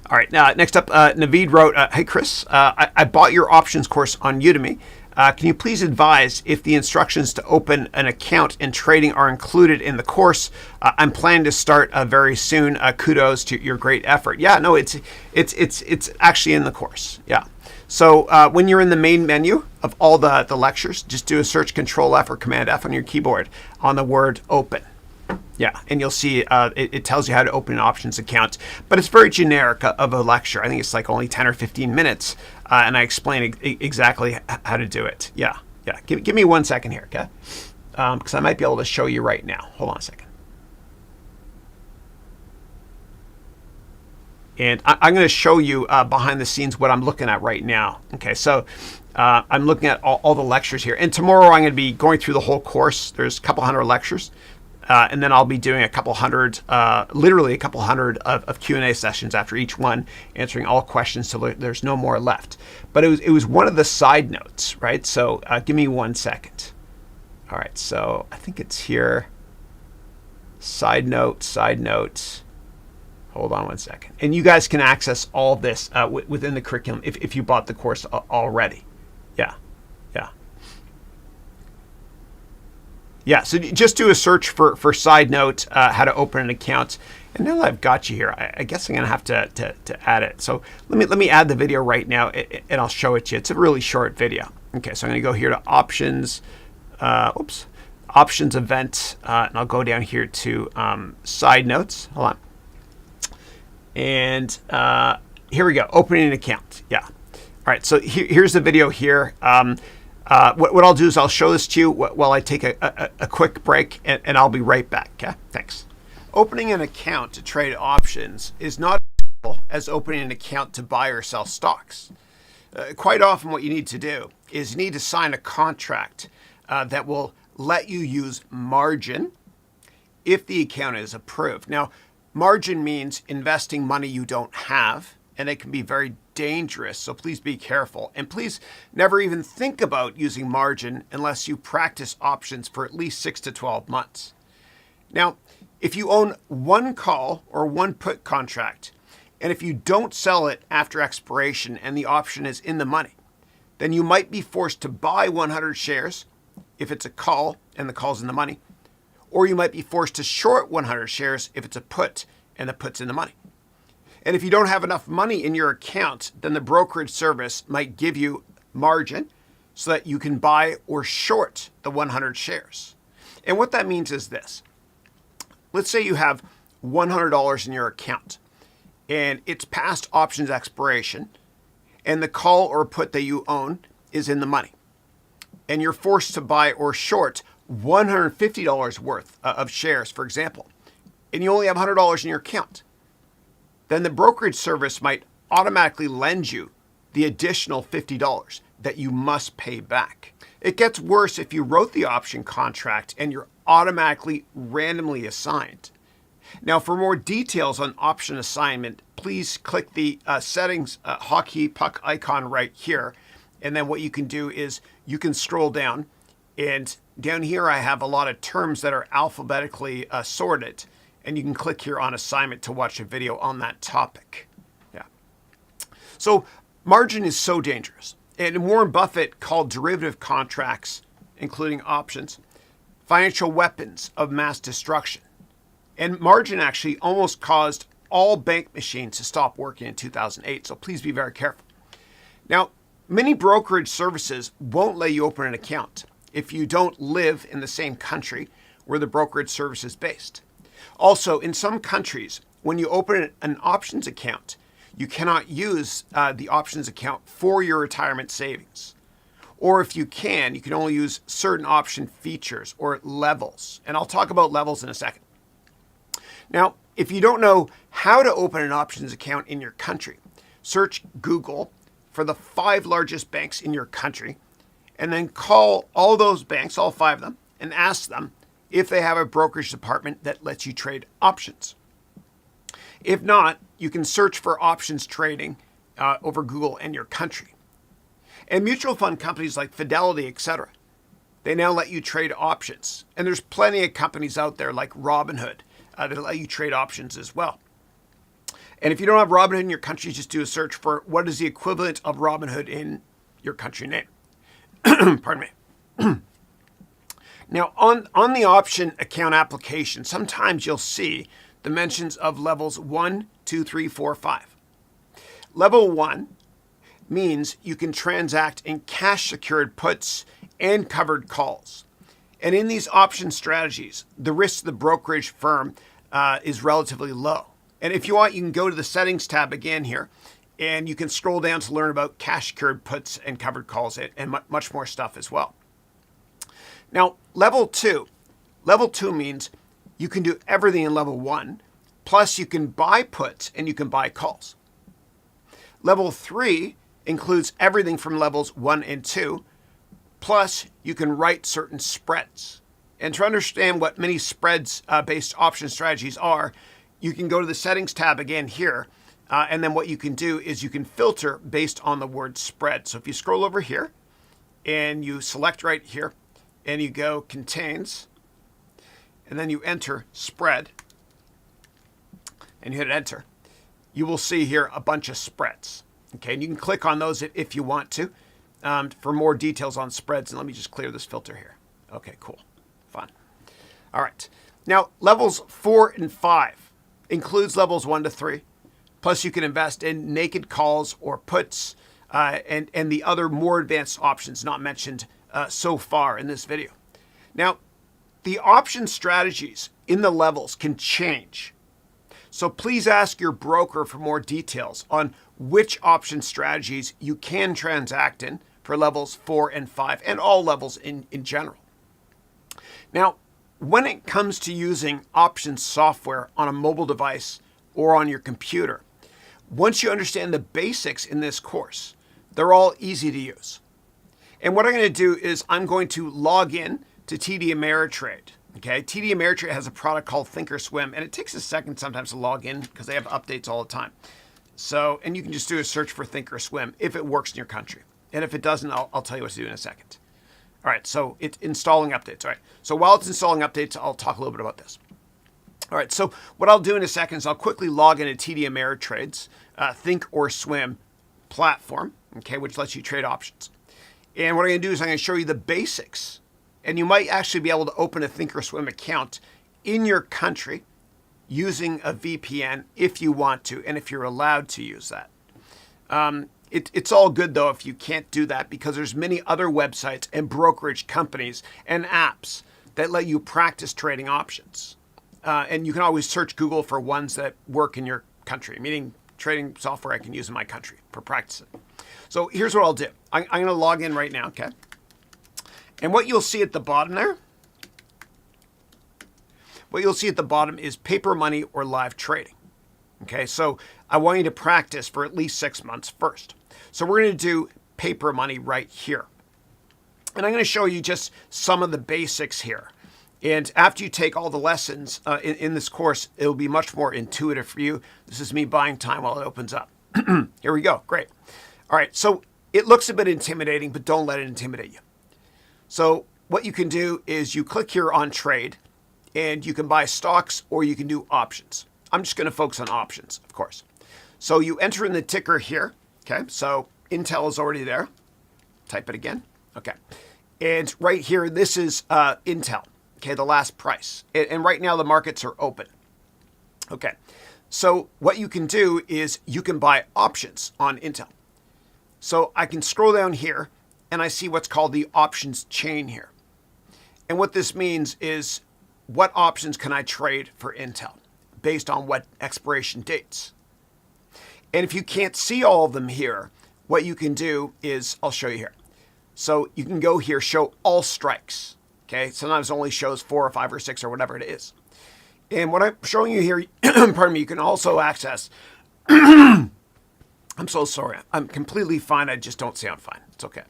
[SPEAKER 1] All right. Next up, Naveed wrote, hey, Chris, I bought your options course on Udemy. Can you please advise if the instructions to open an account and trading are included in the course? I'm planning to start very soon. Kudos to your great effort. Yeah, no, it's actually in the course. Yeah. So when you're in the main menu of all the lectures, just do a search Control F or Command F on your keyboard on the word open. Yeah, and you'll see it tells you how to open an options account, but it's very generic of a lecture. I think it's like only 10 or 15 minutes, and I explain exactly how to do it. Yeah. Give me 1 second here, okay? Because I might be able to show you right now. Hold on a second. And I'm going to show you behind the scenes what I'm looking at right now. Okay, so I'm looking at all the lectures here, and tomorrow I'm going to be going through the whole course. There's a couple hundred lectures. And then I'll be doing literally a couple hundred of Q&A sessions after each one, answering all questions till there's no more left. But it was one of the side notes, right? So give me 1 second. All right, so I think it's here. Side note. Hold on 1 second. And you guys can access all of this within the curriculum if you bought the course already. Yeah, so just do a search for side note, how to open an account. And now that I've got you here, I guess I'm going to have to add it. So let me add the video right now, and I'll show it to you. It's a really short video. Okay, so I'm going to go here to options, options event, and I'll go down here to side notes. Hold on. And here we go, opening an account. Yeah. All right, so here's the video here. What I'll do is I'll show this to you while I take a quick break, and I'll be right back. Okay, thanks. Opening an account to trade options is not as simple as opening an account to buy or sell stocks. Quite often what you need to do is you need to sign a contract that will let you use margin if the account is approved. Now, margin means investing money you don't have, and it can be very dangerous, so please be careful. And please never even think about using margin unless you practice options for at least 6 to 12 months. Now, if you own one call or one put contract, and if you don't sell it after expiration and the option is in the money, then you might be forced to buy 100 shares if it's a call and the call's in the money, or you might be forced to short 100 shares if it's a put and the put's in the money. And if you don't have enough money in your account, then the brokerage service might give you margin so that you can buy or short the 100 shares. And what that means is this. Let's say you have $100 in your account and it's past options expiration and the call or put that you own is in the money. And you're forced to buy or short $150 worth of shares, for example, and you only have $100 in your account. Then the brokerage service might automatically lend you the additional $50 that you must pay back. It gets worse if you wrote the option contract and you're automatically randomly assigned. Now, for more details on option assignment, please click the settings hotkey puck icon right here. And then what you can do is you can scroll down, and down here I have a lot of terms that are alphabetically sorted. And you can click here on assignment to watch a video on that topic. Yeah. So margin is so dangerous. And Warren Buffett called derivative contracts, including options, financial weapons of mass destruction. And margin actually almost caused all bank machines to stop working in 2008. So please be very careful. Now, many brokerage services won't let you open an account if you don't live in the same country where the brokerage service is based. Also, in some countries, when you open an options account, you cannot use the options account for your retirement savings. Or if you can only use certain option features or levels. And I'll talk about levels in a second. Now, if you don't know how to open an options account in your country, search Google for the 5 largest banks in your country, and then call all those banks, all 5 of them, and ask them if they have a brokerage department that lets you trade options. If not, you can search for options trading over Google and your country. And mutual fund companies like Fidelity, etc., they now let you trade options. And there's plenty of companies out there like Robinhood that let you trade options as well. And if you don't have Robinhood in your country, just do a search for what is the equivalent of Robinhood in your country name. Pardon me. Now, on the option account application, sometimes you'll see the mentions of levels 1, 2, 3, 4, 5. Level 1 means you can transact in cash secured puts and covered calls. And in these option strategies, the risk to the brokerage firm is relatively low. And if you want, you can go to the settings tab again here, and you can scroll down to learn about cash secured puts and covered calls and much more stuff as well. Now, level 2 means you can do everything in level 1, plus you can buy puts and you can buy calls. Level 3 includes everything from levels 1 and 2, plus you can write certain spreads. And to understand what many spreads-based option strategies are, you can go to the settings tab again here, and then what you can do is you can filter based on the word spread. So if you scroll over here and you select right here and you go contains, and then you enter spread and you hit enter, you will see here a bunch of spreads. Okay, and you can click on those if you want to for more details on spreads. And let me just clear this filter here. Okay, cool, fun. All right, now levels 4 and 5 includes levels 1 to 3. Plus you can invest in naked calls or puts and the other more advanced options not mentioned so far in this video. Now, the option strategies in the levels can change. So please ask your broker for more details on which option strategies you can transact in for levels 4 and 5 and all levels in general. Now, when it comes to using options software on a mobile device or on your computer, once you understand the basics in this course, they're all easy to use. And what I'm going to do is I'm going to log in to TD Ameritrade. Okay, TD Ameritrade has a product called Thinkorswim, and it takes a second sometimes to log in because they have updates all the time. So, and you can just do a search for Thinkorswim if it works in your country. And if it doesn't, I'll tell you what to do in a second. All right, so it's installing updates. All right, so while it's installing updates, I'll talk a little bit about this. All right, so what I'll do in a second is I'll quickly log into TD Ameritrade's Thinkorswim platform, okay, which lets you trade options. And what I'm going to do is I'm going to show you the basics. And you might actually be able to open a Thinkorswim account in your country using a VPN if you want to, and if you're allowed to use that. It's all good, though, if you can't do that, because there's many other websites and brokerage companies and apps that let you practice trading options. And you can always search Google for ones that work in your country, meaning trading software I can use in my country for practicing. So here's what I'll do. I'm going to log in right now, okay? And what you'll see at the bottom there, is paper money or live trading. Okay, so I want you to practice for at least 6 months first. So we're going to do paper money right here. And I'm going to show you just some of the basics here. And after you take all the lessons in this course, it'll be much more intuitive for you. This is me buying time while it opens up. Here we go. Great. All right, so it looks a bit intimidating, but don't let it intimidate you. So what you can do is you click here on trade, and you can buy stocks or you can do options. I'm just going to focus on options, of course. So you enter in the ticker here. Okay, so Intel is already there. type it again. Okay. And right here, this is Intel. Okay, the last price. And right now the markets are open. Okay. So what you can do is you can buy options on Intel. So I can scroll down here and I see what's called the options chain here. And what this means is what options can I trade for Intel based on what expiration dates. And if you can't see all of them here, what you can do is, I'll show you here. So you can go here, show all strikes. Okay, sometimes it only shows 4 or 5 or 6 or whatever it is. And what I'm showing you here, pardon me, you can also access, I'm so sorry, I'm completely fine, I just don't sound fine, it's okay.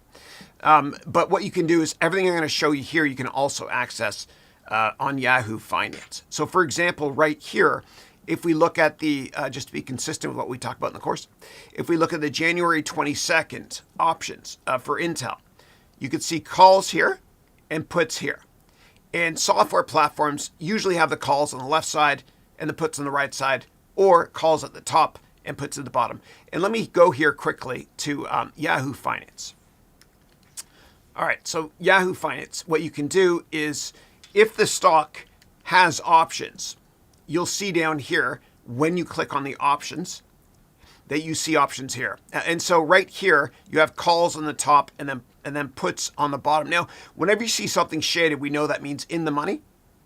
[SPEAKER 1] But what you can do is everything I'm going to show you here, you can also access on Yahoo Finance. So for example, right here, if we look at the, just to be consistent with what we talked about in the course, if we look at the January 22nd options for Intel, you can see calls here and puts here. And software platforms usually have the calls on the left side and the puts on the right side, or calls at the top and puts at the bottom. And let me go here quickly to Yahoo Finance. All right, so Yahoo Finance, what you can do is if the stock has options, you'll see down here when you click on the options that you see options here. And so right here, you have calls on the top and then puts on the bottom. Now, whenever you see something shaded, we know that means in the money,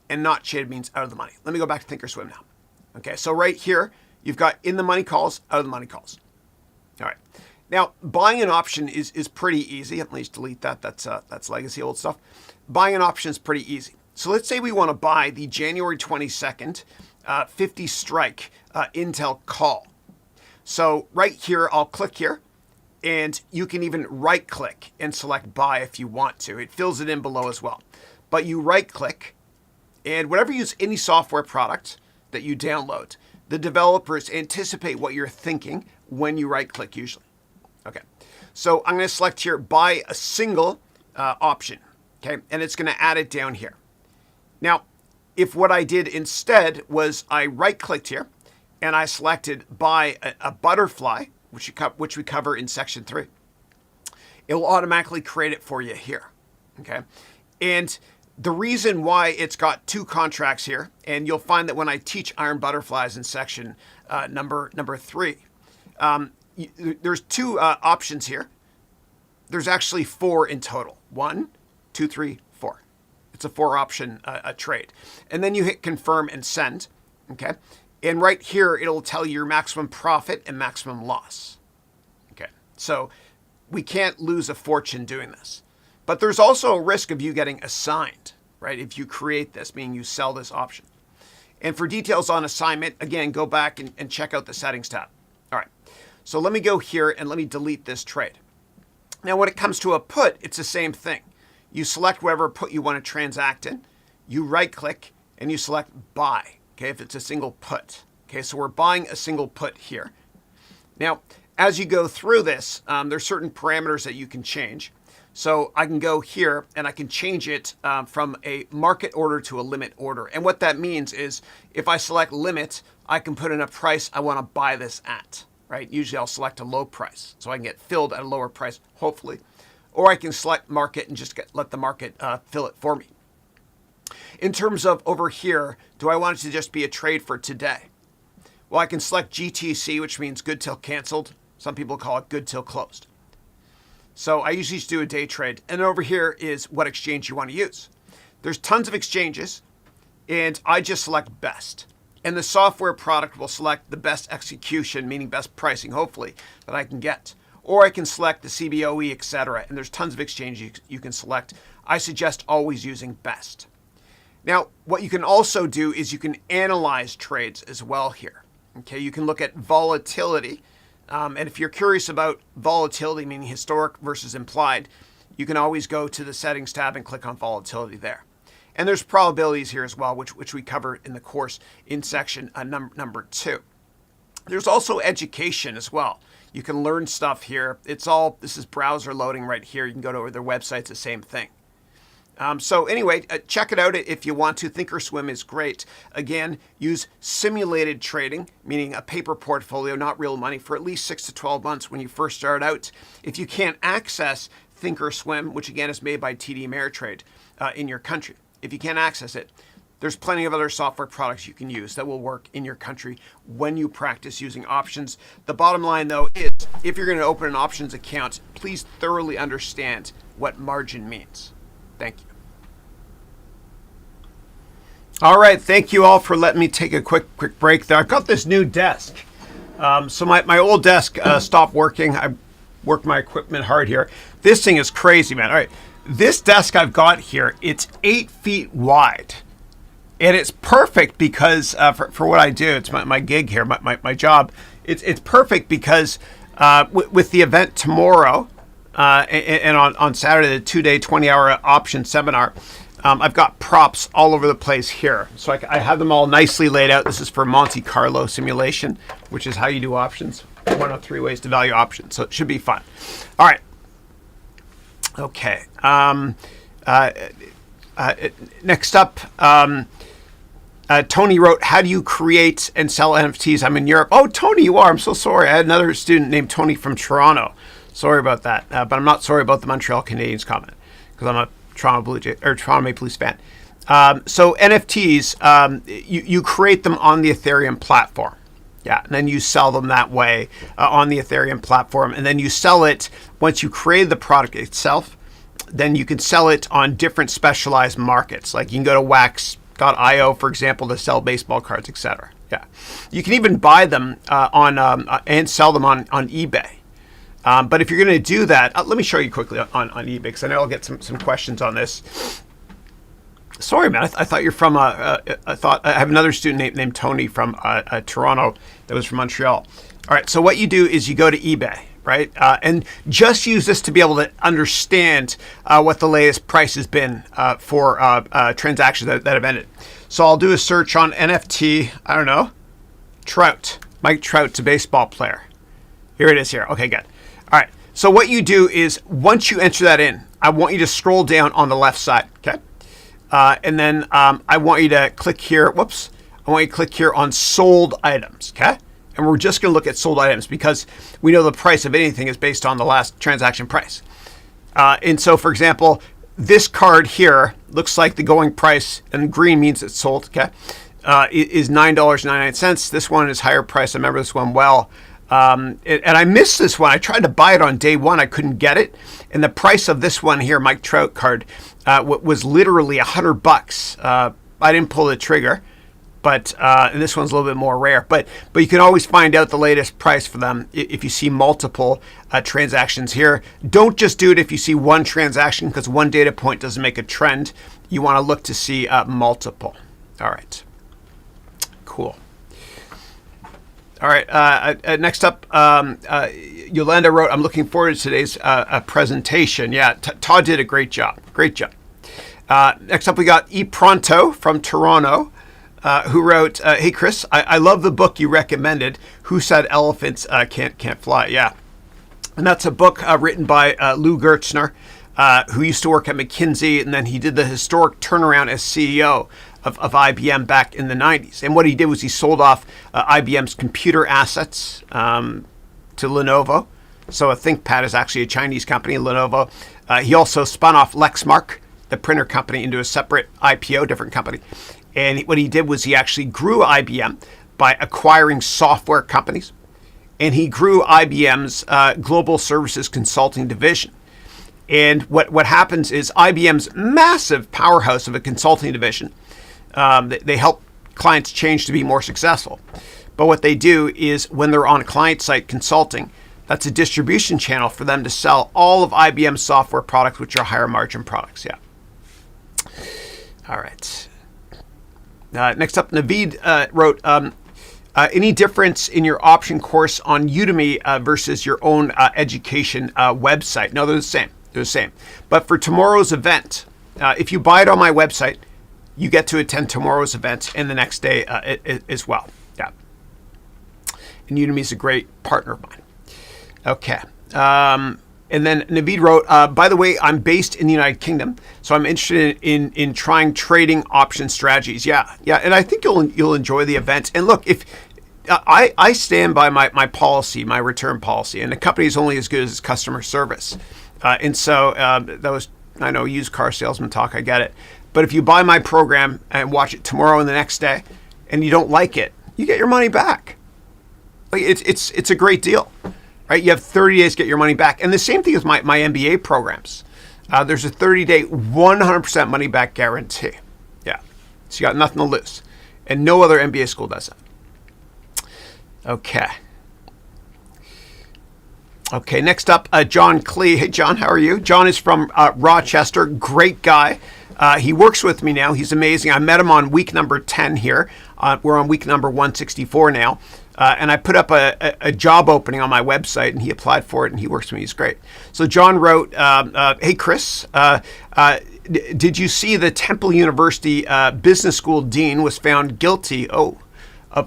[SPEAKER 1] and not shaded means out of the money. Let me go back to Thinkorswim now. Okay, so right here, you've got in the money calls, out of the money calls. All right. Now, buying an option is pretty easy. At least delete that. That's legacy old stuff. Buying an option is pretty easy. So let's say we want to buy the January 22nd 50 strike Intel call. So right here, I'll click here, and you can even right click and select buy if you want to. It fills it in below as well. But you right click, and whenever you use any software product that you download, the developers anticipate what you're thinking when you right click usually. Okay, so I'm going to select here buy a single option, okay, and it's going to add it down here. Now, if what I did instead was I right clicked here and I selected buy a butterfly, which we cover in section 3, it will automatically create it for you here. Okay. And the reason why it's got 2 contracts here, and you'll find that when I teach iron butterflies in section number 3, there's 2 options here. There's actually 4 in total. 1, 2, 3, 4. It's a 4 option trade. And then you hit confirm and send. Okay. And right here, it'll tell you your maximum profit and maximum loss. Okay. So we can't lose a fortune doing this. But there's also a risk of you getting assigned, right? If you create this, meaning you sell this option. And for details on assignment, again, go back and check out the settings tab. All right. So let me go here and let me delete this trade. Now, when it comes to a put, it's the same thing. You select whatever put you want to transact in. You right click and you select buy. Okay, if it's a single put. Okay, so we're buying a single put here. Now, as you go through this, there's certain parameters that you can change. So I can go here and I can change it from a market order to a limit order. And what that means is if I select limit, I can put in a price I want to buy this at, right? Usually I'll select a low price so I can get filled at a lower price, hopefully. Or I can select market and just let the market fill it for me. In terms of over here, do I want it to just be a trade for today? Well, I can select GTC, which means good till canceled. Some people call it good till closed. So I usually just do a day trade. And over here is what exchange you want to use. There's tons of exchanges, and I just select best. And the software product will select the best execution, meaning best pricing, hopefully, that I can get. Or I can select the CBOE, etc. And there's tons of exchanges you can select. I suggest always using best. Now, what you can also do is you can analyze trades as well here. Okay, you can look at volatility. And if you're curious about volatility, meaning historic versus implied, you can always go to the settings tab and click on volatility there. And there's probabilities here as well, which we cover in the course in section number 2. There's also education as well. You can learn stuff here. This is browser loading right here. You can go to their website, it's the same thing. So anyway, check it out if you want to. Thinkorswim is great. Again, use simulated trading, meaning a paper portfolio, not real money, for at least 6 to 12 months when you first start out. If you can't access Thinkorswim, which again is made by TD Ameritrade in your country. If you can't access it, there's plenty of other software products you can use that will work in your country when you practice using options. The bottom line, though, is if you're going to open an options account, please thoroughly understand what margin means. Thank you. All right, thank you all for letting me take a quick break there. I've got this new desk. So my old desk stopped working. I worked my equipment hard here. This thing is crazy, man. All right, this desk I've got here, it's 8 feet wide. And it's perfect because for what I do, it's my gig here, my job. It's perfect because with the event tomorrow and on Saturday, the 2-day, 20-hour option seminar, I've got props all over the place here. So I have them all nicely laid out. This is for Monte Carlo simulation, which is how you do options. 1 of 3 ways to value options. So it should be fun. All right. Okay. Next up, Tony wrote, how do you create and sell NFTs? I'm in Europe. Oh, Tony, you are. I'm so sorry. I had another student named Tony from Toronto. Sorry about that. But I'm not sorry about the Montreal Canadiens comment because I'm a Toronto Maple Leafs fan. So NFTs, you create them on the Ethereum platform. Yeah, and then you sell them that way on the Ethereum platform. And then you sell it once you create the product itself. Then you can sell it on different specialized markets. Like you can go to wax.io, for example, to sell baseball cards, etc. Yeah, you can even buy them and sell them on eBay. But if you're going to do that, let me show you quickly on eBay because I know I'll get some questions on this. Sorry, man. I thought you're from. I have another student named Tony from Toronto that was from Montreal. All right. So what you do is you go to eBay, right? And just use this to be able to understand what the latest price has been for transactions that have ended. So I'll do a search on NFT. I don't know. Trout. Mike Trout's a baseball player. Here it is here. Okay, good. All right. So what you do is once you enter that in, I want you to scroll down on the left side. Okay. And then I want you to click here. Whoops. I want you to click here on sold items. Okay. And we're just going to look at sold items because we know the price of anything is based on the last transaction price. And so, for example, this card here looks like the going price, and green means it's sold. Okay. Is $9.99. This one is higher price. I remember this one well. And I missed this one. I tried to buy it on day one. I couldn't get it. And the price of this one here, Mike Trout card, was literally $100. I didn't pull the trigger, but and this one's a little bit more rare. But you can always find out the latest price for them if you see multiple transactions here. Don't just do it if you see one transaction because one data point doesn't make a trend. You want to look to see multiple. All right. Cool. All right. Next up, Yolanda wrote, I'm looking forward to today's presentation. Yeah, Todd did a great job. Great job. Next up, we got ePronto from Toronto, who wrote, hey, Chris, I love the book you recommended, Who Said Elephants Can't Fly? Yeah. And that's a book written by Lou Gertzner, who used to work at McKinsey, and then he did the historic turnaround as CEO of IBM back in the 90s. And what he did was he sold off IBM's computer assets to Lenovo. So a ThinkPad is actually a Chinese company, Lenovo. He also spun off Lexmark, the printer company, into a separate IPO, different company. And what he did was he actually grew IBM by acquiring software companies. And he grew IBM's global services consulting division. And what happens is IBM's massive powerhouse of a consulting division, they help clients change to be more successful. But what they do is when they're on client site consulting, that's a distribution channel for them to sell all of IBM's software products, which are higher margin products. Yeah. All right. Next up, Naveed wrote, any difference in your option course on Udemy versus your own education website? No, they're the same. They're the same. But for tomorrow's event, if you buy it on my website, you get to attend tomorrow's event and the next day as well. Yeah. And Udemy is a great partner of mine. Okay. And then Naveed wrote, by the way, I'm based in the United Kingdom, so I'm interested in trying trading option strategies. Yeah. And I think you'll enjoy the event. And look, if I stand by my policy, my return policy, and the company is only as good as its customer service. And so that was, I know, used car salesman talk, I get it. But if you buy my program and watch it tomorrow and the next day and you don't like it, you get your money back. Like it's a great deal, right? You have 30 days to get your money back. And the same thing with my MBA programs. There's a 30-day, 100% money back guarantee. Yeah. So you got nothing to lose. And no other MBA school does that. Okay, next up, John Klee. Hey, John, how are you? John is from Rochester. Great guy. He works with me now. He's amazing. I met him on week number 10 here. We're on week number 164 now. And I put up a job opening on my website, and he applied for it, and he works with me. He's great. So John wrote, hey, Chris, did you see the Temple University Business School Dean was found guilty of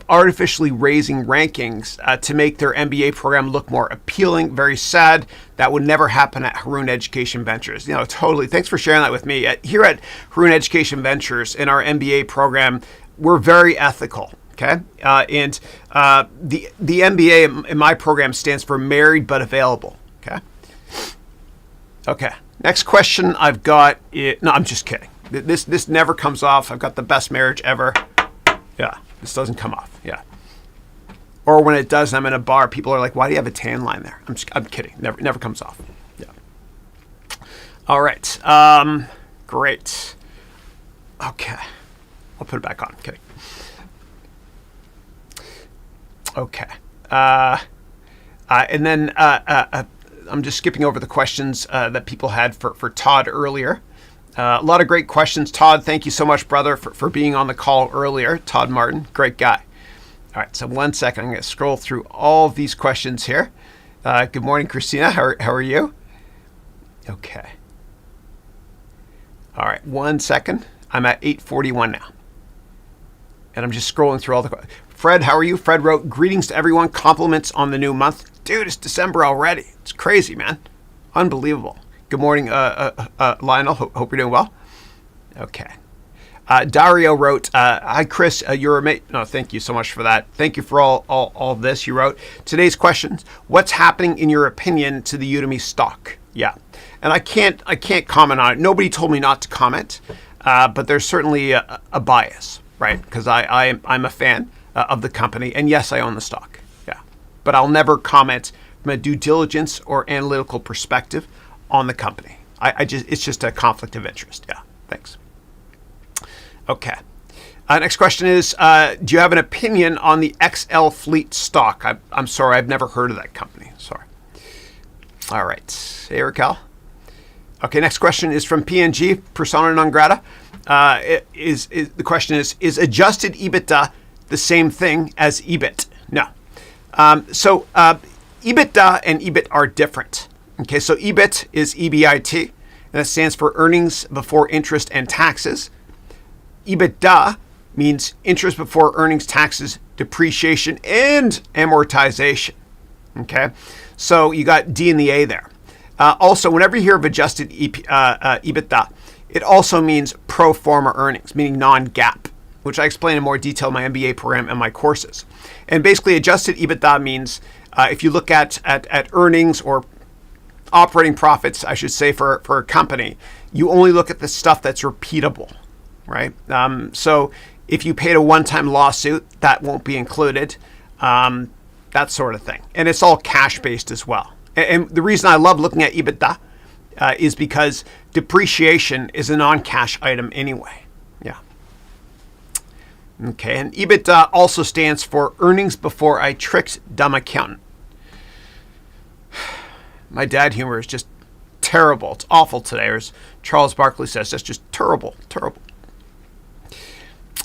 [SPEAKER 1] artificially raising rankings to make their MBA program look more appealing? Very sad. That would never happen at Haroun Education Ventures. You know, totally. Thanks for sharing that with me. Here at Haroun Education Ventures, in our MBA program, we're very ethical. Okay, and the MBA in my program stands for Married But Available. Okay. Next question I've got. No, I'm just kidding. This never comes off. I've got the best marriage ever. Yeah, this doesn't come off. Yeah. Or when it does, I'm in a bar. People are like, "Why do you have a tan line there?" I'm kidding. Never comes off. Yeah. All right. Great. Okay. I'll put it back on. Kidding. Okay. And then I'm just skipping over the questions that people had for Todd earlier. A lot of great questions. Todd, thank you so much, brother, for being on the call earlier. Todd Martin, great guy. All right, so 1 second. I'm going to scroll through all of these questions here. Good morning, Christina. How are you? Okay. All right, 1 second. I'm at 8:41 now. And I'm just scrolling through all the questions. Fred, how are you? Fred wrote, greetings to everyone. Compliments on the new month. Dude, it's December already. It's crazy, man. Unbelievable. Good morning, Lionel. Hope you're doing well. Okay. Dario wrote, hi, Chris. You're a mate. No, thank you so much for that. Thank you for all this. You wrote, today's questions. What's happening, in your opinion, to the Udemy stock? Yeah. And I can't comment on it. Nobody told me not to comment, but there's certainly a bias, right? Because I'm a fan of the company, and yes, I own the stock. Yeah, but I'll never comment from a due diligence or analytical perspective on the company. It's just a conflict of interest. Yeah, thanks. Okay. Next question is, do you have an opinion on the XL Fleet stock? I'm sorry, I've never heard of that company. Sorry. All right. Hey, Raquel. Okay, next question is from PNG, persona non grata. The question is adjusted EBITDA the same thing as EBIT? No. So EBITDA and EBIT are different. Okay, so EBIT is EBIT, and it stands for earnings before interest and taxes. EBITDA means interest before earnings, taxes, depreciation, and amortization. Okay, so you got D and the A there. Also, whenever you hear of adjusted EBITDA, it also means pro forma earnings, meaning non-GAAP, which I explain in more detail in my MBA program and my courses. And basically, adjusted EBITDA means if you look at earnings or operating profits, I should say, for a company, you only look at the stuff that's repeatable, right? So if you paid a one-time lawsuit, that won't be included, that sort of thing. And it's all cash-based as well. And the reason I love looking at EBITDA is because depreciation is a non-cash item anyway. Yeah. Okay, and EBITDA also stands for earnings before I tricked dumb accountant. My dad humor is just terrible. It's awful today, or as Charles Barkley says, that's just terrible.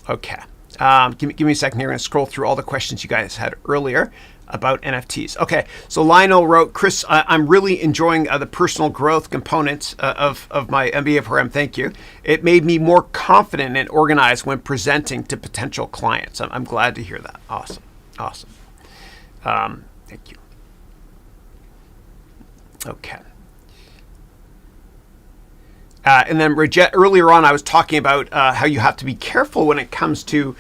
[SPEAKER 1] Okay, give me a second here. I'm going to scroll through all the questions you guys had earlier about NFTs. Okay, so Lionel wrote, Chris, I'm really enjoying the personal growth components of my MBA program. Thank you. It made me more confident and organized when presenting to potential clients. I'm glad to hear that. Awesome. Thank you. Okay. And then earlier on, I was talking about how you have to be careful when it comes to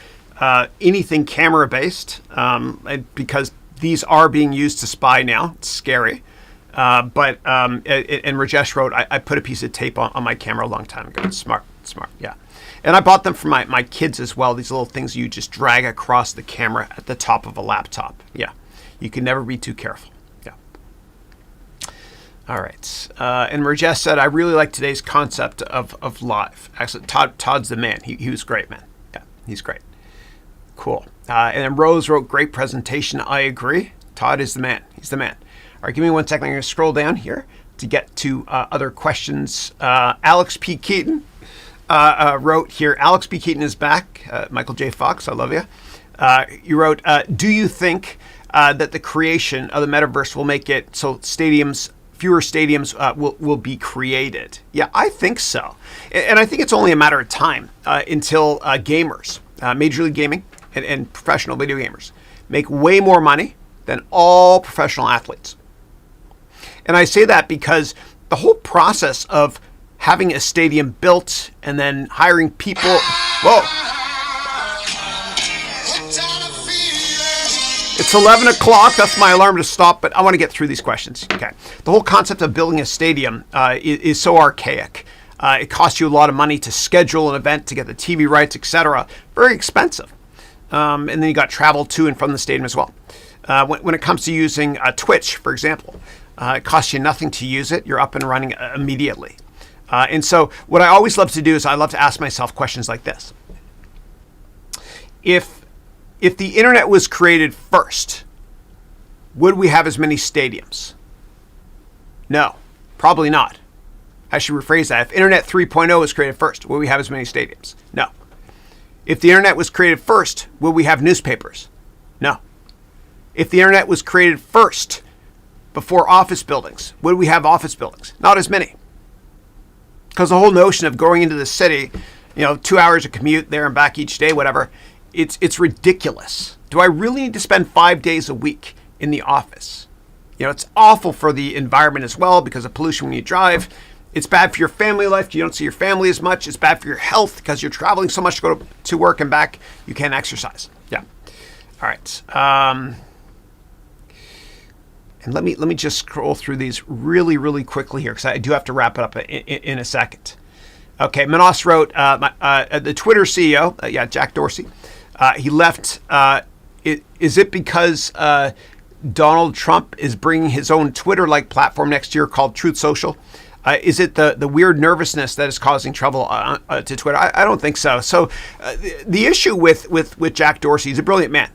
[SPEAKER 1] anything camera-based, because these are being used to spy now. It's scary. And Rajesh wrote, I put a piece of tape on my camera a long time ago. Smart, yeah. And I bought them for my kids as well. These little things you just drag across the camera at the top of a laptop. Yeah, you can never be too careful. Yeah. All right. And Rajesh said, I really like today's concept of live. Actually, Todd's the man. He was great, man. Yeah, he's great. Cool. And then Rose wrote, great presentation. I agree. Todd is the man. He's the man. All right, give me 1 second. I'm going to scroll down here to get to other questions. Alex P. Keaton wrote here, Alex P. Keaton is back. Michael J. Fox, I love you. You wrote, do you think that the creation of the metaverse will make it so fewer stadiums will be created? Yeah, I think so. And I think it's only a matter of time until gamers, Major League Gaming and professional video gamers, make way more money than all professional athletes. And I say that because the whole process of having a stadium built and then hiring people. Whoa. It's 11 o'clock. That's my alarm to stop, but I want to get through these questions. Okay. The whole concept of building a stadium is so archaic. It costs you a lot of money to schedule an event, to get the TV rights, etc. Very expensive. And then you got travel to and from the stadium as well. When it comes to using Twitch, for example, it costs you nothing to use it. You're up and running immediately. And so what I always love to do is I love to ask myself questions like this. If the internet was created first, would we have as many stadiums? No, probably not. I should rephrase that. If Internet 3.0 was created first, would we have as many stadiums? No. If the internet was created first, would we have newspapers? No. If the internet was created first, before office buildings, would we have office buildings? Not as many. Because the whole notion of going into the city, 2 hours of commute there and back each day, whatever, it's ridiculous. Do I really need to spend 5 days a week in the office? It's awful for the environment as well because of pollution when you drive. It's bad for your family life. You don't see your family as much. It's bad for your health because you're traveling so much to go to work and back. You can't exercise. Yeah. All right. And let me just scroll through these really, really quickly here because I do have to wrap it up in a second. Okay, Manos wrote, the Twitter CEO, Jack Dorsey, he left. Is it because Donald Trump is bringing his own Twitter-like platform next year called Truth Social? Is it the weird nervousness that is causing trouble to Twitter? I don't think so. So the issue with Jack Dorsey, he's a brilliant man,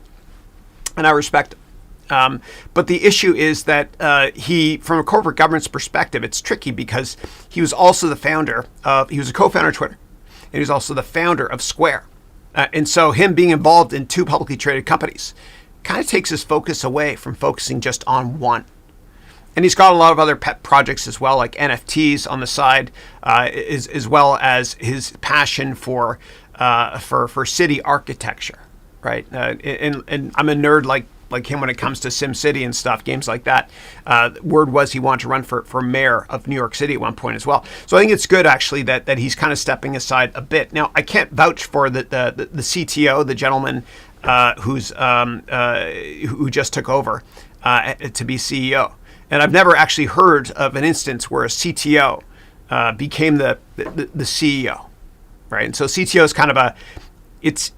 [SPEAKER 1] and I respect him. But the issue is that he, from a corporate governance perspective, it's tricky because he was also the founder he was a co-founder of Twitter, and he was also the founder of Square. And so him being involved in two publicly traded companies kind of takes his focus away from focusing just on one. And he's got a lot of other pet projects as well, like NFTs on the side, as well as his passion for city architecture, right? And I'm a nerd like him when it comes to SimCity and stuff, games like that. Word was he wanted to run for mayor of New York City at one point as well. So I think it's good actually that he's kind of stepping aside a bit. Now I can't vouch for the CTO, the gentleman who just took over to be CEO. And I've never actually heard of an instance where a CTO became the CEO, right? And so CTO is kind of it's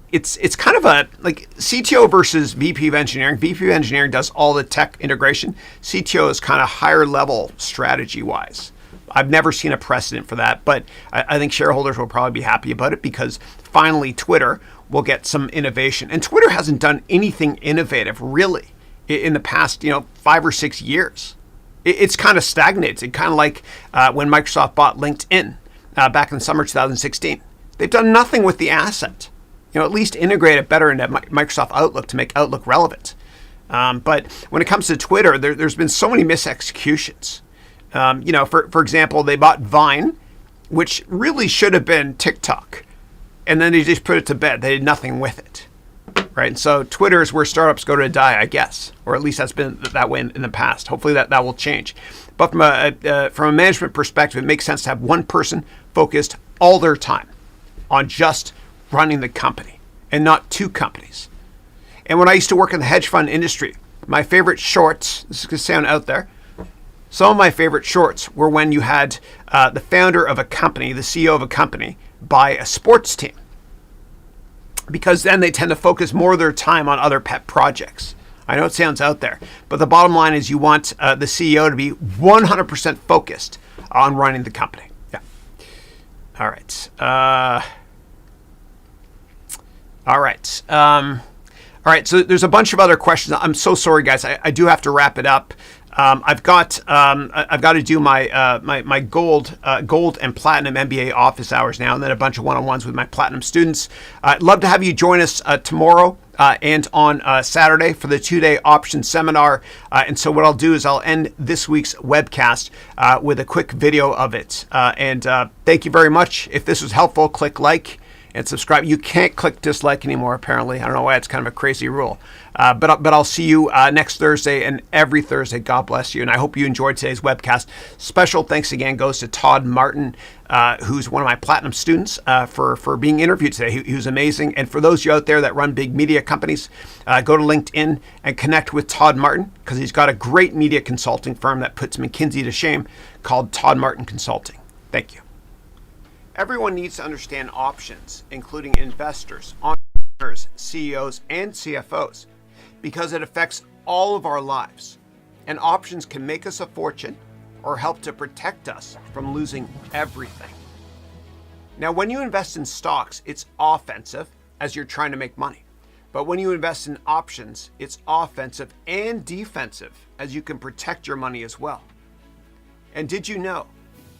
[SPEAKER 1] kind of a like CTO versus VP of engineering. VP of engineering does all the tech integration. CTO is kind of higher level strategy wise. I've never seen a precedent for that, but I think shareholders will probably be happy about it because finally Twitter will get some innovation. And Twitter hasn't done anything innovative really in the past 5 or 6 years. It's kind of stagnated. It's kind of like when Microsoft bought LinkedIn back in summer 2016. They've done nothing with the asset. At least integrate it better into Microsoft Outlook to make Outlook relevant. But when it comes to Twitter, there's been so many misexecutions. For example, they bought Vine, which really should have been TikTok. And then they just put it to bed. They did nothing with it. Right. And so Twitter is where startups go to die, I guess, or at least that's been that way in the past. Hopefully that will change. But from a management perspective, it makes sense to have one person focused all their time on just running the company and not two companies. And when I used to work in the hedge fund industry, my favorite shorts, this is going to sound out there, Some of my favorite shorts were when you had the founder of a company, the CEO of a company, buy a sports team, because then they tend to focus more of their time on other pet projects. I know it sounds out there, but the bottom line is you want the CEO to be 100% focused on running the company. Yeah. All right. All right. All right. So there's a bunch of other questions. I'm so sorry, guys. I do have to wrap it up. I've got to do my gold and platinum MBA office hours now, and then a bunch of one-on-ones with my platinum students. I'd love to have you join us tomorrow and on Saturday for the 2-day option seminar. And so what I'll do is I'll end this week's webcast with a quick video of it. And thank you very much. If this was helpful, click like and subscribe. You can't click dislike anymore, apparently. I don't know why. It's kind of a crazy rule. But I'll see you next Thursday and every Thursday. God bless you. And I hope you enjoyed today's webcast. Special thanks again goes to Todd Martin, who's one of my platinum students, for being interviewed today. He was amazing. And for those of you out there that run big media companies, go to LinkedIn and connect with Todd Martin, because he's got a great media consulting firm that puts McKinsey to shame called Todd Martin Consulting. Thank you. Everyone needs to understand options, including investors, entrepreneurs, CEOs, and CFOs, because it affects all of our lives. And options can make us a fortune or help to protect us from losing everything. Now, when you invest in stocks, it's offensive as you're trying to make money. But when you invest in options, it's offensive and defensive as you can protect your money as well. And did you know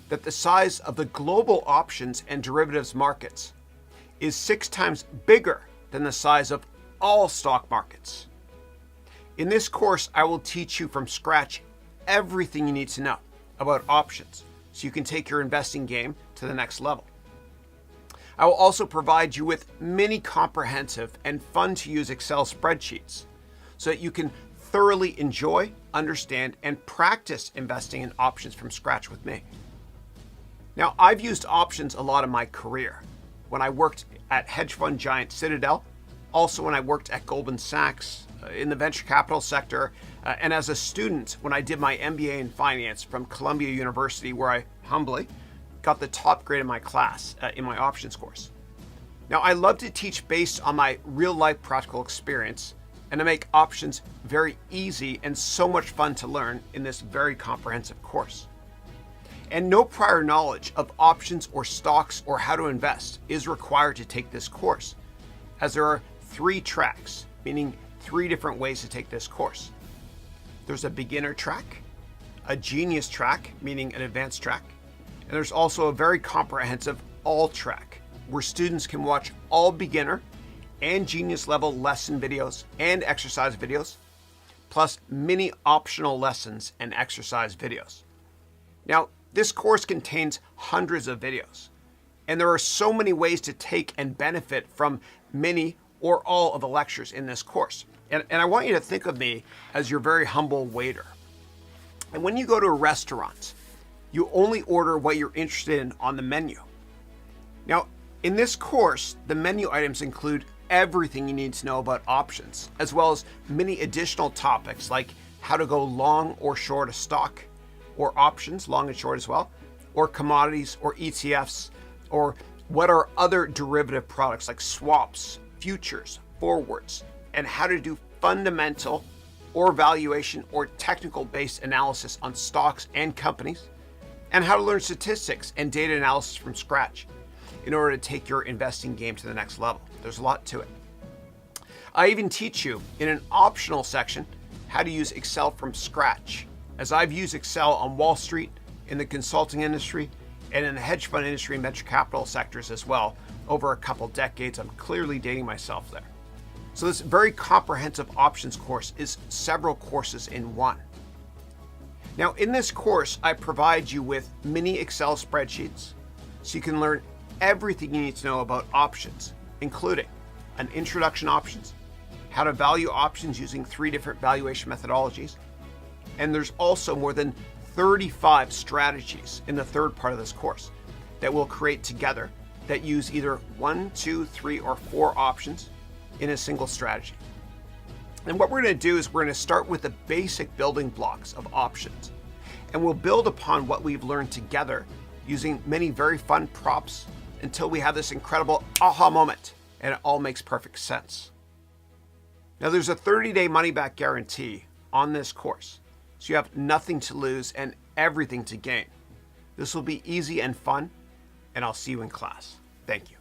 [SPEAKER 1] that the size of the global options and derivatives markets is 6 times bigger than the size of all stock markets? In this course, I will teach you from scratch everything you need to know about options so you can take your investing game to the next level. I will also provide you with many comprehensive and fun to use Excel spreadsheets so that you can thoroughly enjoy, understand, and practice investing in options from scratch with me. Now, I've used options a lot in my career. When I worked at hedge fund giant Citadel, also when I worked at Goldman Sachs in the venture capital sector, and as a student when I did my MBA in finance from Columbia University, where I humbly got the top grade in my class in my options course. Now, I love to teach based on my real-life practical experience and to make options very easy and so much fun to learn in this very comprehensive course. And no prior knowledge of options or stocks or how to invest is required to take this course, as there are 3 tracks, meaning 3 different ways to take this course. There's a beginner track, a genius track, meaning an advanced track, and there's also a very comprehensive all track, where students can watch all beginner and genius level lesson videos and exercise videos, plus many optional lessons and exercise videos. Now, this course contains hundreds of videos, and there are so many ways to take and benefit from many or all of the lectures in this course. And I want you to think of me as your very humble waiter. And when you go to a restaurant, you only order what you're interested in on the menu. Now, in this course, the menu items include everything you need to know about options, as well as many additional topics like how to go long or short a stock, or options, long and short as well, or commodities or ETFs, or what are other derivative products like swaps, futures, forwards, and how to do fundamental or valuation or technical based analysis on stocks and companies, and how to learn statistics and data analysis from scratch in order to take your investing game to the next level. There's a lot to it. I even teach you in an optional section how to use Excel from scratch, as I've used Excel on Wall Street, in the consulting industry, and in the hedge fund industry and venture capital sectors as well over a couple decades. I'm clearly dating myself there. So this very comprehensive options course is several courses in one. Now, in this course, I provide you with mini Excel spreadsheets so you can learn everything you need to know about options, including an introduction to options, how to value options using 3 different valuation methodologies, and there's also more than 35 strategies in the third part of this course that we'll create together that use either 1, 2, 3, or 4 options in a single strategy. And what we're going to do is we're going to start with the basic building blocks of options. and we'll build upon what we've learned together using many very fun props until we have this incredible aha moment and it all makes perfect sense. Now there's a 30-day money-back guarantee on this course, so you have nothing to lose and everything to gain. This will be easy and fun, and I'll see you in class. Thank you.